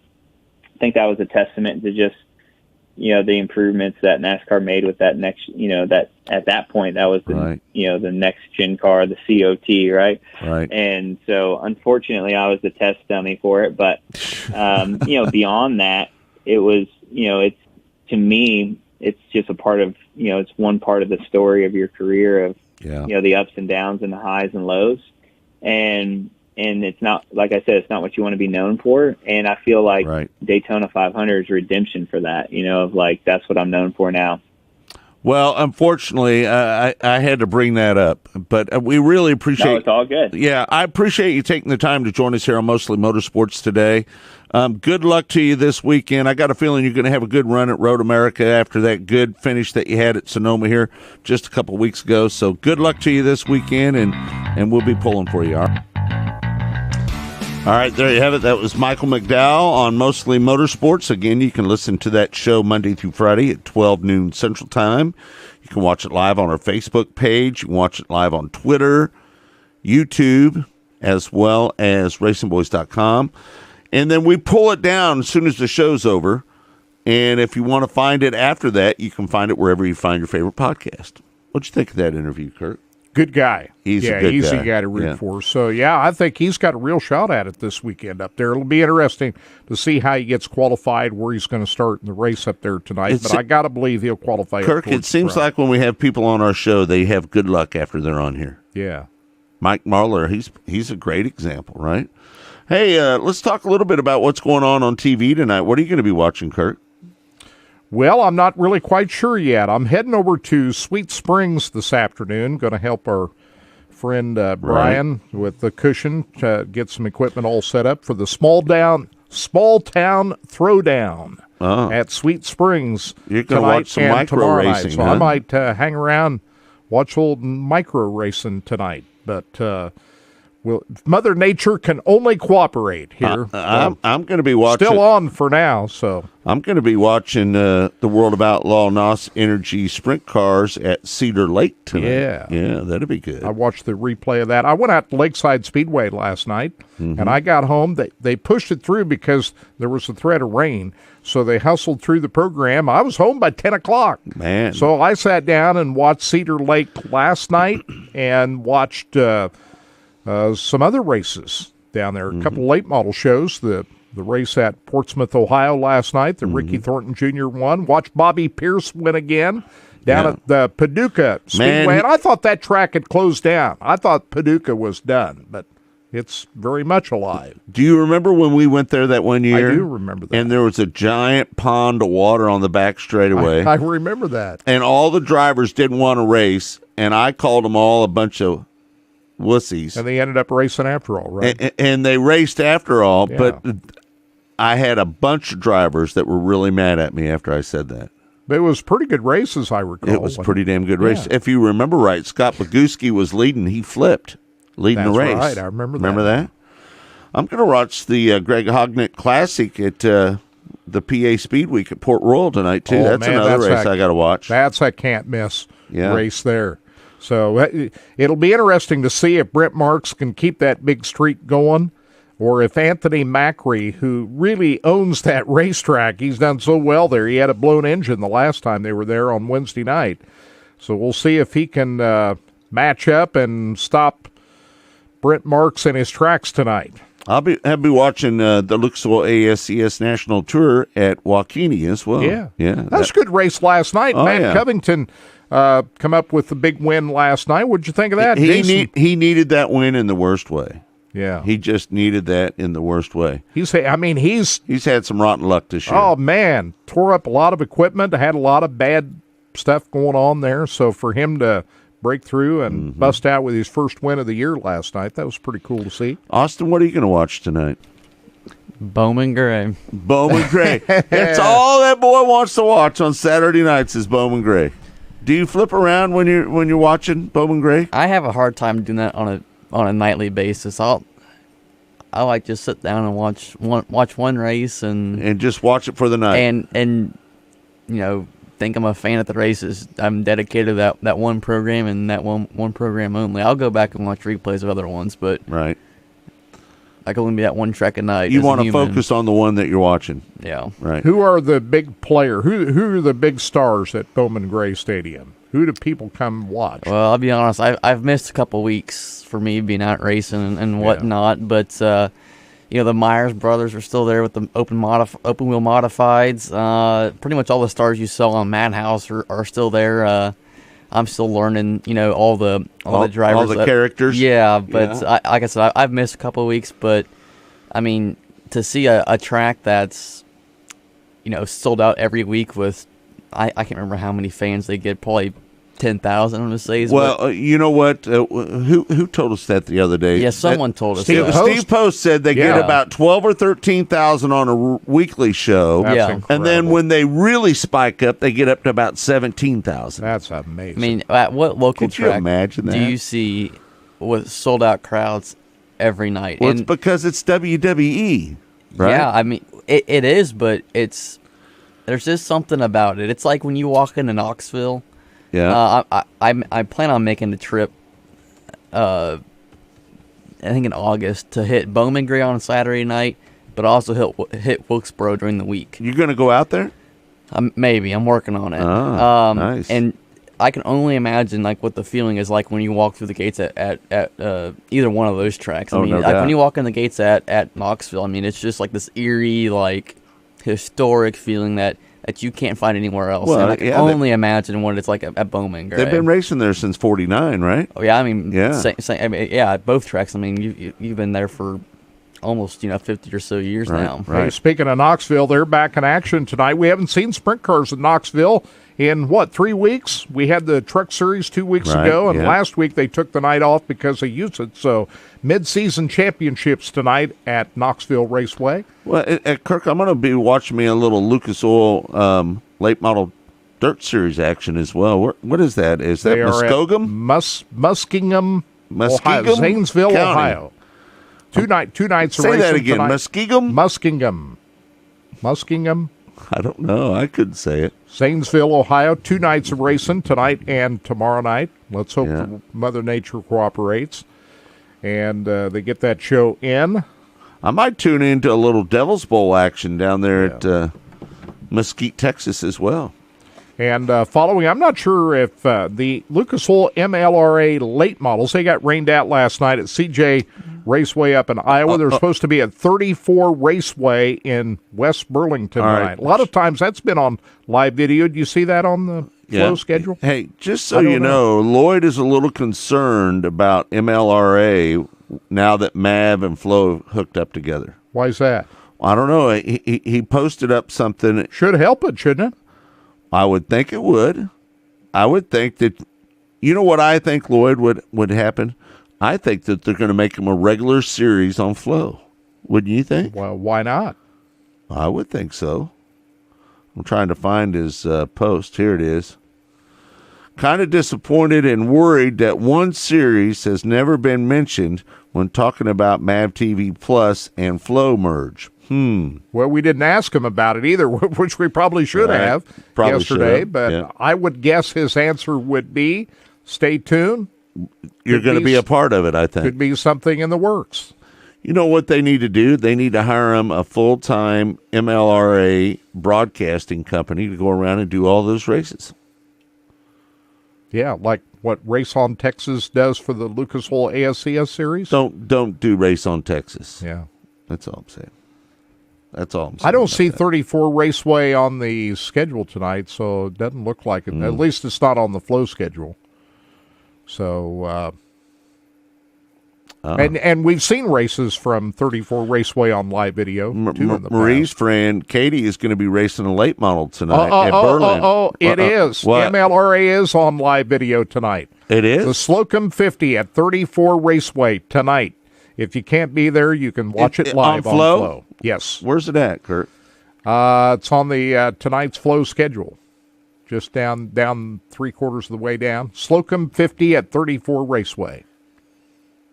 I think that was a testament to just, the improvements that NASCAR made with that next, that at that point, that was the, right. The next gen car, the COT, right? Right. And so unfortunately I was the test dummy for it, but, beyond that, it was, it's, to me, it's just a part of, it's one part of the story of your career of, the ups and downs and the highs and lows. And it's not, like I said, it's not what you want to be known for. And I feel like right. Daytona 500 is redemption for that, of like, that's what I'm known for now. Well, unfortunately, I had to bring that up, but we really appreciate. No, it's all good. Yeah, I appreciate you taking the time to join us here on Mostly Motorsports today. Good luck to you this weekend. I got a feeling you're going to have a good run at Road America after that good finish that you had at Sonoma here just a couple weeks ago. So good luck to you this weekend, and we'll be pulling for you. All right, there you have it. That was Michael McDowell on Mostly Motorsports. Again, you can listen to that show Monday through Friday at 12 noon Central Time. You can watch it live on our Facebook page. You can watch it live on Twitter, YouTube, as well as racingboys.com. And then we pull it down as soon as the show's over. And if you want to find it after that, you can find it wherever you find your favorite podcast. What'd you think of that interview, Kurt? Good guy. He's a good easy guy. guy to root for. So, I think he's got a real shot at it this weekend up there. It'll be interesting to see how he gets qualified, where he's going to start in the race up there tonight. But I got to believe he'll qualify. Kirk, it seems like when we have people on our show, they have good luck after they're on here. Yeah. Mike Marlar, he's a great example, right? Hey, let's talk a little bit about what's going on TV tonight. What are you going to be watching, Kurt? Well, I'm not really quite sure yet. I'm heading over to Sweet Springs this afternoon. Going to help our friend Brian with the cushion to get some equipment all set up for the small town throwdown at Sweet Springs. You're going to watch some micro racing, so I might hang around, watch old micro racing tonight. But Well, Mother Nature can only cooperate here. I'm going to be watching. Still on for now, so. I'm going to be watching the World of Outlaw NOS Energy Sprint Cars at Cedar Lake tonight. Yeah, that'll be good. I watched the replay of that. I went out to Lakeside Speedway last night, Mm-hmm. and I got home. They pushed it through because there was a threat of rain, so they hustled through the program. I was home by 10 o'clock. Man. So I sat down and watched Cedar Lake last night and watched some other races down there, a couple late model shows, the race at Portsmouth, Ohio last night, the Ricky Thornton Jr. won. Watched Bobby Pierce win again down at the Paducah Speedway. And I thought that track had closed down. I thought Paducah was done, but it's very much alive. Do you remember when we went there that one year? I do remember that. And there was a giant pond of water on the back straightaway. I remember that. And all the drivers didn't want to race, and I called them all a bunch of wussies. And they ended up racing after all, right? And they raced after all, Yeah. but I had a bunch of drivers that were really mad at me after I said that. But it was pretty good race, as I recall. It was a pretty damn good race. Yeah. If you remember right, Scott Boguski was leading. He flipped, leading the race. That's right. I remember that. Remember that? I'm going to watch the Greg Hognick Classic at the PA Speed Week at Port Royal tonight, too. That's another race I got to watch. That's a can't-miss race there. So it'll be interesting to see if Brent Marks can keep that big streak going, or if Anthony Macri, who really owns that racetrack, he's done so well there. He had a blown engine the last time they were there on Wednesday night. So we'll see if he can match up and stop Brent Marks in his tracks tonight. I'll be watching the Lucas Oil ASCS National Tour at Waukene as well. Yeah. That was a good race last night. Oh, Matt yeah. Covington come up with the big win last night. What'd you think of that? He needed that win in the worst way. Yeah. He just needed that in the worst way. He's had some rotten luck this year. Oh, man. Tore up a lot of equipment. Had a lot of bad stuff going on there. So for him to break through and bust out with his first win of the year last night, that was pretty cool to see. Austin, what are you going to watch tonight? Bowman Gray. Bowman Gray. That's all that boy wants to watch on Saturday nights is Bowman Gray. Do you flip around when you're watching Bowman Gray? I have a hard time doing that on a nightly basis. I like just sit down and watch one race and just watch it for the night. And think I'm a fan of the races. I'm dedicated to that one program and that one program only. I'll go back and watch replays of other ones, but right. I can only be at one track a night. You want to focus on the one that you're watching. Yeah. Right. Who are the big player? Who are the big stars at Bowman Gray Stadium? Who do people come watch? Well, I'll be honest. I've missed a couple weeks for me being out racing and whatnot, but the Myers brothers are still there with the open wheel modifieds. Pretty much all the stars you saw on Madhouse are still there. I'm still learning, all the drivers, all the characters. Yeah, but like I said, I've missed a couple of weeks. But I mean, to see a track that's sold out every week with I can't remember how many fans they get, probably 10,000 on the Says. Well, you know what? Who told us that the other day? Yeah, someone told us. Steve Post said they get about 12 or 13,000 on a weekly show. That's incredible. And then when they really spike up, they get up to about 17,000. That's amazing. I mean, at what local Could you track imagine that? do you see with sold out crowds every night? Well, it's because it's WWE, right? Yeah, I mean, it is, but there's just something about it. It's like when you walk into Knoxville. Yeah. I plan on making the trip. I think in August to hit Bowman Gray on Saturday night, but also hit Wilkesboro during the week. You're going to go out there? Maybe I'm working on it. Nice. And I can only imagine like what the feeling is like when you walk through the gates at either one of those tracks. I mean, no like doubt. when you walk in the gates at Knoxville, I mean, it's just like this eerie, like historic feeling that you can't find anywhere else. Well, and I can only imagine what it's like at Bowman Gray. They've been racing there since '49, right? Oh yeah, I mean, yeah, at both tracks. I mean, you've been there for almost 50 or so years now. Right. Hey, speaking of Knoxville, they're back in action tonight. We haven't seen sprint cars at Knoxville in 3 weeks? We had the Truck Series 2 weeks ago, and last week they took the night off because of usage. So mid-season championships tonight at Knoxville Raceway. Well, Kirk, I'm going to be watching me a little Lucas Oil late model dirt series action as well. What is that? Is that They are at Muskogum? Muskingum Muskingum Zanesville, County. Ohio. Two nights of Say racing that again. tonight. Muskingum. I don't know. I couldn't say it. Zanesville, Ohio. 2 nights of racing tonight and tomorrow night. Let's hope Mother Nature cooperates and they get that show in. I might tune into a little Devil's Bowl action down there at Mesquite, Texas as well. And following, I'm not sure if the Lucas Oil MLRA late models, they got rained out last night at CJ Raceway up in Iowa. They're supposed to be at 34 Raceway in West Burlington tonight. Right. A lot of times that's been on live video. Do you see that on the flow schedule? Hey, just so you know, Lloyd is a little concerned about MLRA now that MAV and Flow have hooked up together. Why is that? I don't know. He posted up something. Should help it, shouldn't it? I would think it would. I would think that, you know what I think, Lloyd, would happen? I think that they're going to make him a regular series on Flow. Wouldn't you think? Well, why not? I would think so. I'm trying to find his post. Here it is. Kind of disappointed and worried that one series has never been mentioned when talking about MAV TV Plus and Flow merge. Well, we didn't ask him about it either, which we probably should have yesterday. But I would guess his answer would be, stay tuned. You're going to be a part of it, I think. Could be something in the works. You know what they need to do? They need to hire him a full-time MLRA broadcasting company to go around and do all those races. Yeah, like what Race on Texas does for the Lucas Oil ASCS series. Don't do Race on Texas. Yeah. That's all I'm saying. That's all I'm saying. I don't see 34 Raceway on the schedule tonight, so it doesn't look like it. At least it's not on the flow schedule. So, and we've seen races from 34 Raceway on live video. Marie's friend Katie is going to be racing a late model tonight at Berlin. It is. What? MLRA is on live video tonight. It is? The Slocum 50 at 34 Raceway tonight. If you can't be there, you can watch it live on Flow. Yes. Where's it at, Kurt? It's on the tonight's Flow schedule. Just down 3/4 of the way down. Slocum 50 at 34 Raceway.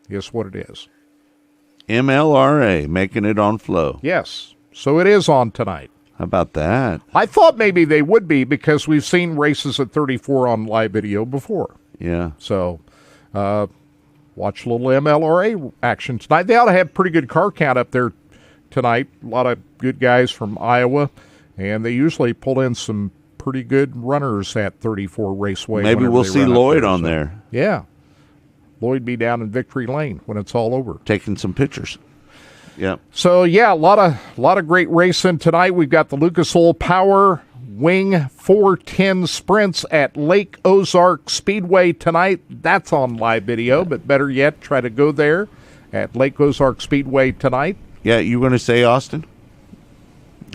Guess what it is? MLRA making it on Flow. Yes. So it is on tonight. How about that? I thought maybe they would be because we've seen races at 34 on live video before. Yeah. So watch a little MLRA action tonight. They ought to have pretty good car count up there tonight. A lot of good guys from Iowa, and they usually pull in some pretty good runners at 34 Raceway. Maybe we'll see Lloyd on there. Yeah. Lloyd be down in Victory Lane when it's all over. Taking some pictures. Yeah. So, yeah, a lot of great racing tonight. We've got the Lucas Oil Power Wing 410 sprints at Lake Ozark Speedway tonight. That's on live video, but better yet, try to go there at Lake Ozark Speedway tonight. Yeah, you going to say Austin?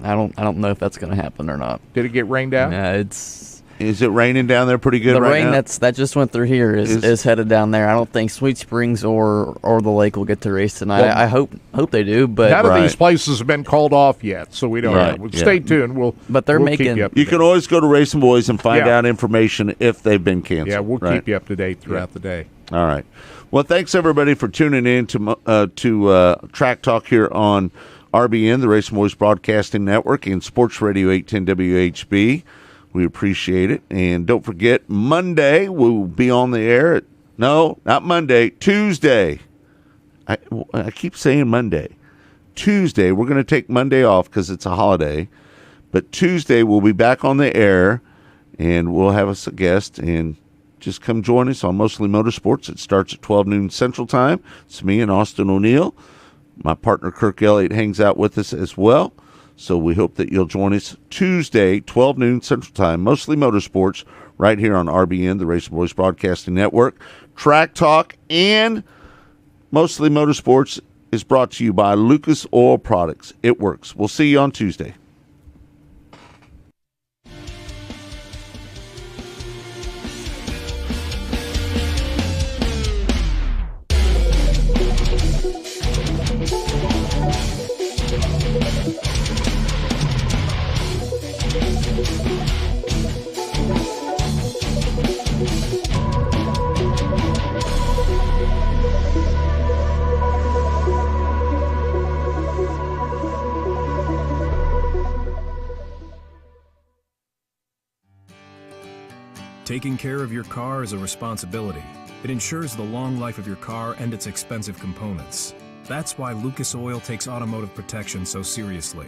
I don't know if that's going to happen or not. Did it get rained out? Yeah, Is it raining down there pretty good the right rain now? that just went through here is headed down there. I don't think Sweet Springs or the lake will get to race tonight. Well, I hope they do, but none of these places have been called off yet, so we don't know. Stay tuned. We'll keep you up to You can date. always go to Racing Boys and find out information if they've been canceled. Yeah, we'll right? keep you up to date throughout the day. All right. Well, thanks everybody for tuning in to Track Talk here on RBN, the Racing Boys Broadcasting Network, and Sports Radio 810 WHB. We appreciate it. And don't forget, Monday we'll be on the air. No, not Monday. Tuesday. I keep saying Monday. Tuesday. We're going to take Monday off because it's a holiday. But Tuesday we'll be back on the air, and we'll have us a guest. And just come join us on Mostly Motorsports. It starts at 12 noon Central Time. It's me and Austin O'Neill. My partner Kirk Elliott hangs out with us as well. So we hope that you'll join us Tuesday, 12 noon Central Time, Mostly Motorsports, right here on RBN, the Racing Boys Broadcasting Network. Track Talk and Mostly Motorsports is brought to you by Lucas Oil Products. It works. We'll see you on Tuesday. Taking care of your car is a responsibility. It ensures the long life of your car and its expensive components. That's why Lucas Oil takes automotive protection so seriously.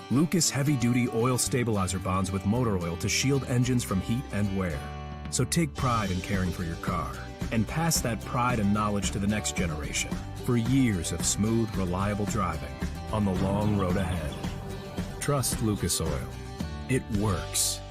Lucas heavy-duty oil stabilizer bonds with motor oil to shield engines from heat and wear. So take pride in caring for your car and pass that pride and knowledge to the next generation for years of smooth, reliable driving on the long road ahead. Trust Lucas Oil. It works.